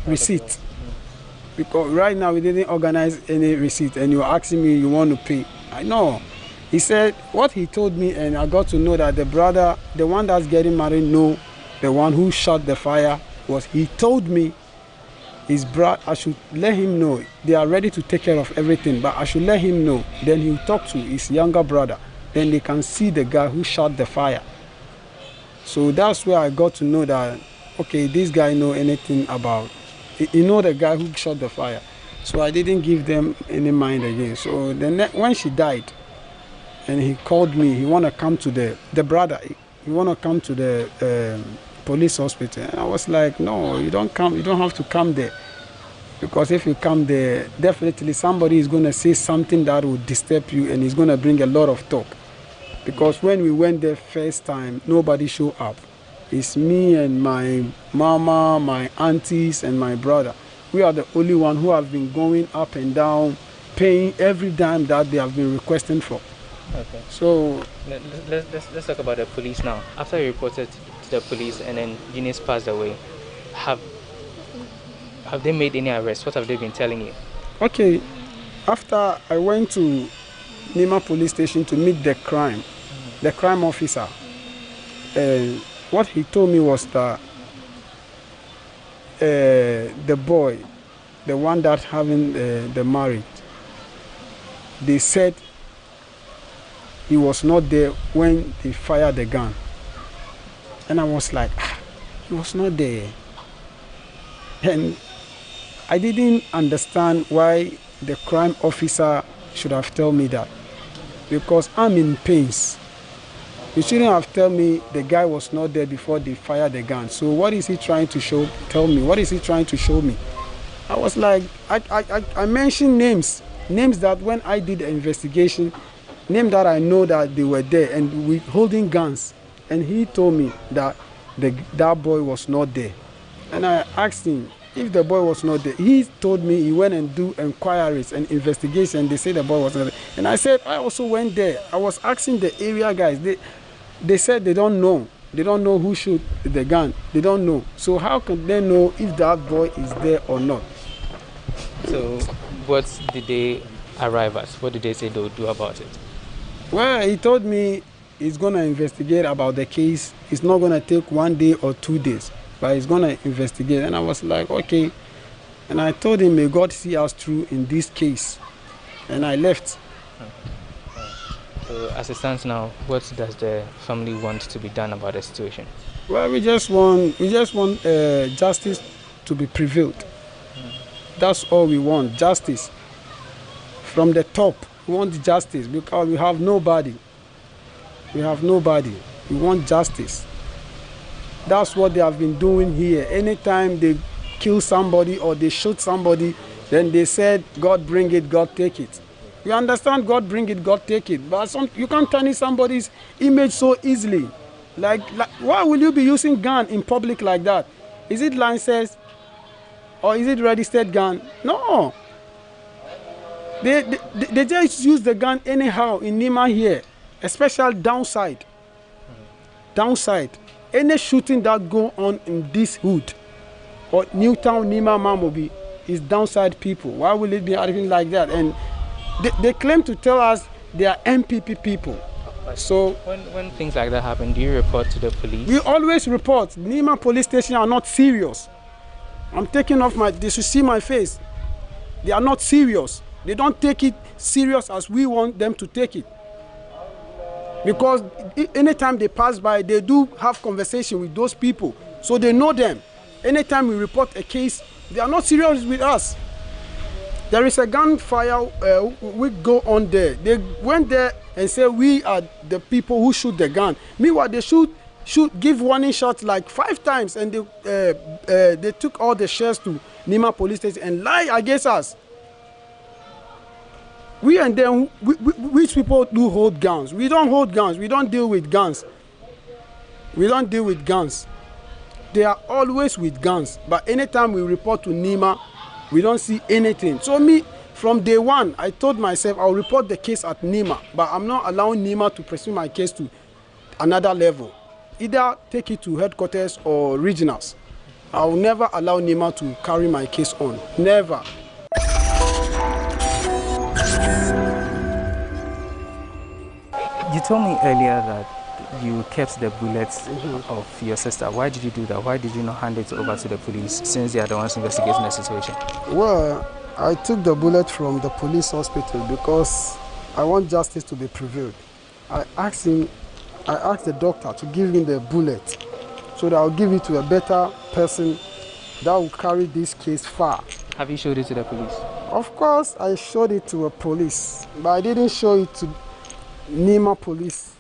receipt. Because right now we didn't organize any receipt and you're asking me you want to pay. I know. He said what he told me, and I got to know that the brother, the one that's getting married, no, the one who shot the fire was, he told me his brother, I should let him know they are ready to take care of everything, but I should let him know. Then he'll talk to his younger brother. Then they can see the guy who shot the fire. So that's where I got to know that, okay, this guy know anything about, you know, the guy who shot the fire. So I didn't give them any mind again. So when she died, and he called me, he want to come to the brother, he want to come to the police hospital. And I was like, no, you don't come, you don't have to come there. Because if you come there, definitely somebody is going to say something that will disturb you and it's going to bring a lot of talk. Because when we went there first time, nobody showed up. It's me and my mama, my aunties, and my brother. We are the only one who have been going up and down, paying every dime that they have been requesting for. Okay. So let's talk about the police now. After you reported to the police and then Eunice passed away, have they made any arrests? What have they been telling you? Okay, after I went to Nima police station to meet the crime officer, what he told me was that the boy, the one that having the marriage, they said he was not there when they fired the gun. And I was like, he was not there. And I didn't understand why the crime officer should have told me that. Because I'm in pains. You shouldn't have told me the guy was not there before they fired the gun. So what is he trying to tell me? What is he trying to show me? I was like, I mentioned names that when I did the investigation, names that I know that they were there and we holding guns. And he told me that that boy was not there. And I asked him, if the boy was not there, he told me he went and do inquiries and investigation. They said the boy was not there. And I said, I also went there. I was asking the area guys. They said they don't know. They don't know who shot the gun. They don't know. So how can they know if that boy is there or not? So what did they arrive at? What did they say they would do about it? Well, he told me he's going to investigate about the case. It's not going to take 1 day or 2 days, but he's going to investigate. And I was like, okay. And I told him, may God see us through in this case. And I left. So as it stands now, what does the family want to be done about the situation? Well, we just want justice to be prevailed. That's all we want, justice. From the top, we want justice because we have nobody. We have nobody. We want justice. That's what they have been doing here. Anytime they kill somebody or they shoot somebody, then they said, God bring it, God take it. You understand, God bring it, God take it. But you can't tarnish somebody's image so easily. Like, why will you be using gun in public like that? Is it licensed or is it registered gun? No. They just use the gun anyhow in Nima here, especially downside. Downside. Any shooting that go on in this hood or Newtown, Nima, Mamobi is downside people. Why will it be anything like that? And they claim to tell us they are MPP people. So when things like that happen, do you report to the police? We always report. Nima police station are not serious. I'm taking off they should see my face. They are not serious. They don't take it serious as we want them to take it. Because anytime they pass by, they do have conversation with those people. So they know them. Anytime we report a case, they are not serious with us. There is a gunfire, we go on there. They went there and said, we are the people who shoot the gun. Meanwhile, they give warning shots like 5 times, and they took all the shares to Nima police station and lie against us. We and them, which people do hold guns? We don't hold guns. We don't deal with guns. We don't deal with guns. They are always with guns. But anytime we report to Nima, we don't see anything. So me, from day one, I told myself I'll report the case at Nima, but I'm not allowing Nima to pursue my case to another level. Either take it to headquarters or regionals. I will never allow Nima to carry my case on. Never. You told me earlier that you kept the bullets of your sister. Why did you do that? Why did you not hand it over to the police since they are the ones investigating the situation? Well, I took the bullet from the police hospital because I want justice to be prevailed. I asked the doctor to give me the bullet so that I'll give it to a better person that will carry this case far. Have you showed it to the police? Of course, I showed it to a police, but I didn't show it to Nima police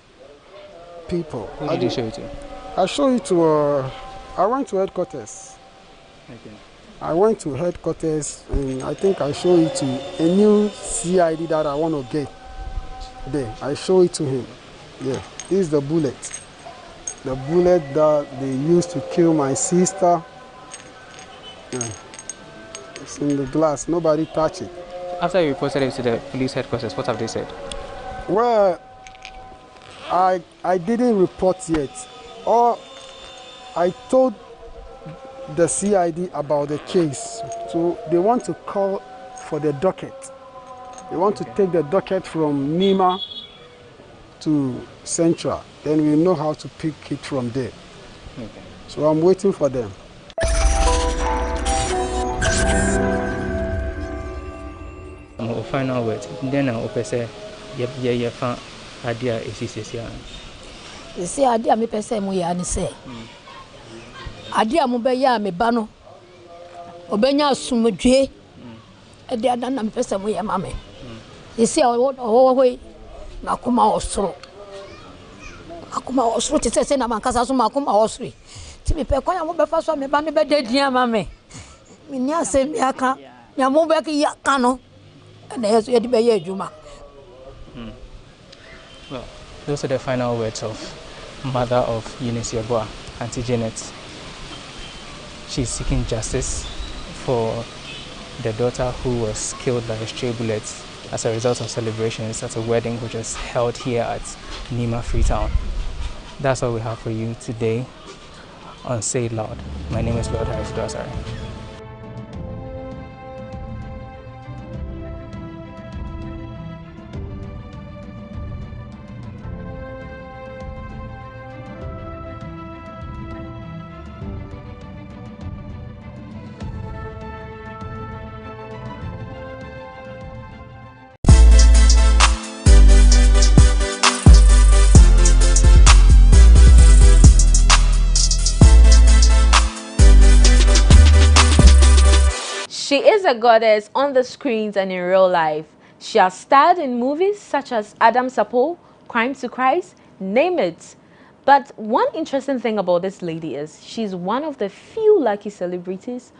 people. Who did you show it to? I showed it to, I went to headquarters. Okay. I went to headquarters and I think I showed it to a new CID that I want to get there. I showed it to him. Yeah, this is the bullet. The bullet that they used to kill my sister. Yeah. It's in the glass. Nobody touch it. After you reported it to the police headquarters, what have they said? Well, I didn't report yet. Or I told the CID about the case. So they want to call for the docket. They want to take the docket from Nima to Central. Then we know how to pick it from there. Okay. So I'm waiting for them. Final words. Then I'll say, yeah, found idea is this year. You see, idea me pese mu ya ni say. Idea mu be ya me ba no. Obenya asumdwe. E dia dan na me pese mu ya mame. You see, owo na kuma osoro. Akuma osoro ti say na mankasa so makuma osoro. Ti me pe kwa ya mu be fa so me ba ne be dedian mame. Me ni asem bi aka. Ya mu be ki ya ka no. Well, those are the final words of mother of Eunice Yeboah, Auntie Janet. She's seeking justice for the daughter who was killed by stray bullets as a result of celebrations at a wedding which was held here at Nima Freetown. That's all we have for you today on Say It Loud. My name is Lord Harris Idwasare. She is a goddess on the screens and in real life. She has starred in movies such as Adam's Apple, Crime to Christ, name it. But one interesting thing about this lady is she's one of the few lucky celebrities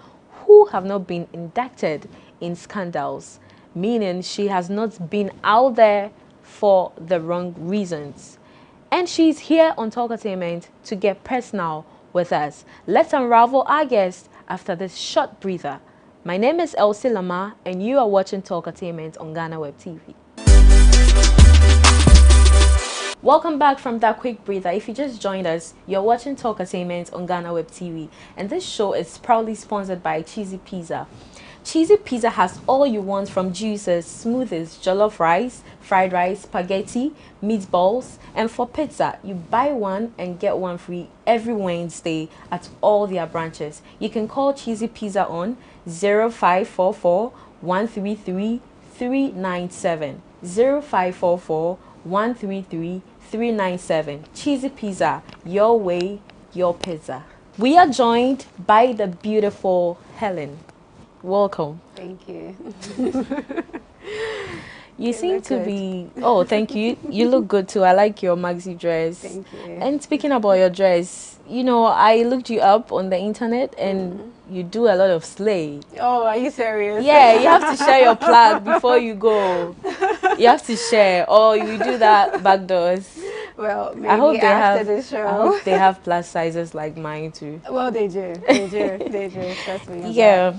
who have not been inducted in scandals, meaning she has not been out there for the wrong reasons. And she's here on Talkatainment to get personal with us. Let's unravel our guest after this short breather. My name is Elsie Lamar, and you are watching Talkatainment on GhanaWeb TV. Welcome back from that quick breather. If you just joined us, you're watching Talkatainment on GhanaWeb TV, and this show is proudly sponsored by Cheesy Pizza. Cheesy Pizza has all you want from juices, smoothies, jollof rice, fried rice, spaghetti, meatballs, and for pizza, you buy one and get one free every Wednesday at all their branches. You can call Cheesy Pizza on 0544 133 397 0544 133 397. Cheesy Pizza, your way, your pizza. We are joined by the beautiful Helen. Welcome. Thank you. You seem to be... Oh, thank you. You look good too. I like your maxi dress. Thank you. And speaking about your dress, you know, I looked you up on the internet and you do a lot of slay. Oh, are you serious? Yeah, you have to share your plug before you go. You have to share, or you do that backdoors. Well, maybe I hope they after have, the show. I hope they have plus sizes like mine too. Well, they do. They do. They do. Trust me. Yeah.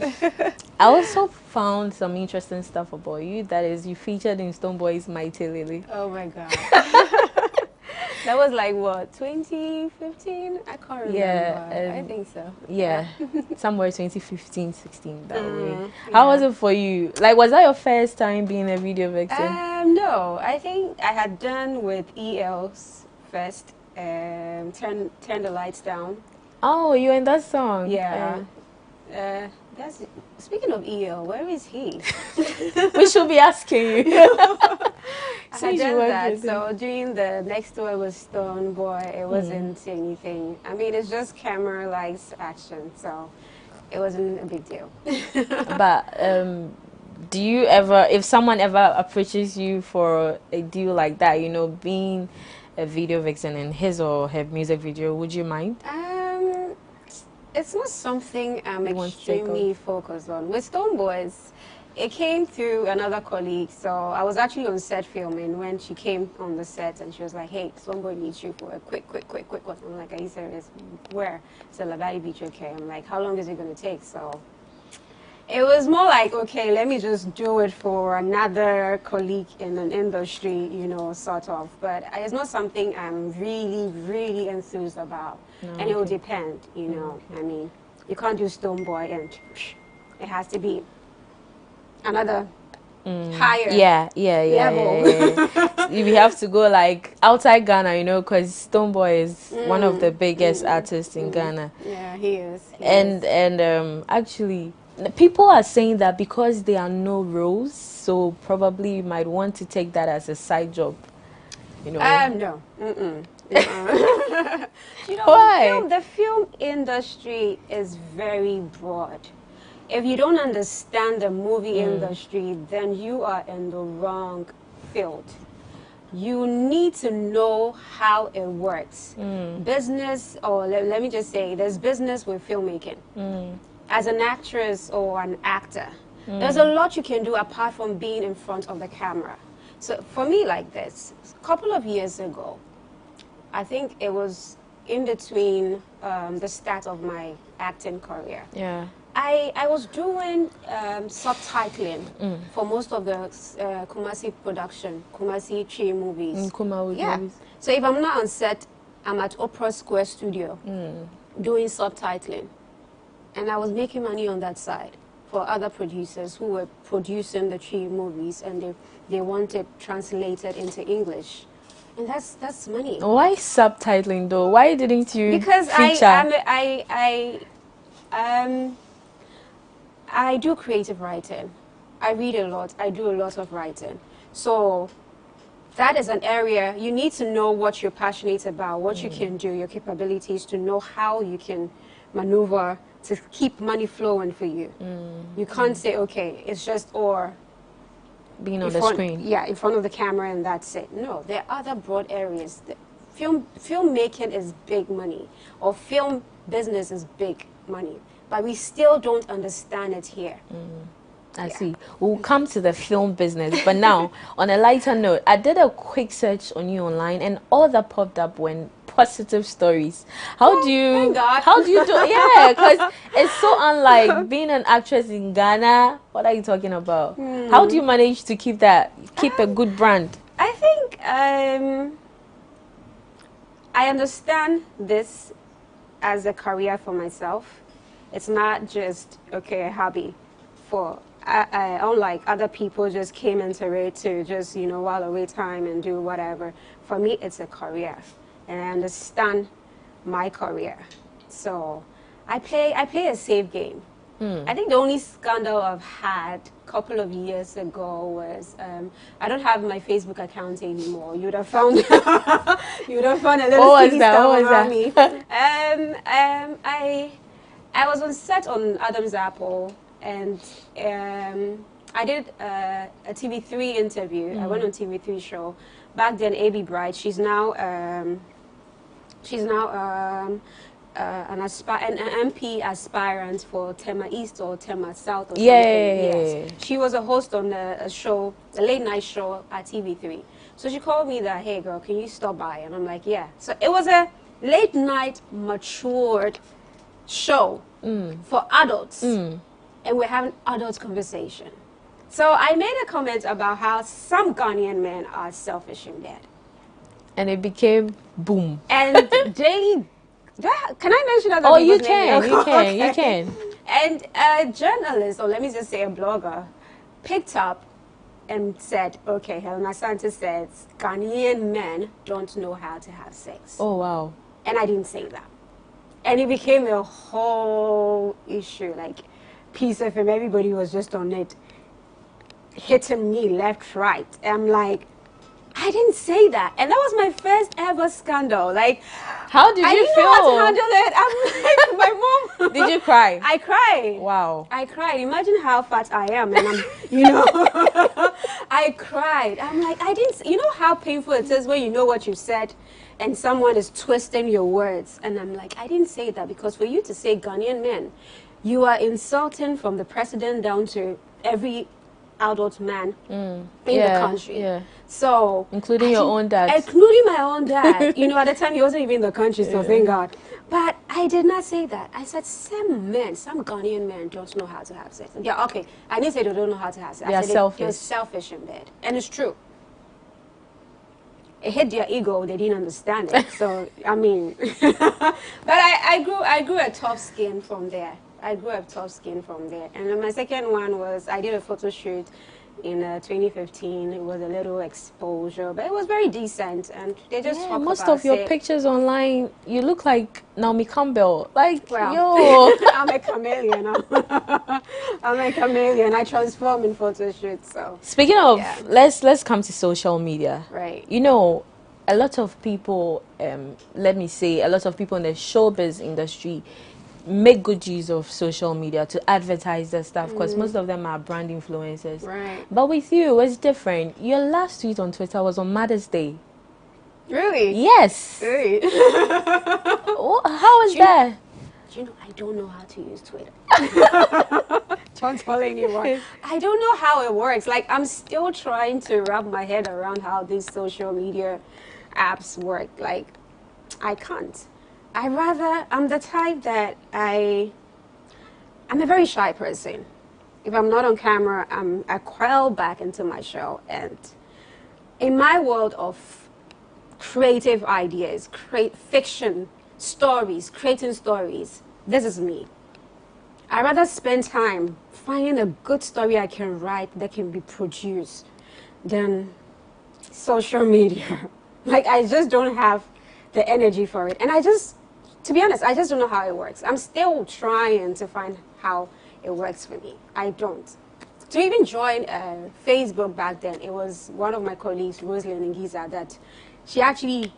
I also found some interesting stuff about you. That is, you featured in Stonebwoy's Mighty Lily. Oh my God. That was like what, 2015? I can't remember. Yeah, I think so. Yeah, somewhere 2015, 16 that way. How was it for you? Like, was that your first time being a video vixen? No, I think I had done with EL's first. Turn the lights down. Oh, you in that song? Yeah. That's speaking of EL. Where is he? We should be asking you. I had done that. So during the next tour was Stone Boy. It wasn't anything. I mean, it's just camera, lights, action. So it wasn't a big deal. But do you ever, if someone ever approaches you for a deal like that, you know, being a video vixen in his or her music video, would you mind? It's not something I'm extremely focused on. With Stone Boys, it came through another colleague. So I was actually on set filming when she came on the set and she was like, hey, Stone Boy needs you for a quick one. I'm like, are you serious? Where? So Labadi Beach, okay. I'm like, how long is it going to take? So it was more like, okay, let me just do it for another colleague in an industry, you know, sort of. But it's not something I'm really, really enthused about. No, and it will depend, you know. I mean, you can't do Stone Boy and it has to be another higher level. You have to go like outside Ghana, you know, because Stone Boy is one of the biggest artists in Ghana. Yeah, he is. Actually, people are saying that because there are no roles, so probably you might want to take that as a side job. You know? No. You know, why? The film industry is very broad. If you don't understand the movie industry, then you are in the wrong field. You need to know how it works. Business, or let me just say, there's business with filmmaking. As an actress or an actor, there's a lot you can do apart from being in front of the camera. So for me, like this, a couple of years ago, I think it was in between the start of my acting career. Yeah. I was doing subtitling for most of the Kumasi production, Kumasi Chi movies. Movies. So if I'm not on set, I'm at Opera Square Studio doing subtitling. And I was making money on that side for other producers who were producing the Chi movies, and they wanted translated into English. And that's money. Why subtitling though? Why didn't you Because feature? I do creative writing. I read a lot. I do a lot of writing. So that is an area you need to know what you're passionate about, what you can do, your capabilities, to know how you can maneuver to keep money flowing for you. You can't say, okay, it's just being on the screen. Yeah, in front of the camera and that's it. No, there are other broad areas. Filmmaking is big money, or film business is big money. But we still don't understand it here. I see. We'll come to the film business, but now, on a lighter note, I did a quick search on you online, and all that popped up were positive stories. How do you do? Yeah, because it's so unlike being an actress in Ghana. What are you talking about? How do you manage to keep a good brand? I think I understand this as a career for myself. It's not just, okay, a hobby. Unlike other people just came into it to just, while away time and do whatever. For me, it's a career. And I understand my career. So I play a safe game. I think the only scandal I've had a couple of years ago was I don't have my Facebook account anymore. You would have found a little sticky stuff around me. I was on set on Adam's Apple, and I did a TV3 interview. I went on TV3 show. Back then, A.B. Bright. She's now an MP aspirant for Tema East or Tema South or something. Yes. She was a host on a late night show at TV3. So she called me that, hey girl, can you stop by? And I'm like, yeah. So it was a late night matured show for adults, and we're having adult conversation. So I made a comment about how some Ghanaian men are selfish in bed, and it became boom. And Jay, can I mention other? Oh, you can, you can. And a journalist, or let me just say a blogger, picked up and said, okay, Helena Santos says Ghanaian men don't know how to have sex. Oh wow. And I didn't say that. And it became a whole issue, like piece of him. Everybody was just on it, hitting me left, right. And I'm like, I didn't say that. And that was my first ever scandal. Like, how did you feel? I didn't know how to handle it. I'm like, my mom. Did you cry? I cried. Wow. I cried. Imagine how fat I am. And I'm, I cried. I'm like, I didn't, how painful it is when you know what you said and someone is twisting your words. And I'm like, I didn't say that, because for you to say Ghanaian men, you are insulting from the president down to every adult man in the country. Yeah. So including your own dad. Including my own dad. At the time he wasn't even in the country, so thank God. But I did not say that. I said some Ghanaian men don't know how to have sex. Yeah, okay. I didn't say they don't know how to have sex. They are selfish. They're selfish in bed. And it's true. It hit their ego, they didn't understand it. So I mean but I grew a tough skin from there. And then my second one was, I did a photo shoot in 2015. It was a little exposure, but it was very decent. And they just talk most about of your pictures online, you look like Naomi Campbell. Like, I'm a chameleon. I'm a chameleon. I transform in photo shoots. So speaking of, let's come to social media. Right. A lot of people, let me say, a lot of people in the showbiz industry make good use of social media to advertise their stuff, because most of them are brand influencers. Right. But with you, it's different. Your last tweet on Twitter was on Mother's Day. Really? Yes. Really? How is that? I don't know how to use Twitter. Don't tell anyone. I don't know how it works. Like, I'm still trying to wrap my head around how these social media apps work. Like, I can't. I'm the type that I'm a very shy person. If I'm not on camera, I crawl back into my shell. And in my world of creative ideas, fiction, stories, creating stories, this is me. I rather spend time finding a good story I can write that can be produced than social media. Like, I just don't have the energy for it. And to be honest, I just don't know how it works. I'm still trying to find how it works for me. I don't. To even join Facebook back then, it was one of my colleagues, Rosalind Ngiza, that she actually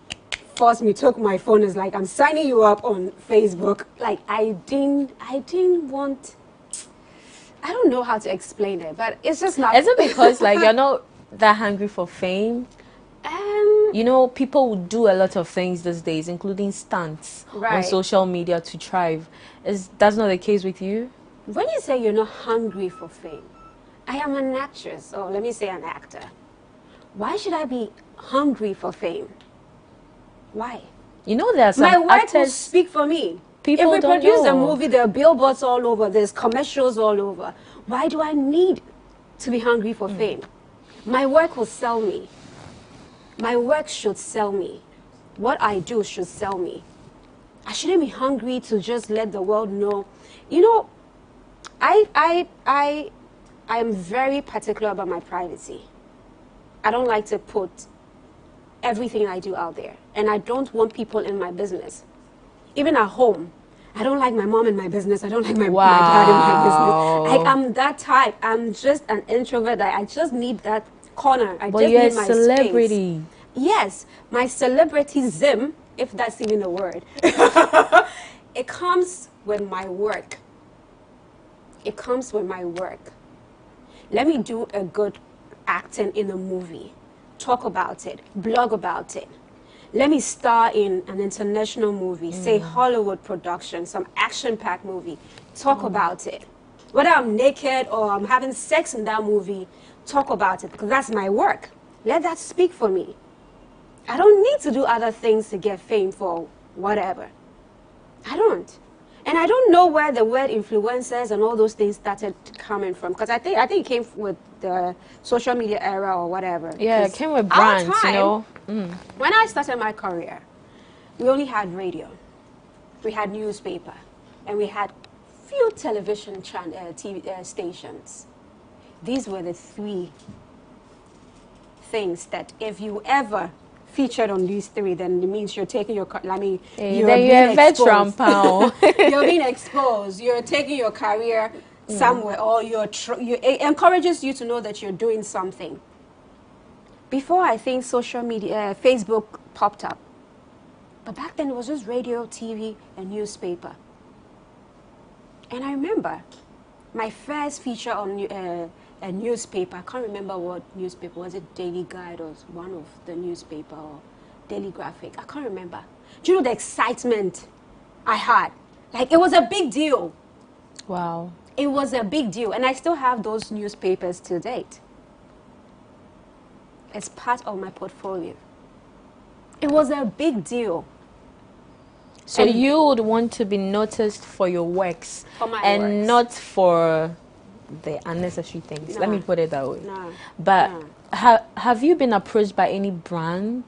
forced me, took my phone, is like, I'm signing you up on Facebook. Like, I didn't want, I don't know how to explain it, but it's just not. Is it because like you're not that hungry for fame? You know, people would do a lot of things these days, including stunts on social media to thrive. That's not the case with you? When you say you're not hungry for fame, I am an actress, or let me say an actor. Why should I be hungry for fame? Why? You know, there are some my work actors will speak for me. People if we don't produce know. a movie, there are billboards all over, there's commercials all over. Why do I need to be hungry for fame? My work will sell me. My work should sell me. What I do should sell me. I shouldn't be hungry to just let the world know. You know, I am very particular about my privacy. I don't like to put everything I do out there. And I don't want people in my business. Even at home, I don't like my mom in my business. I don't like my dad in my business. I'm that type. I'm just an introvert. I just need that corner. I but just you're need a my celebrity. Space. Yes, my celebrityism, if that's even a word, it comes with my work. It comes with my work. Let me do a good acting in a movie. Talk about it. Blog about it. Let me star in an international movie, say Hollywood production, some action-packed movie. Talk about it. Whether I'm naked or I'm having sex in that movie, talk about it, because that's my work. Let that speak for me. I don't need to do other things to get fame for whatever. I don't. And I don't know where the word influencers and all those things started coming from, because I think it came with the social media era or whatever. Yeah, it came with brands, you know. When I started my career, we only had radio, we had newspaper, and we had few television TV stations. These were the three things that if you ever featured on these three, then it means you're taking your, you're being exposed. You're being exposed. You're taking your career somewhere, or it encourages you to know that you're doing something. Before, I think social media, Facebook popped up. But back then it was just radio, TV, and newspaper. And I remember my first feature on a newspaper. I can't remember what newspaper. Was it Daily Guide or one of the newspaper or Daily Graphic? I can't remember. Do you know the excitement I had? Like, it was a big deal. Wow. It was a big deal. And I still have those newspapers to date. It's part of my portfolio. It was a big deal. So you would want to be noticed for your works and not for the unnecessary things. No. Let me put it that way. No. But no. Have you been approached by any brand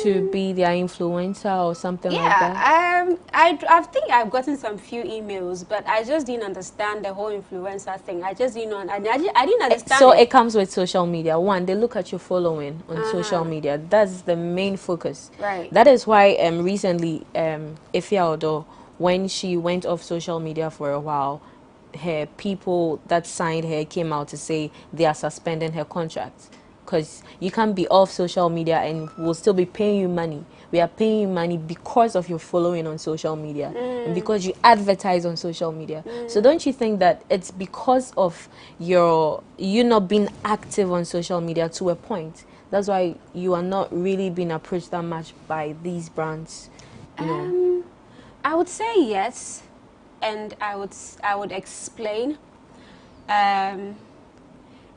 to be their influencer or something like that? I think I've gotten some few emails, but I just didn't understand the whole influencer thing. I just didn't know. I didn't understand. So it comes with social media. One, they look at your following on social media. That's the main focus. Right. That is why recently Ifya Odo, when she went off social media for a while, her people that signed her came out to say they are suspending her contract. Because you can't be off social media and we'll still be paying you money. We are paying you money because of your following on social media and because you advertise on social media. So don't you think that it's because of you not being active on social media to a point? That's why you are not really being approached that much by these brands. You know? I would say yes, and I would explain.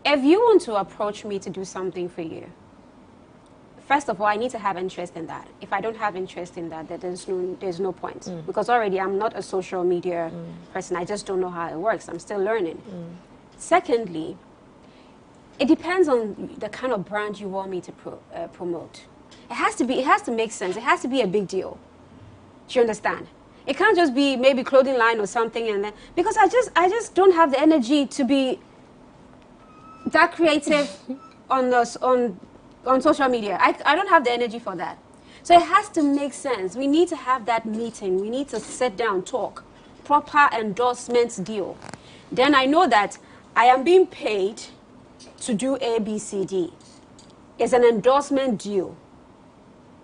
If you want to approach me to do something for you, first of all, I need to have interest in that. If I don't have interest in that, then there's no point. Because already I'm not a social media person. I just don't know how it works. I'm still learning. Secondly, it depends on the kind of brand you want me to promote. It has to make sense. It has to be a big deal. Do you understand? It can't just be maybe clothing line or something, and then because I just don't have the energy to be that creative on social media. I don't have the energy for that. So it has to make sense. We need to have that meeting. We need to sit down, talk, proper endorsement deal. Then I know that I am being paid to do A, B, C, D. It's an endorsement deal.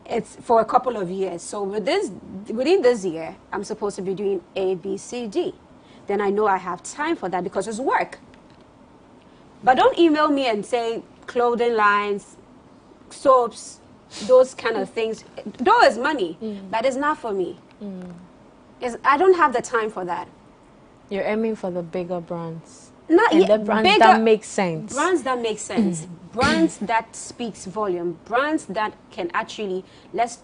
It's for a couple of years. So within this year, I'm supposed to be doing A, B, C, D. Then I know I have time for that because it's work. But don't email me and say clothing lines, soaps, those kind of things. Though it's money, but it's not for me. I don't have the time for that. You're aiming for the bigger brands. The brands that make sense. Brands that make sense. Brands that speaks volume. Brands that can actually, let's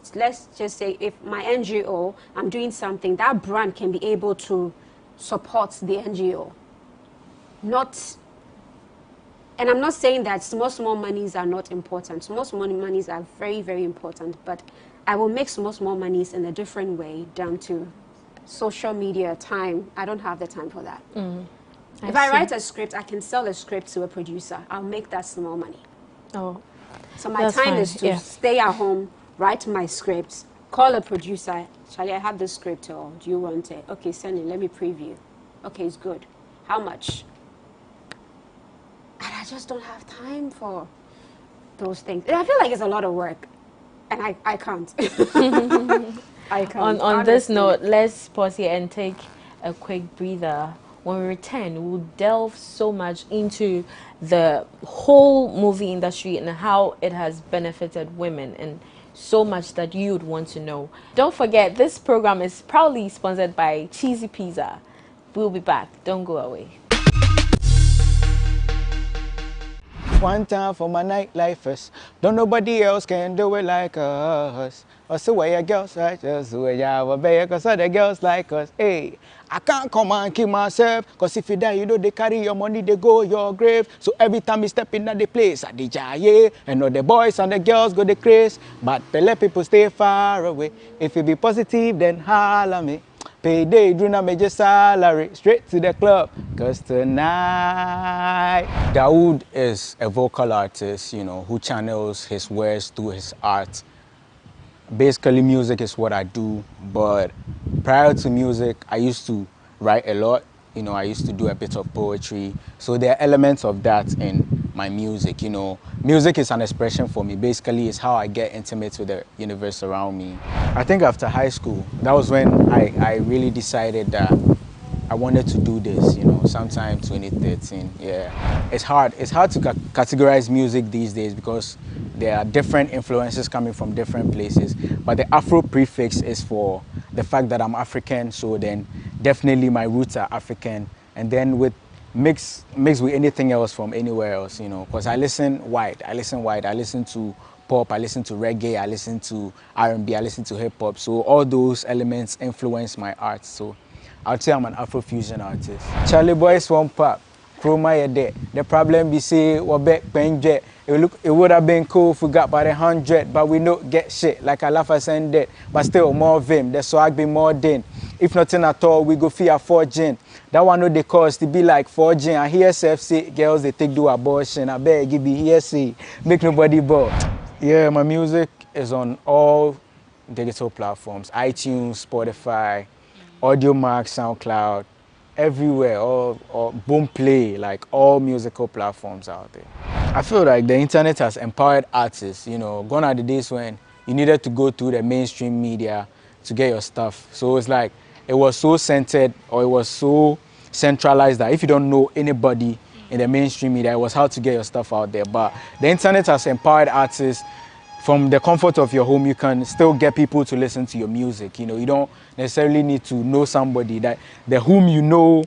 just say, if my NGO, I'm doing something, that brand can be able to support the NGO. And I'm not saying that small monies are not important. Small monies are very, very important. But I will make small monies in a different way down to social media time. I don't have the time for that. If I write a script, I can sell a script to a producer. I'll make that small money. Oh, so my time is to stay at home, write my scripts, call a producer. Charlie, I have this script, or do you want it? Okay, send it. Let me preview. Okay, it's good. How much? And I just don't have time for those things. And I feel like it's a lot of work, and I can't. I can't. On this note, let's pause here and take a quick breather. When we return, we'll delve so much into the whole movie industry and how it has benefited women and so much that you would want to know. Don't forget, this program is proudly sponsored by Cheesy Pizza. We'll be back. Don't go away. One time for my nightlifers. Don't nobody else can do it like us. Us the way a girls like us, the way our baby, cause other girls like us. Hey, I can't come and kill myself, cause if you die, you know they carry your money, they go your grave. So every time you step in the place, I DJ, and all the boys and the girls go the craze. But they let people stay far away. If you be positive, then holla me. Payday, do not major salary, straight to the club, cause tonight. Dawood is a vocal artist, you know, who channels his words through his art. Basically, music is what I do, but prior to music, I used to write a lot. You know, I used to do a bit of poetry. So there are elements of that in my music, you know. Music is an expression for me. Basically, it's how I get intimate with the universe around me. I think after high school, that was when I really decided that I wanted to do this, you know, sometime 2013, yeah. It's hard to categorize music these days because there are different influences coming from different places. But the Afro prefix is for the fact that I'm African, so then definitely my roots are African. And then with mix with anything else from anywhere else, you know, because I listen wide, I listen to pop, I listen to reggae, I listen to R&B, I listen to hip hop. So all those elements influence my art. So I'd say I'm an Afrofusion artist. Charlie Boys won't pop, Chroma ya dead. The problem be say Wabek Benjet. It would have been cool if we got by the 100, but we don't get shit like I laugh and send it. But still more vim, the swag be more than. If nothing at all, we go fear 4 gin. That one know the cost to be like 4 gin. I hear say girls they take do abortion. I beg give be here say make nobody bore. Yeah, my music is on all digital platforms, iTunes, Spotify, AudioMac, SoundCloud, everywhere, all Boomplay, like all musical platforms out there. I feel like the internet has empowered artists, you know, gone are the days when you needed to go through the mainstream media to get your stuff. So it's like, it was so centered or it was so centralized that if you don't know anybody in the mainstream media, it was hard to get your stuff out there. But the internet has empowered artists. From the comfort of your home, you can still get people to listen to your music. You know, you don't necessarily need to know somebody that the whom you know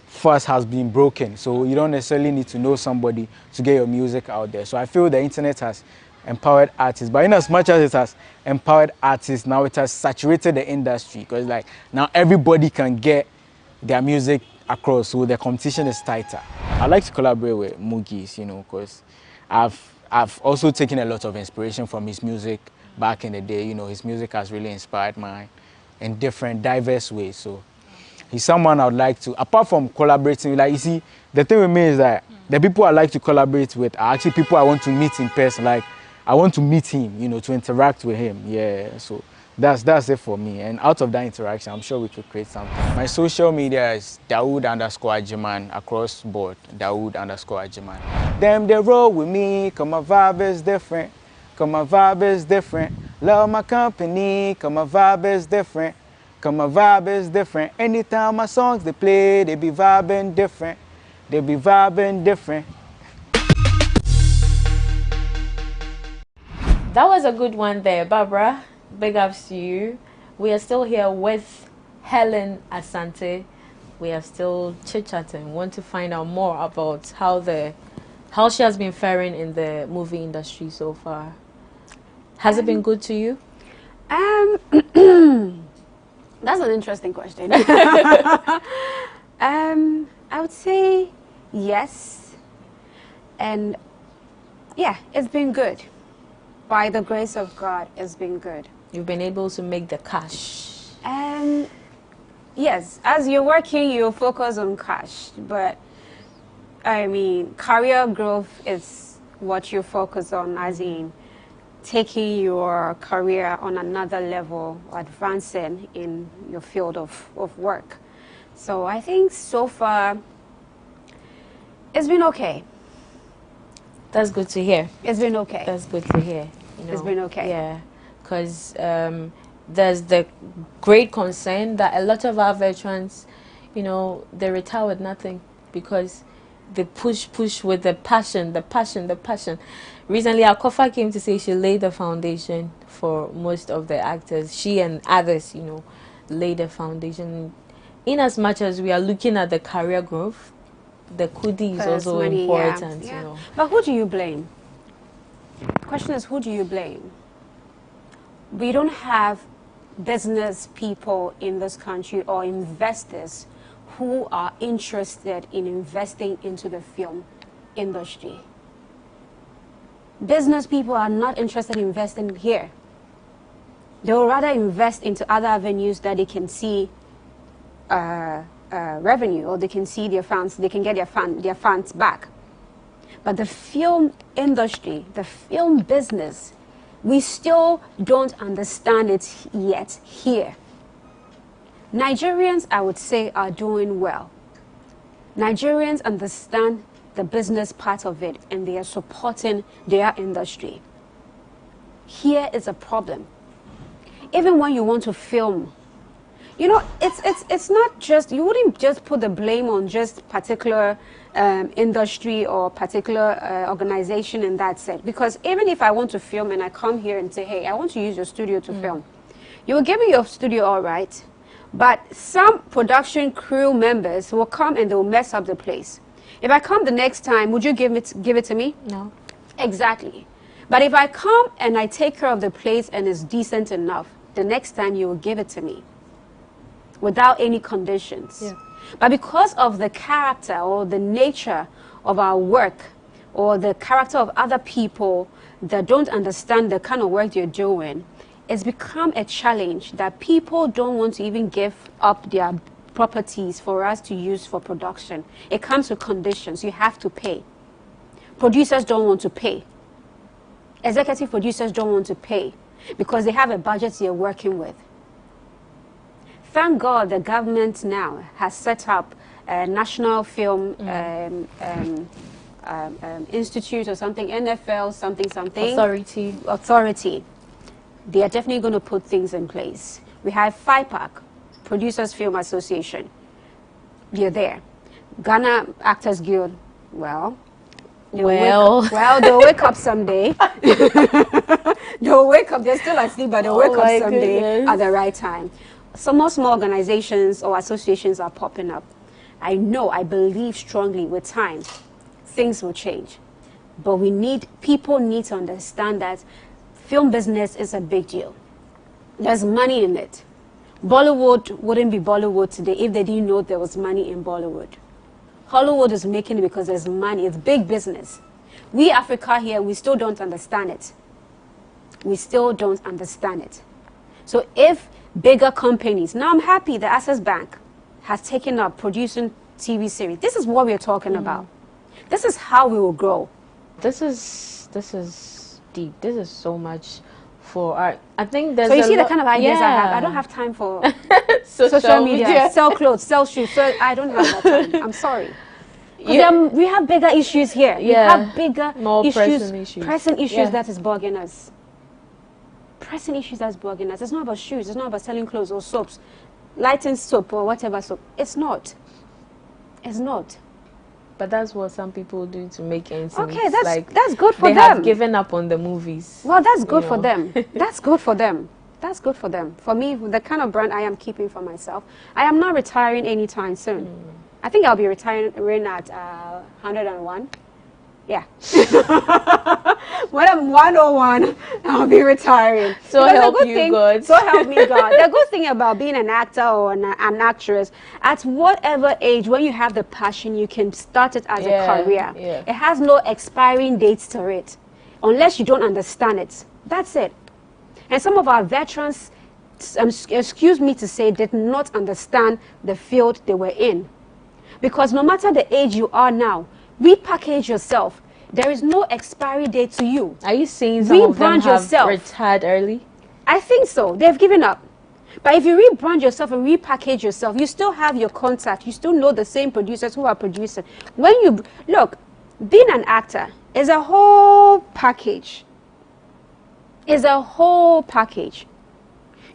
first has been broken. So you don't necessarily need to know somebody to get your music out there. So I feel the internet has empowered artists. But in as much as it has empowered artists, now it has saturated the industry because like now everybody can get their music across, so the competition is tighter. I like to collaborate with Mugis, you know, because I've also taken a lot of inspiration from his music back in the day. You know, his music has really inspired mine in different, diverse ways. So he's someone I would like to, apart from collaborating, like you see, the thing with me is that the people I like to collaborate with are actually people I want to meet in person. Like I want to meet him, you know, to interact with him. Yeah, so that's it for me. And out of that interaction, I'm sure we could create something. My social media is Dawood_Ajiman across board. Dawood_Ajiman. Them they roll with me, cause my vibe is different. Cause my vibe is different. Love my company, cause my vibe is different. Cause my vibe is different. Anytime my songs they play, they be vibing different. They be vibing different. That was a good one there, Barbara. Big ups to you. We are still here with Helen Asante. We are still chit-chatting. Want to find out more about how she has been faring in the movie industry so far. Has it been good to you? That's an interesting question. I would say yes. And yeah, it's been good. By the grace of God, it's been good. You've been able to make the cash. Yes, as you're working, you focus on cash. But, I mean, career growth is what you focus on, as in taking your career on another level, advancing in your field of work. So I think so far, it's been okay. That's good to hear. It's been okay. That's good to hear. You know, it's been okay. Yeah, because there's the great concern that a lot of our veterans, you know, they retire with nothing because they push with the passion. Recently, Akofa came to say she laid the foundation for most of the actors. She and others, you know, laid the foundation. In as much as we are looking at the career growth, the kudi is also important, yeah. you know. But who do you blame? The question is, who do you blame? We don't have business people in this country or investors who are interested in investing into the film industry. Business people are not interested in investing here. They will rather invest into other avenues that they can see revenue, or they can see their funds, they can get their funds back. But the film industry, the film business, we still don't understand it yet here. Nigerians, I would say, are doing well. Nigerians understand the business part of it and they are supporting their industry. Here is a problem. Even when you want to film, you know, it's not just, you wouldn't just put the blame on just particular industry or particular organization in that sense. Because even if I want to film and I come here and say, hey, I want to use your studio to film, you will give me your studio, all right, but some production crew members will come and they will mess up the place. If I come the next time, would you give it to me? No. Exactly. But if I come and I take care of the place and it's decent enough, the next time you will give it to me without any conditions. Yeah. But because of the character or the nature of our work or the character of other people that don't understand the kind of work you're doing, it's become a challenge that people don't want to even give up their properties for us to use for production. It comes with conditions. You have to pay. Producers don't want to pay. Executive producers don't want to pay because they have a budget they're working with. Thank God the government now has set up a National Film Institute or something, NFL, something. Authority. They are definitely going to put things in place. We have FIPAC, Producers Film Association. They're there. Ghana Actors Guild, they'll wake up someday. They'll wake up, they're still asleep, but they'll wake up someday at the right time. Some small organizations or associations are popping up. I believe strongly with time, things will change. But people need to understand that film business is a big deal. There's money in it. Bollywood wouldn't be Bollywood today if they didn't know there was money in Bollywood. Hollywood is making it because there's money. It's big business. We Africa here, we still don't understand it. We still don't understand it. So if bigger companies, now I'm happy the Access Bank has taken up producing TV series. This is what we're talking about. This is how we will grow. This is deep. This is so much for art. I think there's so you see the kind of ideas I have. I don't have time for social media, sell clothes, sell shoes. So I don't have that time. I'm sorry. We have bigger issues here. We have bigger pressing issues that is bugging us. Pressing issues that's bugging us. It's not about shoes. It's not about selling clothes or soaps, lighting soap or whatever soap. It's not. It's not. But that's what some people do to make ends meet. Okay, that's good for them. They have given up on the movies. Well, that's good for them. That's good for them. That's good for them. For me, the kind of brand I am keeping for myself, I am not retiring anytime soon. I think I'll be retiring at 101. Yeah. When I'm 101, I'll be retiring. So help you God. So help me God. The good thing about being an actor or an actress, at whatever age, when you have the passion, you can start it as a career. It has no expiring dates to it, unless you don't understand it. That's it. And some of our veterans, excuse me to say, did not understand the field they were in. Because no matter the age you are now, repackage yourself. There is no expiry date to you. Are you saying some of them have retired early? I think so. They've given up. But if you rebrand yourself and repackage yourself, you still have your contact. You still know the same producers who are producing. When you look, being an actor is a whole package. It's a whole package.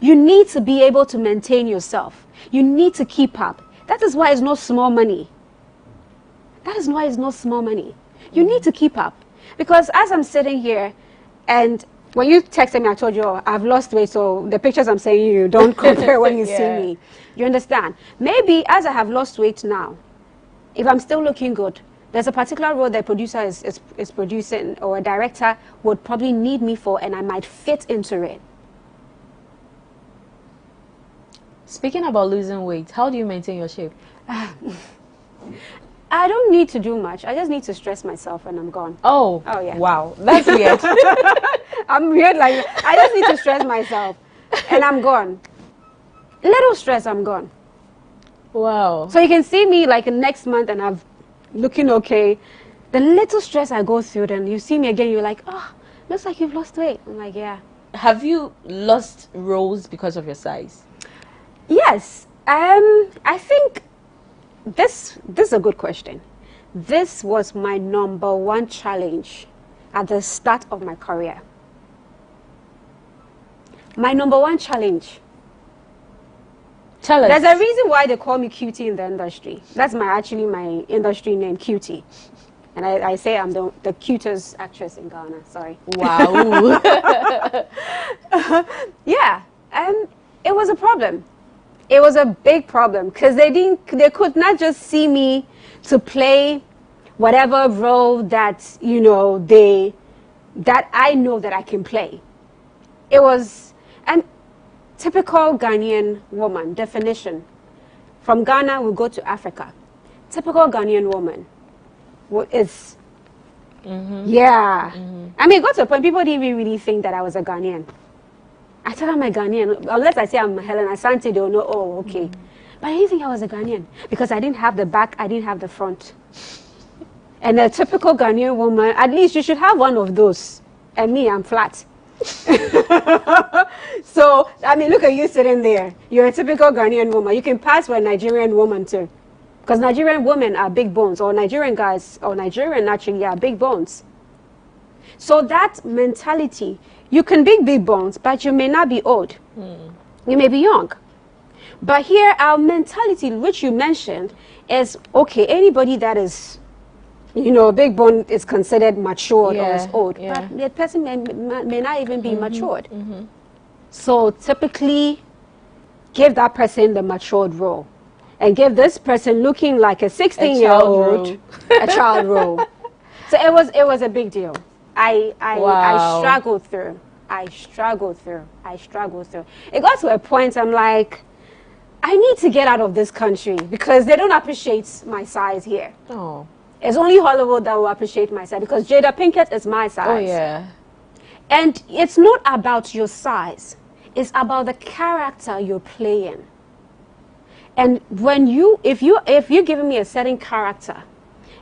You need to be able to maintain yourself. You need to keep up. That is why it's not small money. That is why it's not small money. You need to keep up. Because as I'm sitting here, and when you texted me, I told you, oh, I've lost weight, so the pictures I'm saying you don't compare when you see me. You understand? Maybe as I have lost weight now, if I'm still looking good, there's a particular role the producer is producing, or a director would probably need me for, and I might fit into it. Speaking about losing weight, how do you maintain your shape? I don't need to do much. I just need to stress myself and I'm gone. Oh yeah. Wow. That's weird. I'm weird like that. I just need to stress myself and I'm gone. Little stress, I'm gone. Wow. So you can see me like next month and I'm looking okay. The little stress I go through, then you see me again, you're like, oh, looks like you've lost weight. I'm like, yeah. Have you lost roles because of your size? Yes. I think this is a good question. This was my #1 challenge at the start of my career. My #1 challenge. Tell us. There's a reason why they call me Cutie in the industry. That's actually my industry name, Cutie. And I say I'm the cutest actress in Ghana. Sorry. Wow. Yeah. It was a problem. It was a big problem because they could not just see me to play whatever role that that I know that I can play. It was a typical Ghanaian woman definition. From Ghana, we go to Africa. Typical Ghanaian woman is yeah. I mean, it got to a point people didn't even really think that I was a Ghanaian. I thought I'm a Ghanaian. Unless I say I'm Helen Asante, they'll know, oh, okay. But I didn't think I was a Ghanaian because I didn't have the back, I didn't have the front. And a typical Ghanaian woman, at least you should have one of those. And me, I'm flat. So, I mean, look at you sitting there. You're a typical Ghanaian woman. You can pass for a Nigerian woman too. Because Nigerian women are big bones, or Nigerian guys, or Nigerian actually are big bones. So that mentality, you can be big bones, but you may not be old. You may be young. But here, our mentality, which you mentioned, is, okay, anybody that is, big bone is considered matured or is old. But the person may not even be matured. So typically, give that person the matured role. And give this person looking like a 16-year-old a child role. So it was a big deal. I struggled through. I struggled through. It got to a point I'm like, I need to get out of this country because they don't appreciate my size here. Oh. It's only Hollywood that will appreciate my size because Jada Pinkett is my size. Oh yeah. And it's not about your size. It's about the character you're playing. And when if you're giving me a certain character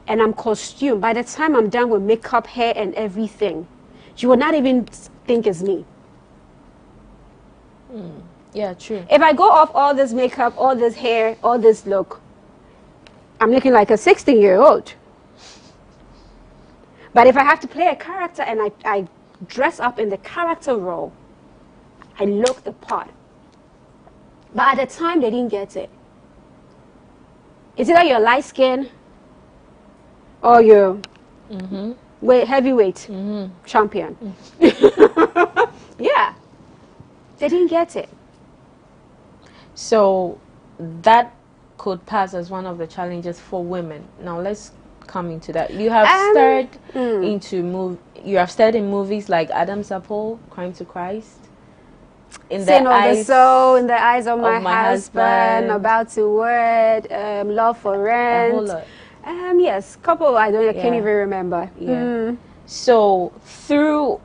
and I'm costumed, by the time I'm done with makeup, hair and everything, you will not even think it's me. Yeah, true. If I go off all this makeup, all this hair, all this look, I'm looking like a 16-year-old. But if I have to play a character and I dress up in the character role, I look the part. But at the time, they didn't get it. It's either you're light skin or you're heavyweight champion. Yeah. They didn't get it. So that could pass as one of the challenges for women. Now let's come into that. You have starred you have starred in movies like Adam's Apple, Crime to Christ, In the Eyes of My Husband, About to Wed, Love for Rent. A whole lot. Yes, couple I can't even remember. Yeah. So through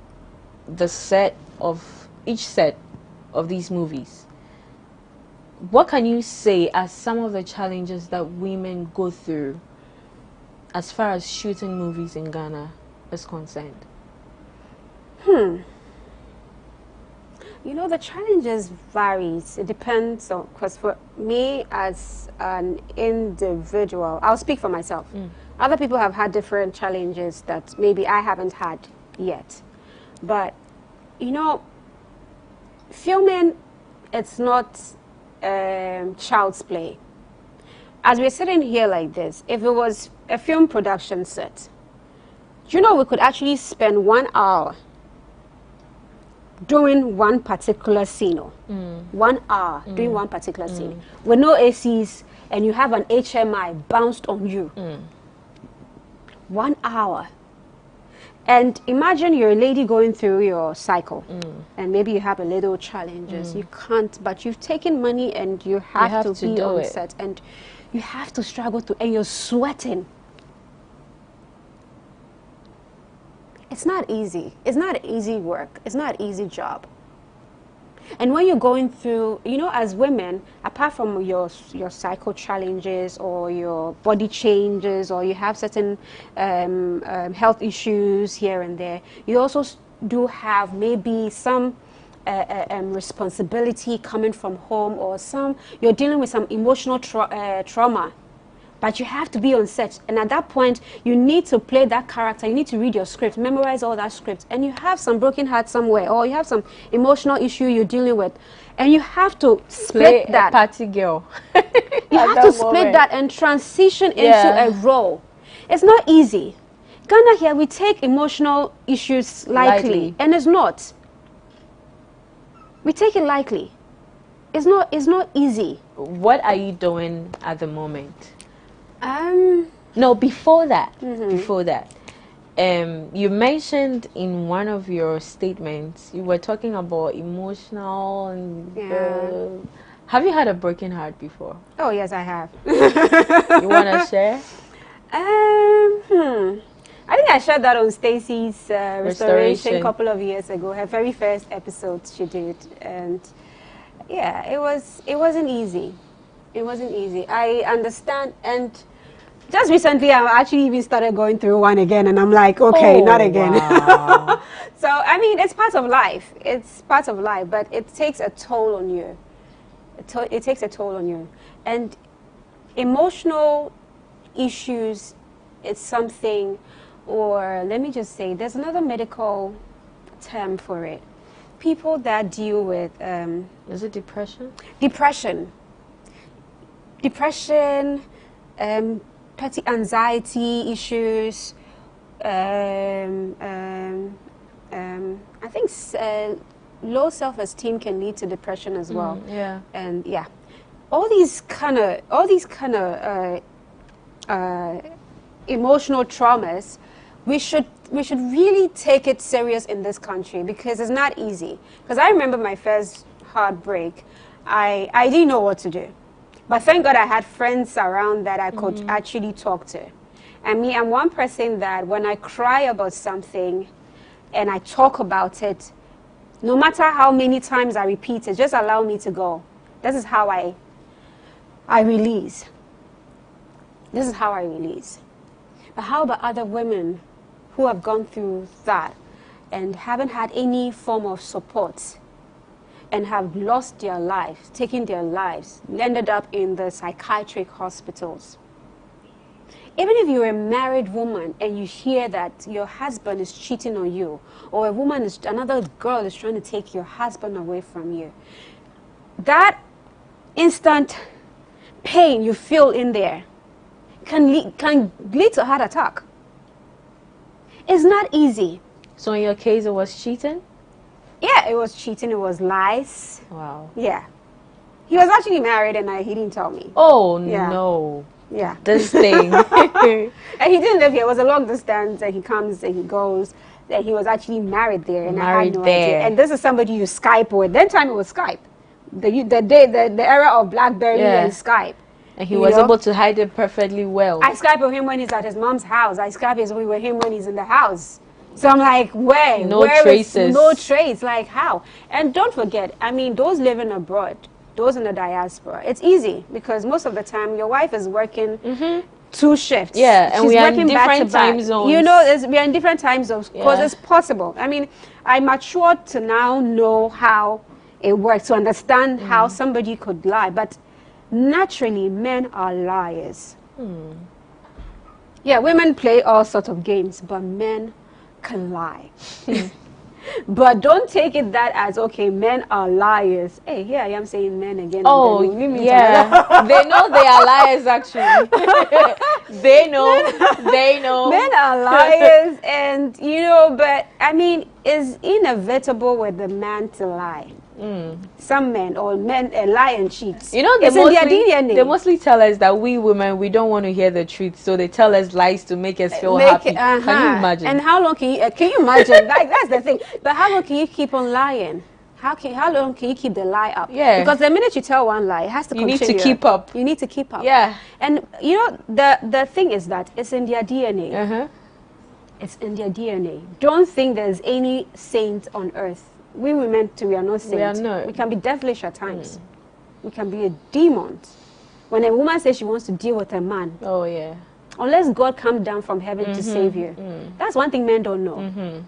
each set of these movies, what can you say as some of the challenges that women go through as far as shooting movies in Ghana is concerned? You know, the challenges varies. It depends on, because for me as an individual, I'll speak for myself. Other people have had different challenges that maybe I haven't had yet. But, you know, filming, it's not child's play. As we're sitting here like this, if it was a film production set, you know, we could actually spend 1 hour doing one particular scene. 1 hour doing one particular scene with no ACs, and you have an HMI bounced on you. 1 hour. And imagine you're a lady going through your cycle and maybe you have a little challenges. You can't, but you've taken money and you have to be on set, and you have to struggle through, and you're sweating. It's not easy. It's not easy work. It's not an easy job. And when you're going through, you know, as women, apart from your cycle challenges or your body changes, or you have certain health issues here and there, you also do have maybe some responsibility coming from home, or you're dealing with some emotional trauma. But you have to be on set, and at that point, you need to play that character. You need to read your script, memorize all that script, and you have some broken heart somewhere, or you have some emotional issue you're dealing with, and you have to split that. A party girl. You have to split that and transition into a role. It's not easy. Ghana here, we take emotional issues lightly, and it's not. We take it lightly. It's not easy. What are you doing at the moment? No, before that, you mentioned in one of your statements, you were talking about emotional and have you had a broken heart before? Oh yes, I have. You want to share? I think I shared that on Stacy's restoration a couple of years ago, her very first episode she did, and yeah, it wasn't easy. It wasn't easy. I understand, and just recently, I actually even started going through one again, and I'm like, okay, not again. Wow. So, I mean, it's part of life. It's part of life, but it takes a toll on you. It takes a toll on you. And emotional issues, it's something, or let me just say, there's another medical term for it. People that deal with... is it depression? Depression, petty anxiety issues. I think low self-esteem can lead to depression as well. And yeah, all these kind of emotional traumas we should really take it serious in this country, because it's not easy. Because I remember my first heartbreak, I didn't know what to do. But thank God I had friends around that I could actually talk to. And me, I'm one person that when I cry about something and I talk about it, no matter how many times I repeat it, just allow me to go. This is how I release. This is how I release. But how about other women who have gone through that and haven't had any form of support and have lost their lives, taken their lives, ended up in the psychiatric hospitals? Even if you're a married woman and you hear that your husband is cheating on you, or another girl is trying to take your husband away from you, that instant pain you feel in there can lead to a heart attack. It's not easy. So in your case, it was cheating? Yeah, it was cheating. It was lies. Wow. Yeah. He was actually married and he didn't tell me. Oh, yeah. No. Yeah. This thing. And he didn't live here. It was a long distance, and he comes and he goes. And he was actually married there, and I had no idea. And this is somebody you Skype with. That time it was Skype. The era of BlackBerry and Skype. And he was able to hide it perfectly well. I Skype with him when he's at his mom's house. I Skype with him when he's in the house. So I'm like, where? No traces. No trace. Like, how? And don't forget, I mean, those living abroad, those in the diaspora, it's easy because most of the time your wife is working 2 shifts. Yeah, and she's we are working in different time zones. You know, we are in different time zones because it's possible. I mean, I matured to now know how it works, to understand how somebody could lie. But naturally, men are liars. Yeah, women play all sorts of games, but men can lie. But don't take it that as, okay, men are liars. Hey, here I am saying men again. Oh, yeah. They know they are liars, actually. They know. They know. Men are liars, and, you know, but, I mean, it's inevitable with the man to lie. Some men or men lie and cheat. You know, they mostly tell us that we women, we don't want to hear the truth, so they tell us lies to make us feel happy. Can you imagine? And how long can you imagine? Like, that's the thing. But how long can you keep on lying? How long can you keep the lie up? Yeah. Because the minute you tell one lie, it has to continue. You need to keep up. You need to keep up. Yeah. And you know, the thing is that it's in their DNA. It's in their DNA. Don't think there's any saint on earth. We women too, we are not saints. We are not. We can be devilish at times. We can be a demon. When a woman says she wants to deal with a man, oh yeah, unless God comes down from heaven to save you, that's one thing men don't know.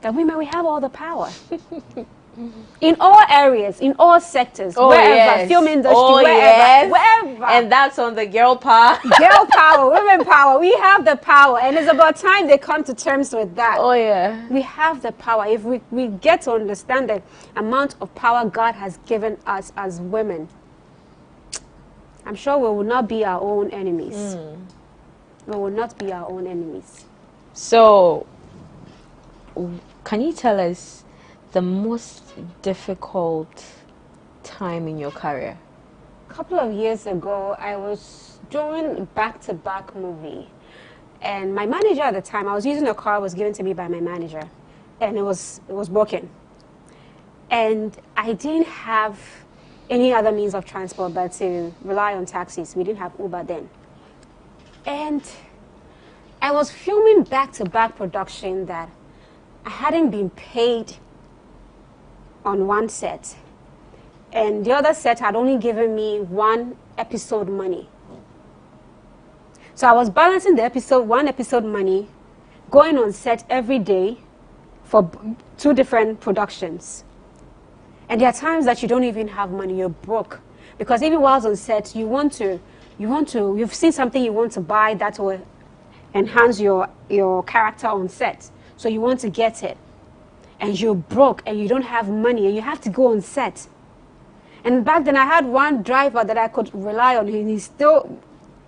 That women, we have all the power. In all areas, in all sectors, wherever, film industry, wherever. And that's on the girl power. Girl power, women power. We have the power, and it's about time they come to terms with that. Oh yeah. We have the power. If we get to understand the amount of power God has given us as women, I'm sure we will not be our own enemies. We will not be our own enemies. So, can you tell us the most difficult time in your career? A couple of years ago, I was doing back-to-back movie, and my manager at the time, I was using a car that was given to me by my manager, and it was broken, and I didn't have any other means of transport but to rely on taxis. We didn't have Uber then, and I was filming back-to-back production that I hadn't been paid on one set, and the other set had only given me 1 episode money. So I was balancing the 1 episode money, going on set every day for 2 different productions. And there are times that you don't even have money, you're broke. Because even while on set, you've seen something you want to buy that will enhance your character on set. So you want to get it. And you're broke and you don't have money and you have to go on set. And back then I had one driver that I could rely on, and he's still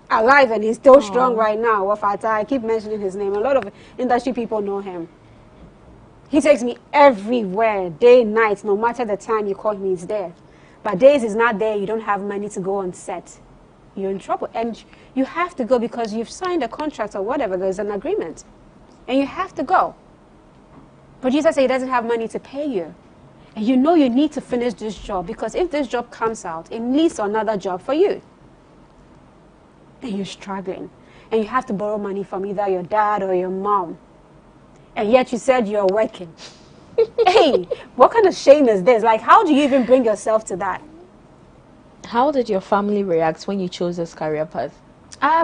alive and he's still strong right now. Wafata, I keep mentioning his name. A lot of industry people know him. He takes me everywhere, day, night, no matter the time you call me, he's there. But days he's not there, you don't have money to go on set. You're in trouble. And you have to go because you've signed a contract or whatever, there's an agreement. and you have to go. Producer says he doesn't have money to pay you. And you know you need to finish this job because if this job comes out, it leads to another job for you. Then you're struggling. And you have to borrow money from either your dad or your mom. And yet you said you're working. Hey, what kind of shame is this? Like, how do you even bring yourself to that? How did your family react when you chose this career path?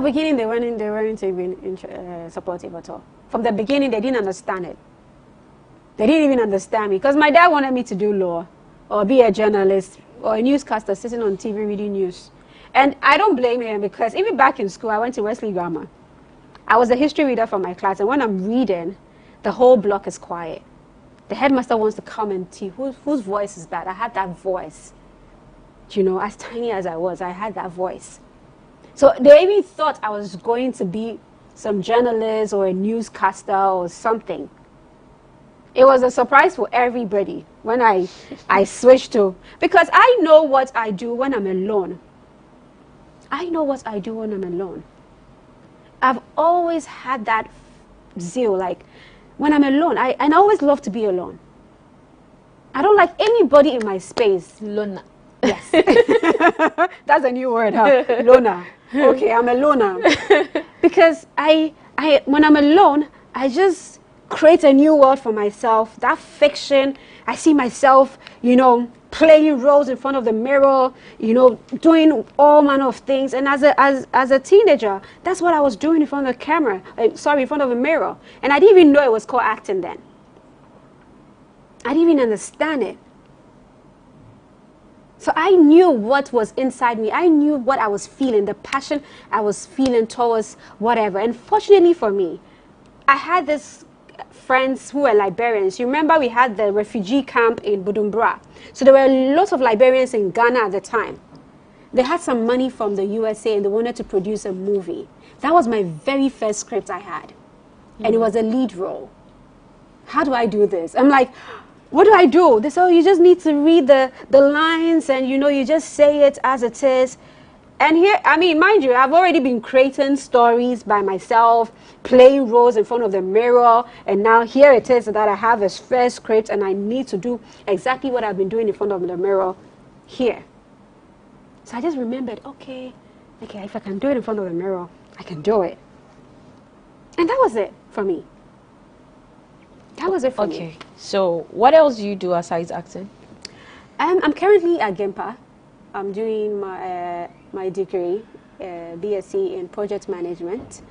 Beginning, they weren't even supportive at all. From the beginning, they didn't understand it. They didn't even understand me because my dad wanted me to do law or be a journalist or a newscaster sitting on TV reading news. And I don't blame him because even back in school, I went to Wesley Grammar. I was a history reader for my class, and when I'm reading, the whole block is quiet. The headmaster wants to come and see whose voice is that. I had that voice. You know, as tiny as I was, I had that voice. So they even thought I was going to be some journalist or a newscaster or something. It was a surprise for everybody when I switched to, because I know what I do when I'm alone. I know what I do when I'm alone. I've always had that zeal, like when I'm alone, and I always love to be alone. I don't like anybody in my space. Lona. Yes. That's a new word, huh? Lona. Okay, I'm a loner. Because when I'm alone, I just create a new world for myself. That fiction, I see myself, you know, playing roles in front of the mirror, you know, doing all manner of things. And as a teenager, that's what I was doing in front of the camera. In front of a mirror. And I didn't even know it was called acting then. I didn't even understand it. So I knew what was inside me. I knew what I was feeling, the passion I was feeling towards whatever. And fortunately for me, I had this friends who were Liberians. You remember we had the refugee camp in Bujumbura. So there were lots of Liberians in Ghana at the time. They had some money from the USA and they wanted to produce a movie. That was my very first script I had. And it was a lead role. How do I do this? I'm like, what do I do? They said, oh, you just need to read the lines and, you know, you just say it as it is. And here, I mean, mind you, I've already been creating stories by myself, playing roles in front of the mirror, and now here it is that I have this first script and I need to do exactly what I've been doing in front of the mirror here. So I just remembered, okay, if I can do it in front of the mirror, I can do it. And that was it for me. That was it for me. Okay, so what else do you do aside acting? I'm currently at GIMPA. I'm doing my degree, BSc in project management,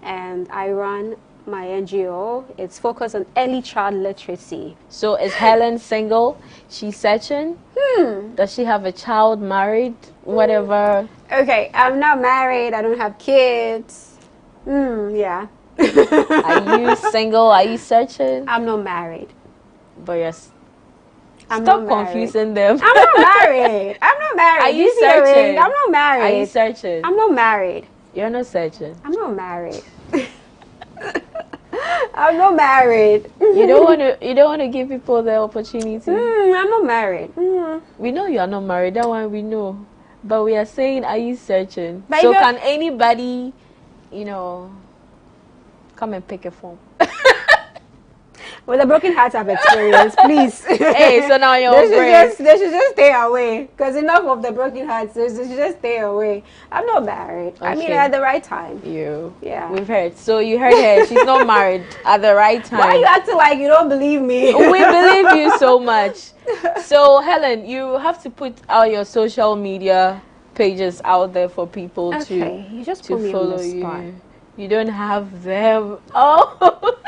and I run my NGO. It's focused on early child literacy. So is Helen single? She's searching? Does she have a child, married, whatever? Okay, I'm not married. I don't have kids. Yeah. Are you single? Are you searching? I'm not married. But yes. Stop confusing them. I'm not married. I'm not married. Are you searching? I'm not married. Are you searching? I'm not married. You're not searching. I'm not married. I'm not married. You don't want to give people the opportunity. I'm not married. We know you are not married. That one we know. But we are saying, are you searching? But so can anybody, you know, come and pick a form? With the broken hearts I've experienced, please. Hey, so now you're they should just stay away. Because enough of the broken hearts. They should just stay away. I'm not married. Okay. I mean, at the right time. Yeah. We've heard. So you heard her. She's not married at the right time. Why are you acting like you don't believe me? We believe you so much. So, Helen, you have to put all your social media pages out there for people to you just put me follow on the spot. you. You don't have them. Oh.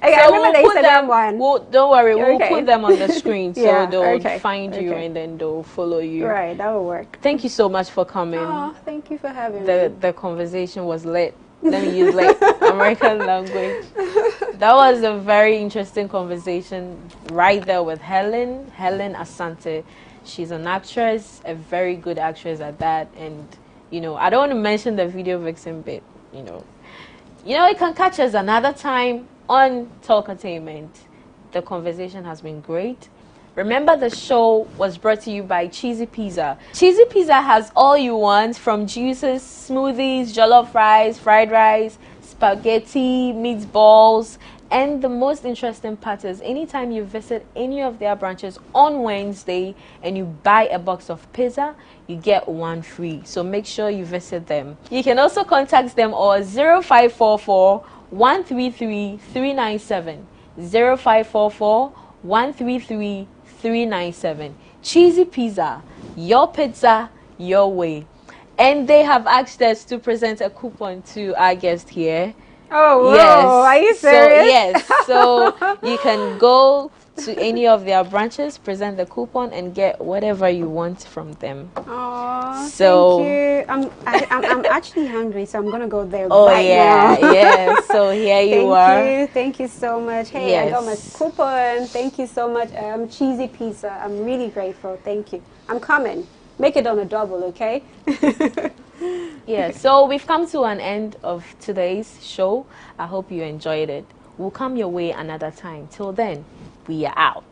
Okay, so I remember the Instagram one. Don't worry, we'll put them on the screen so they'll find you and then they'll follow you. Right, that will work. Thank you so much for coming. Oh, thank you for having me. The conversation was lit. Let me use American language. That was a very interesting conversation right there with Helen Asante. She's an actress, a very good actress at that. And, you know, I don't want to mention the video vixen bit, you know. You know, it can catch us another time on Talkatainment. The conversation has been great. Remember, the show was brought to you by Cheesy Pizza. Cheesy Pizza has all you want, from juices, smoothies, jollof rice, fried rice, spaghetti, meatballs, and the most interesting part is anytime you visit any of their branches on Wednesday and you buy a box of pizza, you get one free. So make sure you visit them. You can also contact them on 0544 133 397. 0544 133 397. Cheesy Pizza, your pizza, your way. And they have asked us to present a coupon to our guest here. Oh, whoa. Yes. Are you serious? So you can go to any of their branches, present the coupon, and get whatever you want from them. Oh, so thank you. I'm actually hungry, so I'm gonna go there. Oh right yeah, now. yeah. So here you are. Thank you so much. Hey, yes. I got my coupon. Thank you so much. Cheesy pizza. I'm really grateful. Thank you. I'm coming. Make it on a double, okay? Yeah, so we've come to an end of today's show. I hope you enjoyed it. We'll come your way another time. Till then, we are out.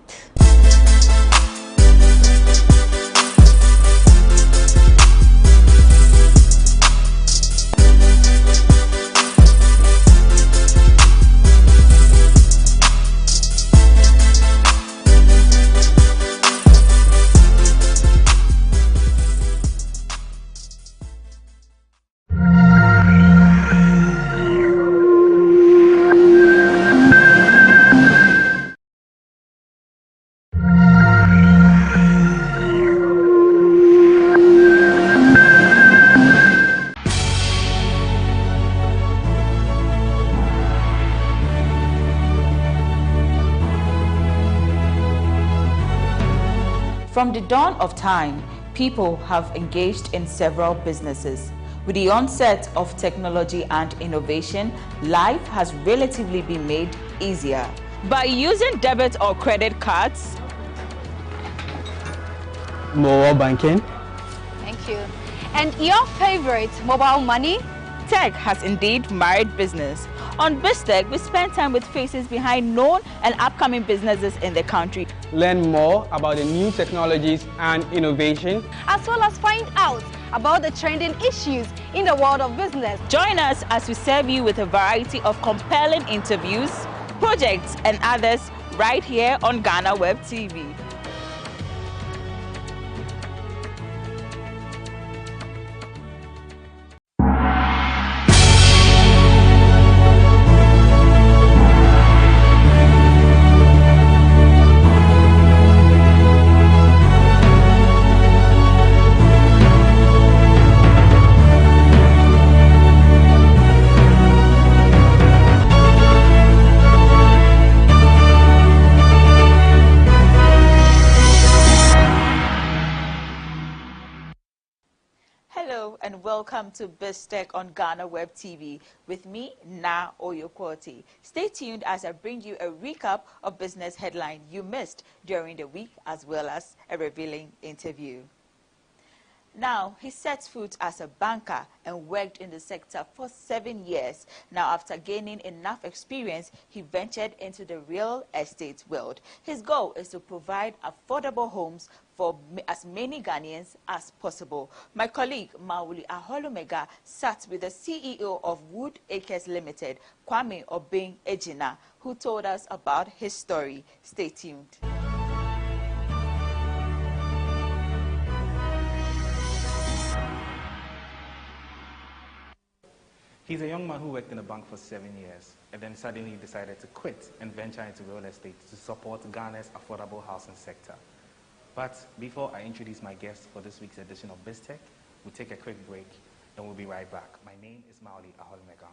From the dawn of time, people have engaged in several businesses. With the onset of technology and innovation, life has relatively been made easier. By using debit or credit cards, mobile banking. Thank you. And your favorite, mobile money? tech has indeed married business. On BizTech, we spend time with faces behind known and upcoming businesses in the country. Learn more about the new technologies and innovation, as well as find out about the trending issues in the world of business. Join us as we serve you with a variety of compelling interviews, projects and others right here on GhanaWeb TV. Hello and welcome to BizTech on GhanaWeb TV with me, Na Oyokwoti. Stay tuned as I bring you a recap of business headlines you missed during the week as well as a revealing interview. Now, he set foot as a banker and worked in the sector for 7 years. Now, after gaining enough experience, he ventured into the real estate world. His goal is to provide affordable homes for as many Ghanaians as possible. My colleague, Mauli Aholumega, sat with the CEO of Wood Acres Limited, Kwame Obeng Ejina, who told us about his story. Stay tuned. He's a young man who worked in a bank for 7 years and then suddenly decided to quit and venture into real estate to support Ghana's affordable housing sector. But before I introduce my guest for this week's edition of BizTech, we'll take a quick break and we'll be right back. My name is Mauli Aholumega.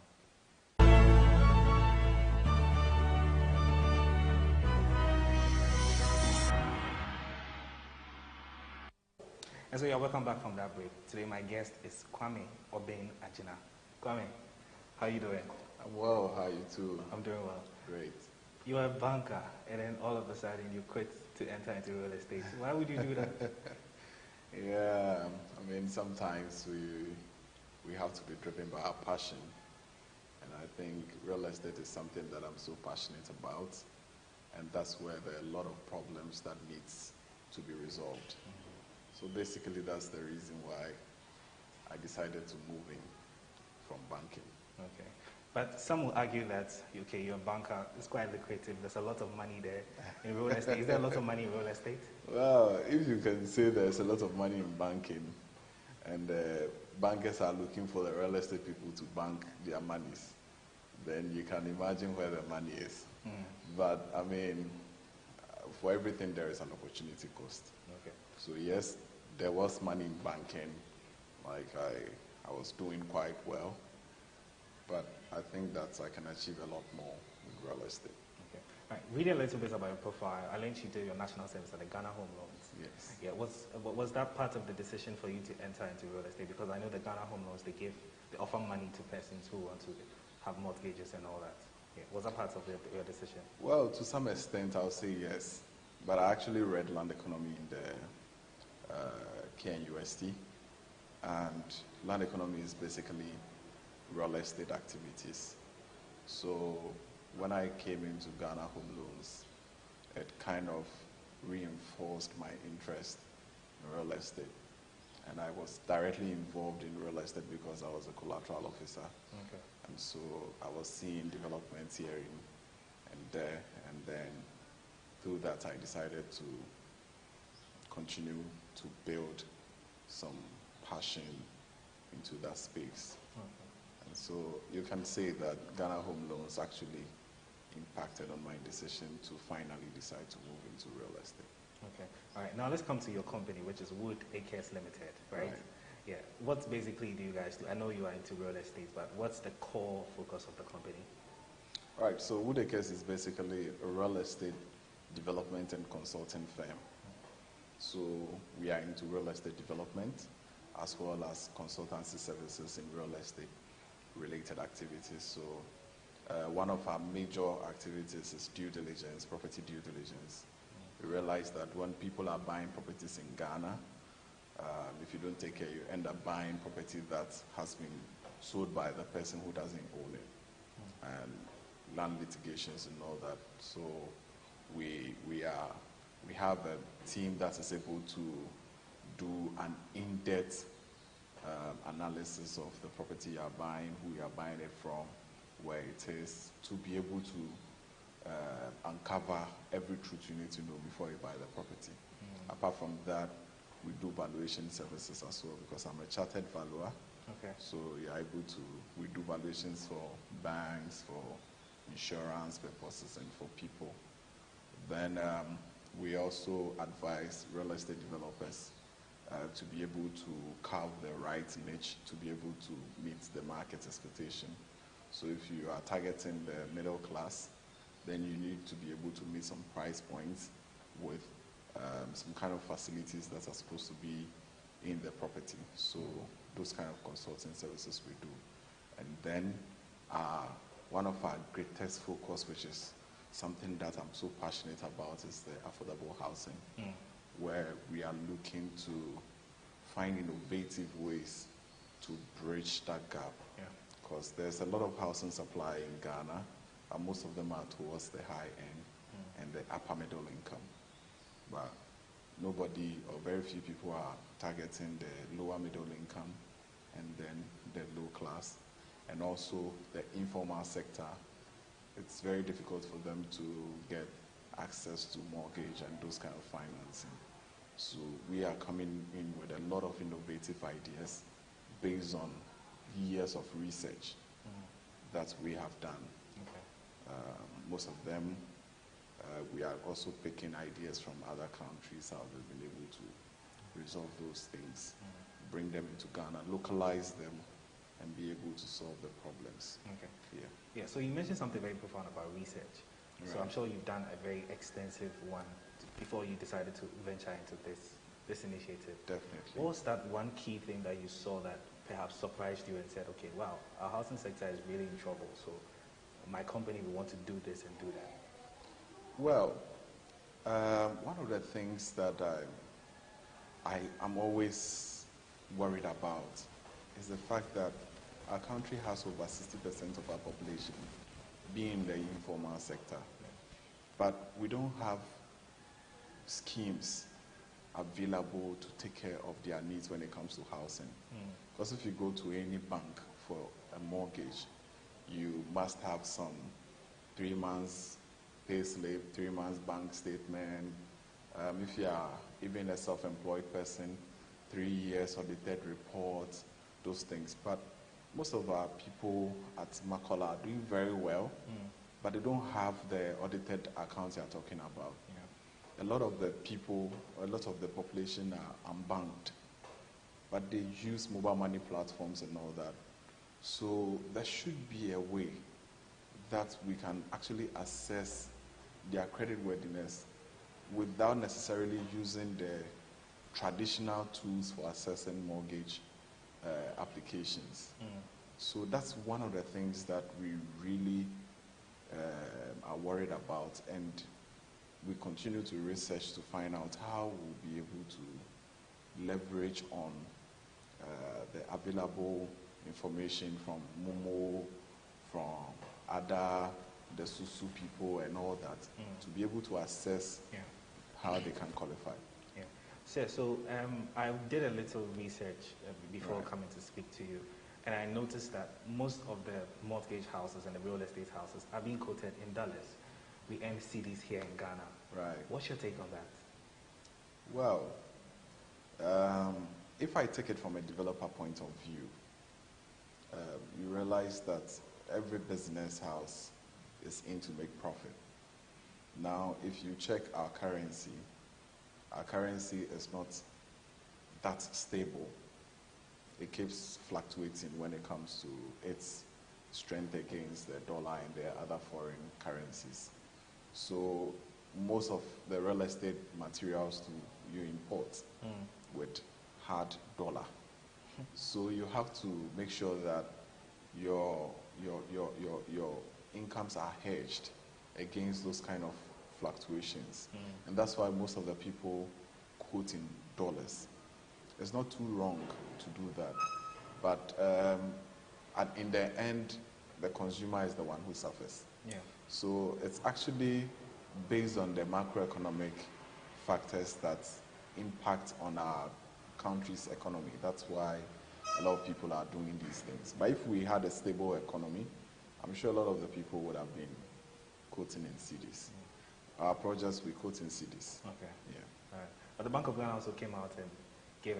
And so you're welcome back from that break. Today my guest is Kwame Obeng Ejina. Kwame, how you doing? I'm well, how are you too? I'm doing well. Great. You're a banker, and then all of a sudden you quit to enter into real estate. Why would you do that? Yeah, I mean, sometimes we have to be driven by our passion. And I think real estate is something that I'm so passionate about. And that's where there are a lot of problems that needs to be resolved. So basically, that's the reason why I decided to move in from banking. Okay. But some will argue that, okay, you're a banker, it's quite lucrative, there's a lot of money there in real estate. Is there a lot of money in real estate? Well, if you can say there's a lot of money in banking, and bankers are looking for the real estate people to bank their monies, then you can imagine where the money is. But, I mean, for everything there is an opportunity cost. Okay. So yes, there was money in banking, like I was doing quite well, but I think that I can achieve a lot more with real estate. Okay. Right. Reading a little bit about your profile, I learned you did your national service at the Ghana Home Loans. Yes. Yeah. Was that part of the decision for you to enter into real estate? Because I know the Ghana Home Loans, they offer money to persons who want to have mortgages and all that. Yeah. Was that part of your decision? Well, to some extent, I'll say yes. But I actually read land economy in the KNUST, and land economy is basically real estate activities. So when I came into Ghana Home Loans, it kind of reinforced my interest in real estate. And I was directly involved in real estate because I was a collateral officer. Okay. And so I was seeing developments here and there, and then through that I decided to continue to build some passion into that space. Okay. And so you can say that Ghana Home Loans actually impacted on my decision to finally decide to move into real estate. Okay. All right. Now let's come to your company, which is Wood Acres Limited, right? Yeah. What basically do you guys do? I know you are into real estate, but what's the core focus of the company? All right. So Wood Acres is basically a real estate development and consulting firm. So we are into real estate development as well as consultancy services in real estate related activities. So one of our major activities is due diligence, property due diligence. We realize that when people are buying properties in Ghana, if you don't take care, you end up buying property that has been sold by the person who doesn't own it, and land litigations and all that. So we have a team that is able to do an in-depth analysis of the property you are buying, who you are buying it from, where it is, to be able to uncover every truth you need to know before you buy the property. Apart from that, we do valuation services as well, because I'm a chartered valuer. Okay. So you're able to, we do valuations for banks, for insurance purposes, and for people. Then we also advise real estate developers to be able to carve the right niche to be able to meet the market expectation. So if you are targeting the middle class, then you need to be able to meet some price points with some kind of facilities that are supposed to be in the property. So those kind of consulting services we do. And then one of our greatest focus, which is something that I'm so passionate about, is the affordable housing, where we are looking to find innovative ways to bridge that gap. Because there's a lot of housing supply in Ghana, and most of them are towards the high end and the upper middle income. But nobody, or very few people, are targeting the lower middle income and then the low class, and also the informal sector. It's very difficult for them to get access to mortgage and those kind of financing. So we are coming in with a lot of innovative ideas based on years of research that we have done. Okay. Most of them, we are also picking ideas from other countries, how they've been able to resolve those things, bring them into Ghana, localize them, and be able to solve the problems. Okay. Yeah. Yeah, so you mentioned something very profound about research. Right. So I'm sure you've done a very extensive one before you decided to venture into this initiative. Definitely. What was that one key thing that you saw that perhaps surprised you and said, okay, wow, our housing sector is really in trouble, so my company will want to do this and do that? Well, one of the things that I'm always worried about is the fact that our country has over 60% of our population being in the informal sector, but we don't have schemes available to take care of their needs when it comes to housing. Because if you go to any bank for a mortgage, you must have some 3 months pay slip, 3 months bank statement. If you are even a self-employed person, 3 years audited report, those things. But most of our people at Makola are doing very well, but they don't have the audited accounts you're talking about. A lot of the people, a lot of the population are unbanked, but they use mobile money platforms and all that. So there should be a way that we can actually assess their creditworthiness without necessarily using the traditional tools for assessing mortgage applications. So that's one of the things that we really are worried about, and we continue to research to find out how we'll be able to leverage on the available information from Momo, from the Susu people and all that, to be able to assess how they can qualify. So I did a little research before coming to speak to you, and I noticed that most of the mortgage houses and the real estate houses are being quoted in dollars. We earn cedis here in Ghana. Right. What's your take on that? Well, if I take it from a developer point of view, you realize that every business house is in to make profit. Now, if you check our currency is not that stable. It keeps fluctuating when it comes to its strength against the dollar and the other foreign currencies. So most of the real estate materials you import with hard dollar. So you have to make sure that your incomes are hedged against those kind of fluctuations. And that's why most of the people quote in dollars. It's not too wrong to do that. But in the end, the consumer is the one who suffers. So it's actually based on the macroeconomic factors that impact on our country's economy. That's why a lot of people are doing these things. But if we had a stable economy, I'm sure a lot of the people would have been quoting in cedis. Our projects, we quote in cedis. Okay. Yeah. All right. But the Bank of Ghana also came out and gave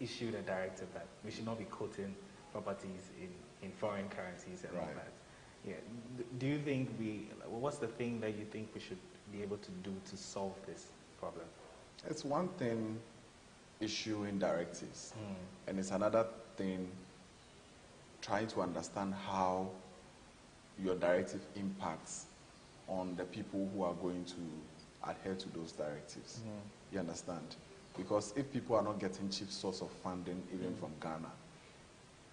issued a directive that we should not be quoting properties in foreign currencies and all that. Yeah. Do you think what's the thing that you think we should be able to do to solve this problem? It's one thing issuing directives, and it's another thing trying to understand how your directive impacts on the people who are going to adhere to those directives. You understand? Because if people are not getting cheap source of funding even from Ghana,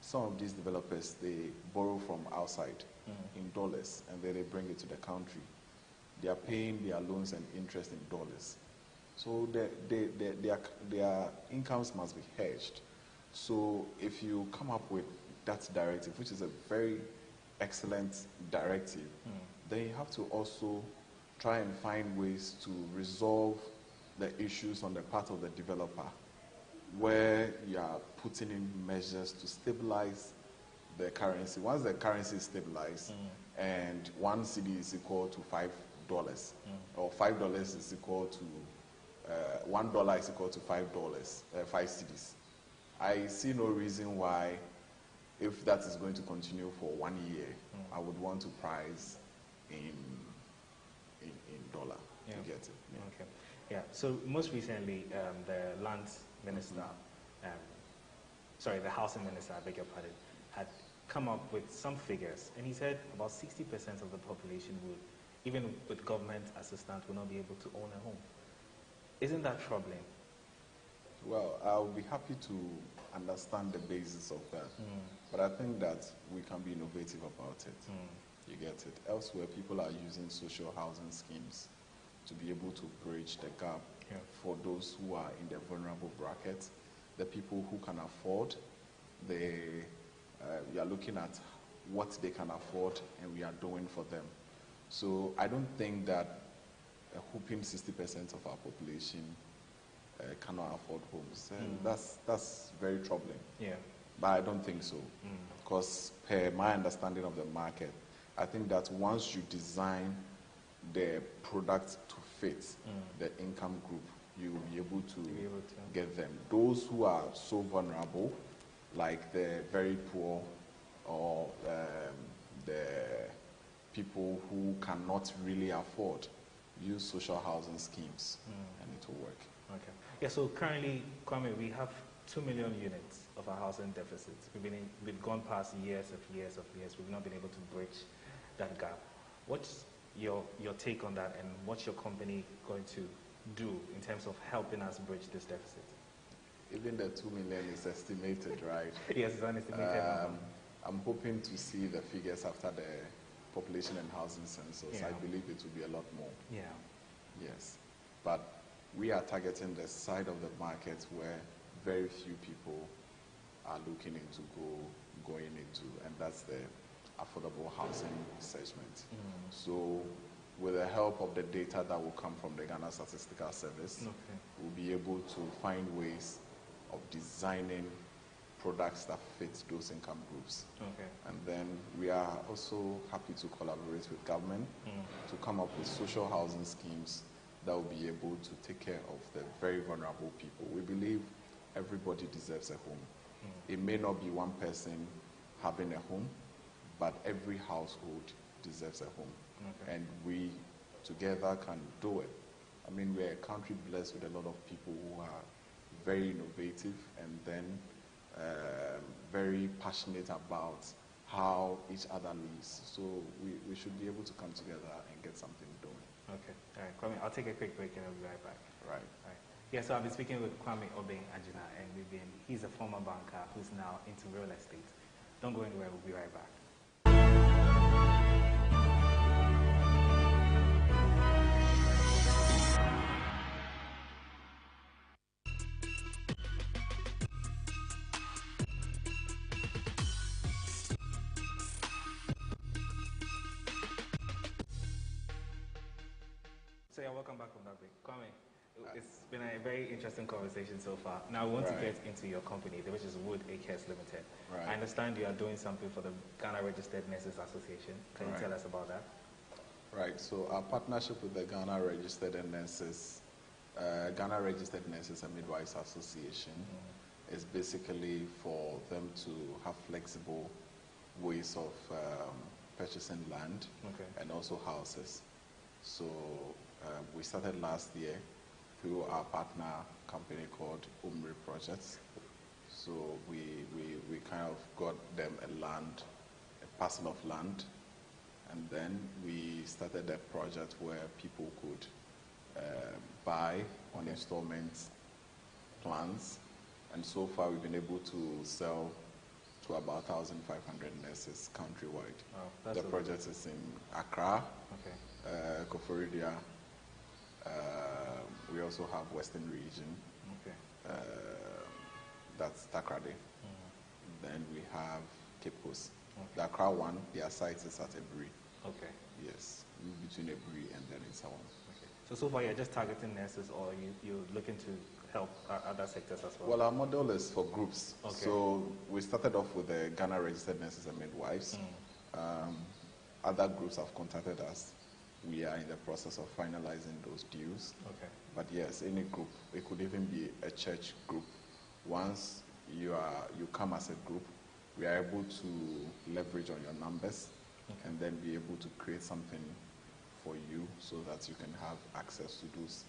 some of these developers, they borrow from outside in dollars, and then they bring it to the country. They are paying their loans and interest in dollars. So their incomes must be hedged. So if you come up with that directive, which is a very excellent directive, then you have to also try and find ways to resolve the issues on the part of the developer, where you are putting in measures to stabilize the currency. Once the currency is stabilized, and 1 cedi is equal to $5, or $5 is equal to $1 is equal to $5, 5 cedis. I see no reason why, if that is going to continue for 1 year, I would want to price in dollar. You get it? Okay. Yeah. So most recently, the land minister, the housing minister, I beg your pardon, had come up with some figures, and he said about 60% of the population would, even with government assistance, will not be able to own a home. Isn't that troubling? Well, I'll be happy to understand the basis of that, but I think that we can be innovative about it. You get it? Elsewhere, people are using social housing schemes to be able to bridge the gap for those who are in the vulnerable bracket, the people who can afford. We are looking at what they can afford, and we are doing for them. So I don't think that a whooping 60% of our population cannot afford homes. And that's very troubling. Yeah. But I don't think so. Because per my understanding of the market, I think that once you design the product to fit the income group, you will be able to get them. Those who are so vulnerable, like the very poor or the people who cannot really afford, use social housing schemes and it will work. Okay. Yeah, so currently, Kwame, we have 2 million units of our housing deficit. We've gone past years of years. We've not been able to bridge that gap. What's your take on that, and what's your company going to do in terms of helping us bridge this deficit? Even the 2 million is estimated, right? Yes, it's an estimated number. I'm hoping to see the figures after the population and housing census. Yeah. I believe it will be a lot more. Yeah. Yes. But we are targeting the side of the market where very few people are looking into going into, and that's the affordable housing segment. So with the help of the data that will come from the Ghana Statistical Service, we'll be able to find ways of designing products that fit those income groups. And then we are also happy to collaborate with government to come up with social housing schemes that will be able to take care of the very vulnerable people. We believe everybody deserves a home. It may not be one person having a home, but every household deserves a home. And we together can do it. I mean, we're a country blessed with a lot of people who are very innovative and then very passionate about how each other lives. So we should be able to come together and get something done. Okay. All right, Kwame, I'll take a quick break and I'll be right back. Right. All right. Yeah, so I've been speaking with Kwame Obeng Ajina, and he's a former banker who's now into real estate. Don't go anywhere, we'll be right back. So yeah, welcome back from that break. Kwame, it's been a very interesting conversation so far. Now I want to get into your company, which is Wood Acres Limited. I understand you are doing something for the Ghana Registered Nurses Association. Can you tell us about that? Right, so our partnership with the Ghana Registered Nurses, Ghana Registered Nurses and Midwives Association is basically for them to have flexible ways of purchasing land and also houses. So we started last year through our partner company called Umri Projects. So we kind of got them a parcel of land, and then we started a project where people could buy on installment plans, and so far we've been able to sell to about 1,500 nurses countrywide. Wow, the project is in Accra, Koforidua. We also have Western Region. That's Takrade. Then we have Cape Coast. The Accra one, their site is at Ebri. Yes, between Ebri and then in Sawan. So far you're just targeting nurses, or you're looking to help other sectors as well? Well, our model is for groups. So we started off with the Ghana Registered Nurses and Midwives. Other groups have contacted us. We are in the process of finalizing those deals. But yes, any group, it could even be a church group. Once you come as a group, we are able to leverage on your numbers and then be able to create something for you so that you can have access to those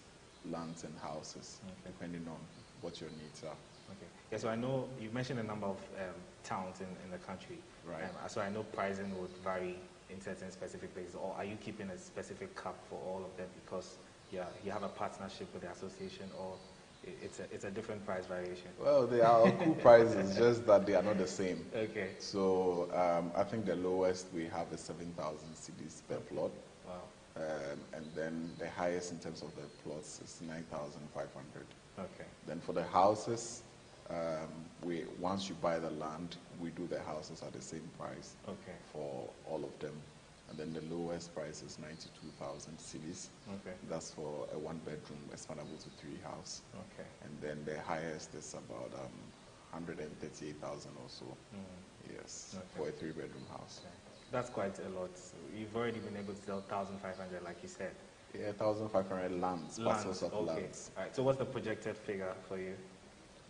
lands and houses, depending on what your needs are. Yeah, so I know you mentioned a number of towns in the country. So I know pricing would vary in certain specific places, or are you keeping a specific cap for all of them because you have a partnership with the association, or it's a different price variation? Well, they are cool prices, just that they are not the same. So I think the lowest we have is 7,000 cedis per plot. Wow. And then the highest in terms of the plots is 9,500. Then for the houses, once you buy the land, we do the houses at the same price for all of them. And then the lowest price is 92,000 cedis. That's for a one-bedroom expandable to 3 house. And then the highest is about 138,000 or so. Yes, for a 3-bedroom house. Okay. That's quite a lot. You've already been able to sell 1,500, like you said. Yeah, 1,500 lands, parcels of lands. All right. So what's the projected figure for you?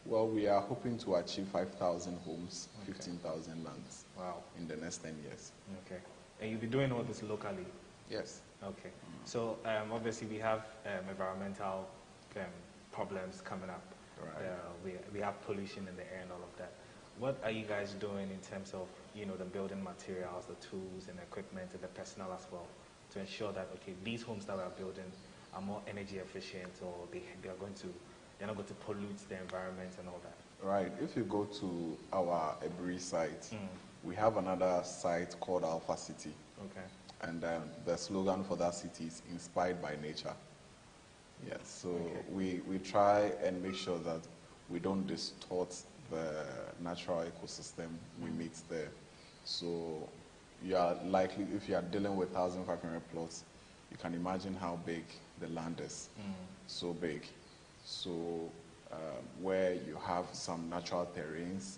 Well, we are hoping to achieve 5,000 homes, 15,000 lands. Wow. In the next 10 years. Okay. And you'll be doing all this locally? Yes. Okay. So obviously we have environmental problems coming up. Right. We have pollution in the air and all of that. What are you guys doing in terms of, the building materials, the tools and equipment and the personnel as well, to ensure that, okay, these homes that we're building are more energy efficient, or they're not going to pollute the environment and all that? Right. If you go to our Ebri site, we have another site called Alpha City. Okay. And the slogan for that city is inspired by nature. Yes. So we try and make sure that we don't distort the natural ecosystem we meet there. So you are likely, if you are dealing with 1,500 plots, you can imagine how big the land is. So big. So where you have some natural terrains,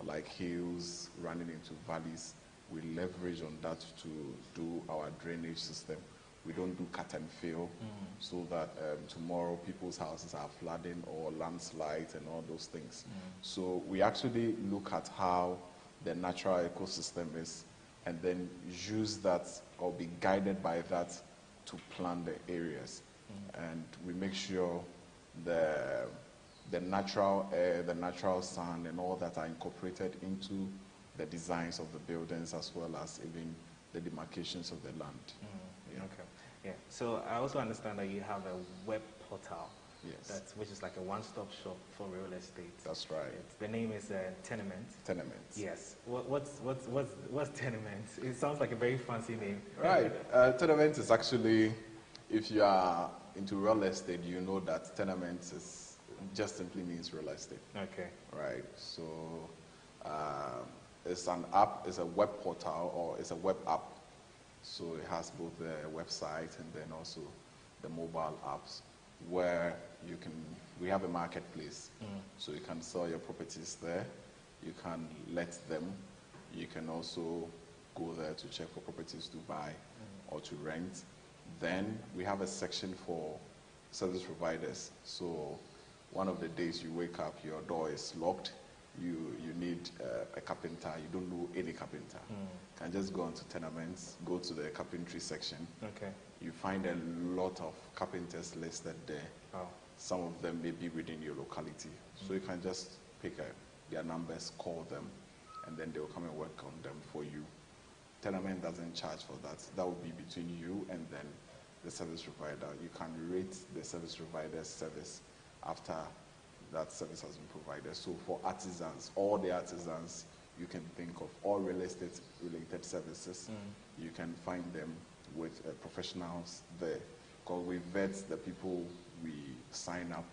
like hills running into valleys, we leverage on that to do our drainage system. We don't do cut and fill, so that tomorrow people's houses are flooding or landslides and all those things. So we actually look at how the natural ecosystem is, and then use that or be guided by that to plan the areas. And we make sure the natural air, the natural sun and all that are incorporated into the designs of the buildings, as well as even the demarcations of the land. Yeah. Okay. Yeah. So I also understand that you have a web portal. Yes. Which is like a one-stop shop for real estate. That's right. The name is Tenement. Tenement. Yes. What's Tenement? It sounds like a very fancy name. Right. Tenement is actually, if you are into real estate, you know that tenement just simply means real estate. Okay. Right. So it's an app, it's a web portal, or it's a web app. So it has both the website and then also the mobile apps, where we have a marketplace. So you can sell your properties there, you can let them, you can also go there to check for properties to buy or to rent. Then we have a section for service providers. So one of the days you wake up, your door is locked, you need a carpenter, you don't know any carpenter. You can just go onto tenements, go to the carpentry section. Okay. You find a lot of carpenters listed there. Wow. Some of them may be within your locality. So you can just pick their numbers, call them, and then they will come and work on them for you. Tenement doesn't charge for that. That will be between you and then the service provider. You can rate the service provider's service after that service has been provided. So for artisans, all the artisans you can think of, all real estate related services, you can find them with professionals there. Because we vet the people we sign up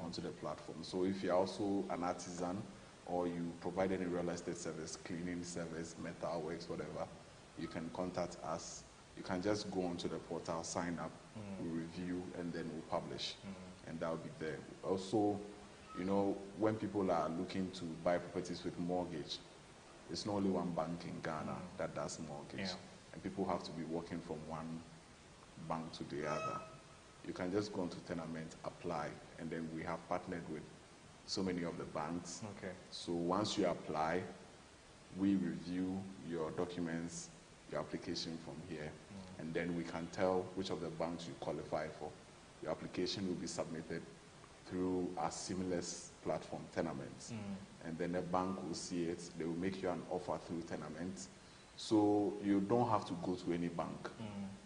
onto the platform. So if you're also an artisan, or you provide any real estate service, cleaning service, metal works, whatever, you can contact us. You can just go onto the portal, sign up, we review, and then we'll publish. And that will be there. Also, when people are looking to buy properties with mortgage, it's not only one bank in Ghana that does mortgage. Yeah. And people have to be working from one bank to the other. You can just go into Tenement, apply, and then we have partnered with so many of the banks. Okay. So once you apply, we review your documents, your application from here, and then we can tell which of the banks you qualify for. Your application will be submitted through our seamless platform, Tenements. And then the bank will see it, they will make you an offer through Tenements. So you don't have to go to any bank.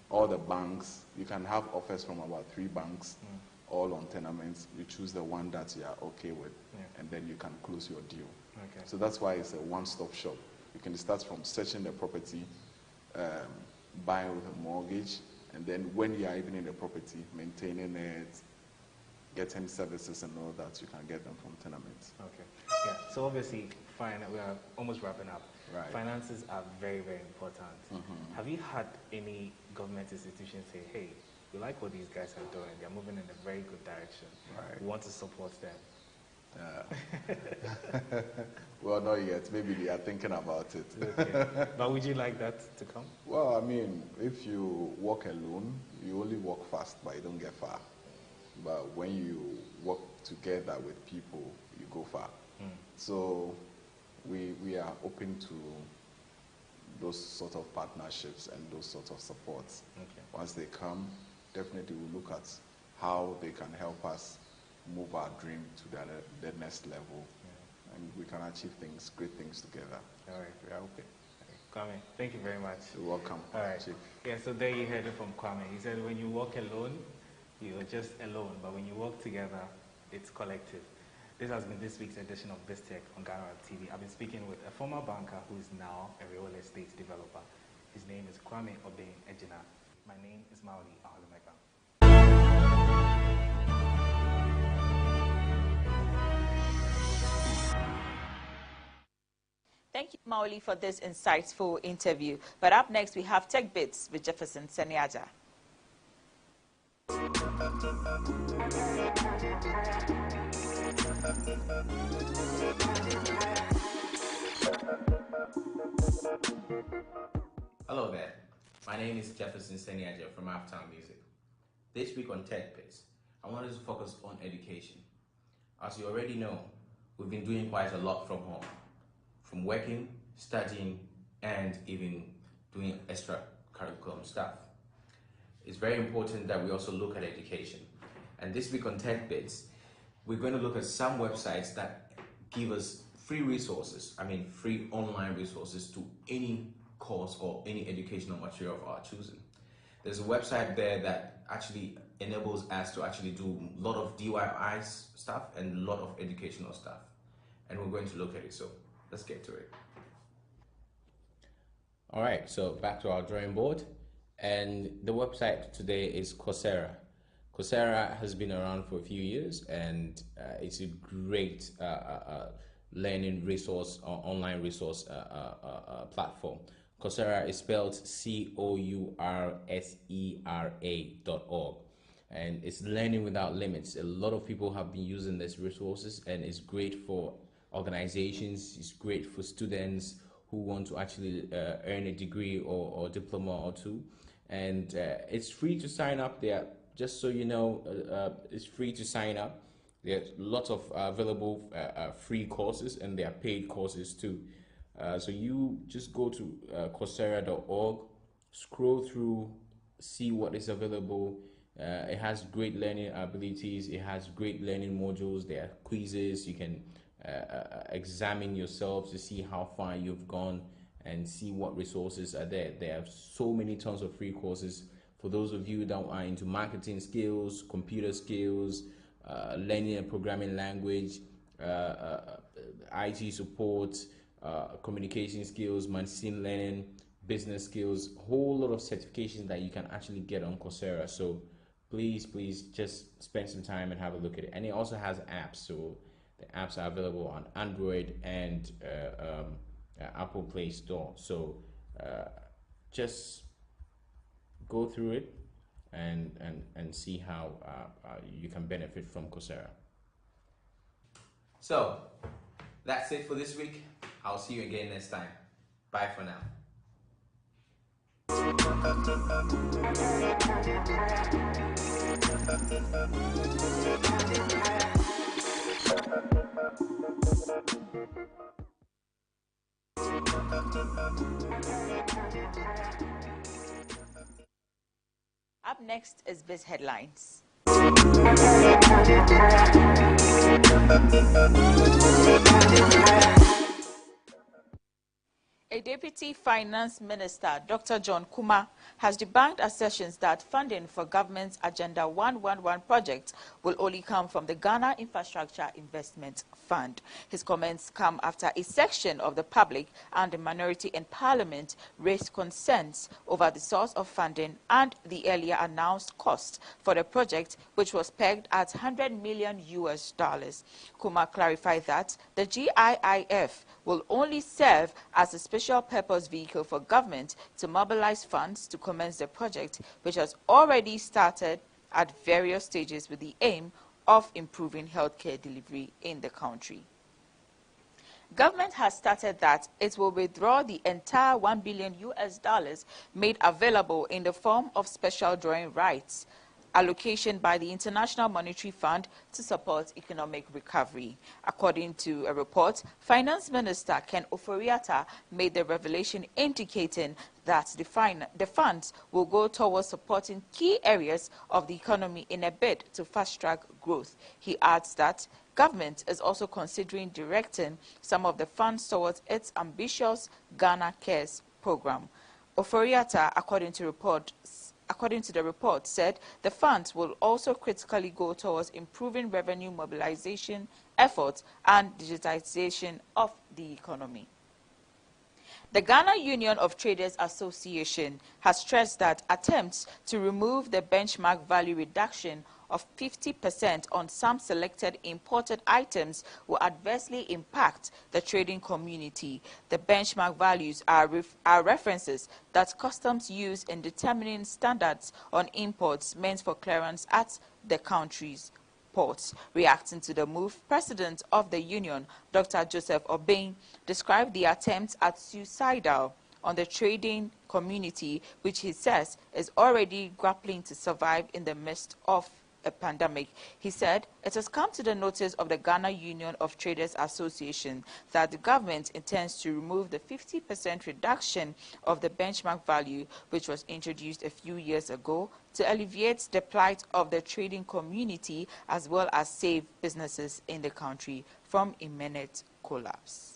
All the banks, you can have offers from about 3 banks, all on Tenements. You choose the one that you are okay with, and then you can close your deal. Okay. So that's why it's a one-stop shop. You can start from searching the property, buying with a mortgage, and then when you are even in the property, maintaining it, getting services and all that, you can get them from Tenements. Okay. Yeah. So obviously, we are almost wrapping up. Right. Finances are very, very important. Have you had any government institution say, hey, we like what these guys are doing, they're moving in a very good direction. Right. We want to support them? Well, not yet. Maybe they are thinking about it. Okay. But would you like that to come? Well, I mean, if you walk alone, you only walk fast, but you don't get far. But when you work together with people, you go far. So we are open to those sort of partnerships and those sort of supports. Okay. Once they come, definitely we'll look at how they can help us move our dream to the next level. And we can achieve things, great things together. All right, we are open. Kwame, thank you very much. You're welcome. All right. Chief. Yeah, so there you heard it from Kwame. He said when you walk alone, you're just alone, but when you work together, it's collective. This has been this week's edition of Biz Tech on GhanaWeb TV. I've been speaking with a former banker who is now a real estate developer. His name is Kwame Obeng Ejina. My name is Maoli Aholumeka. Thank you, Maoli, for this insightful interview. But up next, we have Tech Bits with Jefferson Seniaja. Hello there. My name is Jefferson Seniaja from Uptown Music. This week on Tech Bits, I wanted to focus on education. As you already know, we've been doing quite a lot from home. From working, studying, and even doing extra curriculum stuff. It's very important that we also look at education. And this week on Tech Bits, we're going to look at some websites that give us free resources, free online resources to any course or any educational material of our choosing. There's a website there that actually enables us to actually do a lot of DIY stuff and a lot of educational stuff. And we're going to look at it, so let's get to it. All right, so back to our drawing board. And the website today is Coursera. Coursera has been around for a few years, and it's a great learning resource, online resource platform. Coursera is spelled COURSERA.org, and it's learning without limits. A lot of people have been using these resources, and it's great for organizations, it's great for students who want to actually earn a degree or diploma or two. And it's free to sign up there. Just so you know, it's free to sign up. There's lots of available free courses, and there are paid courses too. So you just go to Coursera.org, scroll through, see what is available. It has great learning abilities. It has great learning modules. There are quizzes. You can examine yourself to see how far you've gone and see what resources are there. There are so many tons of free courses for those of you that are into marketing skills, computer skills, learning a programming language, IT support, communication skills, machine learning, business skills, whole lot of certifications that you can actually get on Coursera. So please just spend some time and have a look at it. And it also has apps, so the apps are available on Android and Apple Play Store. So just go through it and see how you can benefit from Coursera. So that's it for this week. I'll see you again next time. Bye for now. Up next is Biz Headlines. A Deputy Finance Minister, Dr. John Kuma, has debunked assertions that funding for government's Agenda 111 project will only come from the Ghana Infrastructure Investment Fund. His comments come after a section of the public and the minority in Parliament raised concerns over the source of funding and the earlier announced cost for the project, which was pegged at $100 million. Kuma clarified that the GIIF will only serve as a special purpose vehicle for government to mobilize funds to commence the project, which has already started at various stages with the aim of improving healthcare delivery in the country. Government has stated that it will withdraw the entire $1 billion made available in the form of special drawing rights allocation by the International Monetary Fund to support economic recovery. According to a report, Finance Minister Ken Ofori-Atta made the revelation indicating that the funds will go towards supporting key areas of the economy in a bid to fast-track growth. He adds that government is also considering directing some of the funds towards its ambitious Ghana Cares program. Ofori-Atta, according to the report, said the funds will also critically go towards improving revenue mobilization efforts and digitization of the economy. The Ghana Union of Traders Association has stressed that attempts to remove the benchmark value reduction of 50% on some selected imported items will adversely impact the trading community. The benchmark values are references that customs use in determining standards on imports meant for clearance at the country's ports. Reacting to the move, President of the Union, Dr. Joseph Obeng, described the attempt as suicidal on the trading community, which he says is already grappling to survive in the midst of a pandemic. He said it has come to the notice of the Ghana Union of Traders Association that the government intends to remove the 50% reduction of the benchmark value, which was introduced a few years ago, to alleviate the plight of the trading community as well as save businesses in the country from imminent collapse.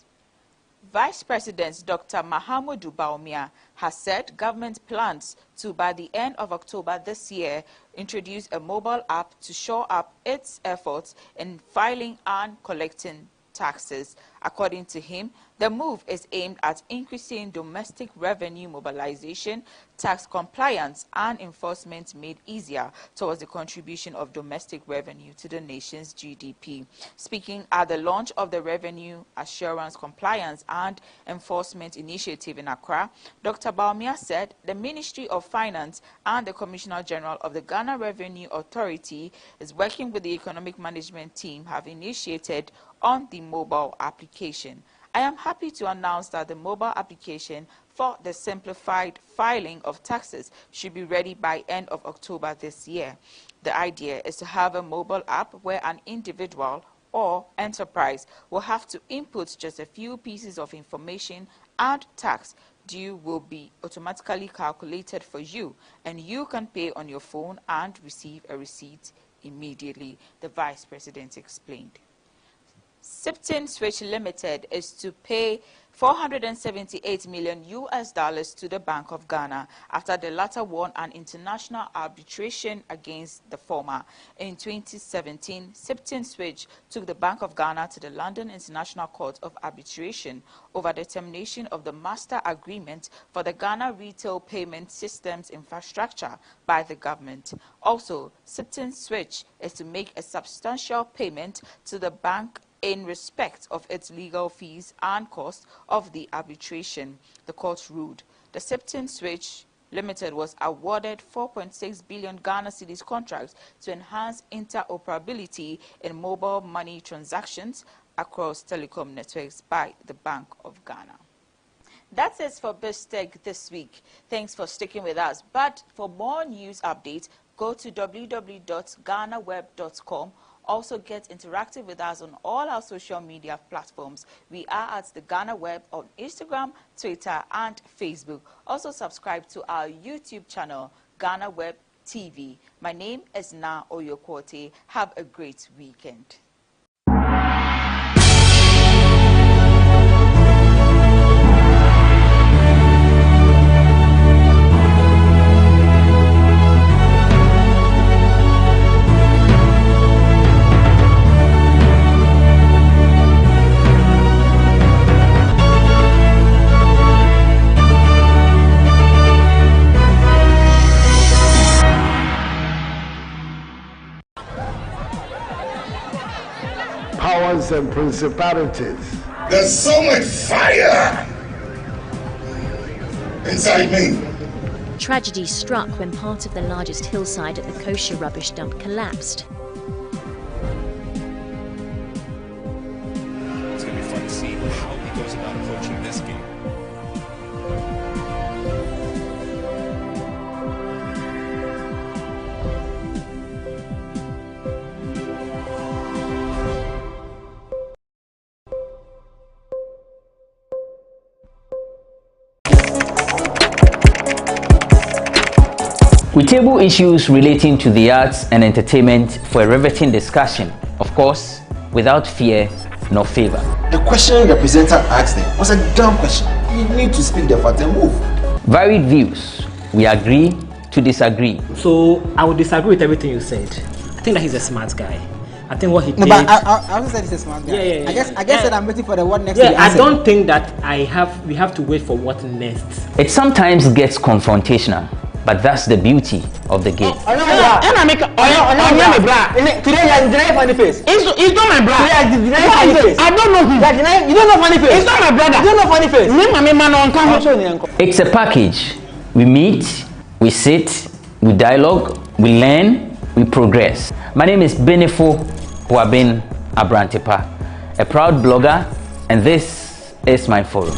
Vice President Dr. Mahamudu Bawumia has said government plans to, by the end of October this year, introduce a mobile app to shore up its efforts in filing and collecting taxes. According to him, the move is aimed at increasing domestic revenue mobilization, tax compliance, and enforcement made easier towards the contribution of domestic revenue to the nation's GDP. Speaking at the launch of the Revenue Assurance Compliance and Enforcement Initiative in Accra, Dr. Bawumia said the Ministry of Finance and the Commissioner General of the Ghana Revenue Authority is working with the Economic Management team have initiated on the mobile application. I am happy to announce that the mobile application for the simplified filing of taxes should be ready by end of October this year. The idea is to have a mobile app where an individual or enterprise will have to input just a few pieces of information and tax due will be automatically calculated for you, and you can pay on your phone and receive a receipt immediately, the Vice President explained. Citizenship Limited is to pay $478 million to the Bank of Ghana after the latter won an international arbitration against the former. In 2017, Citizenship took the Bank of Ghana to the London International Court of Arbitration over the termination of the master agreement for the Ghana retail payment systems infrastructure by the government. Also, Citizenship is to make a substantial payment to the bank in respect of its legal fees and costs of the arbitration, the court ruled. The Citizenship Limited was awarded 4.6 billion Ghana cedis contracts to enhance interoperability in mobile money transactions across telecom networks by the Bank of Ghana. That's it for BizTech this week. Thanks for sticking with us. But for more news updates, go to www.ghanaweb.com. Also get interactive with us on all our social media platforms. We are at the Ghana Web on Instagram, Twitter, and Facebook. Also subscribe to our YouTube channel, GhanaWeb TV. My name is Na Oyokote. Have a great weekend. Powers and principalities. There's so much fire inside me. Tragedy struck when part of the largest hillside at the kosher rubbish dump collapsed. We table issues relating to the arts and entertainment for a riveting discussion, of course, without fear nor favor. The question the presenter asked them was a dumb question. You need to speak the fact and move. Varied views. We agree to disagree. So I would disagree with everything you said. I think that he's a smart guy. I think what he did. No, but I also said he's a smart guy. Yeah. I guess that I'm waiting for the what next. Yeah, I don't think that we have to wait for what next. It sometimes gets confrontational, but that's the beauty of the game. Today you funny face. It's not my brother. I don't know him. You don't know funny face. It's not my brother. You don't know funny face. It's a package. We meet, we sit, we dialogue, we learn, we progress. My name is Benefo Huabin Abrantepa, a proud blogger, and this is my forum.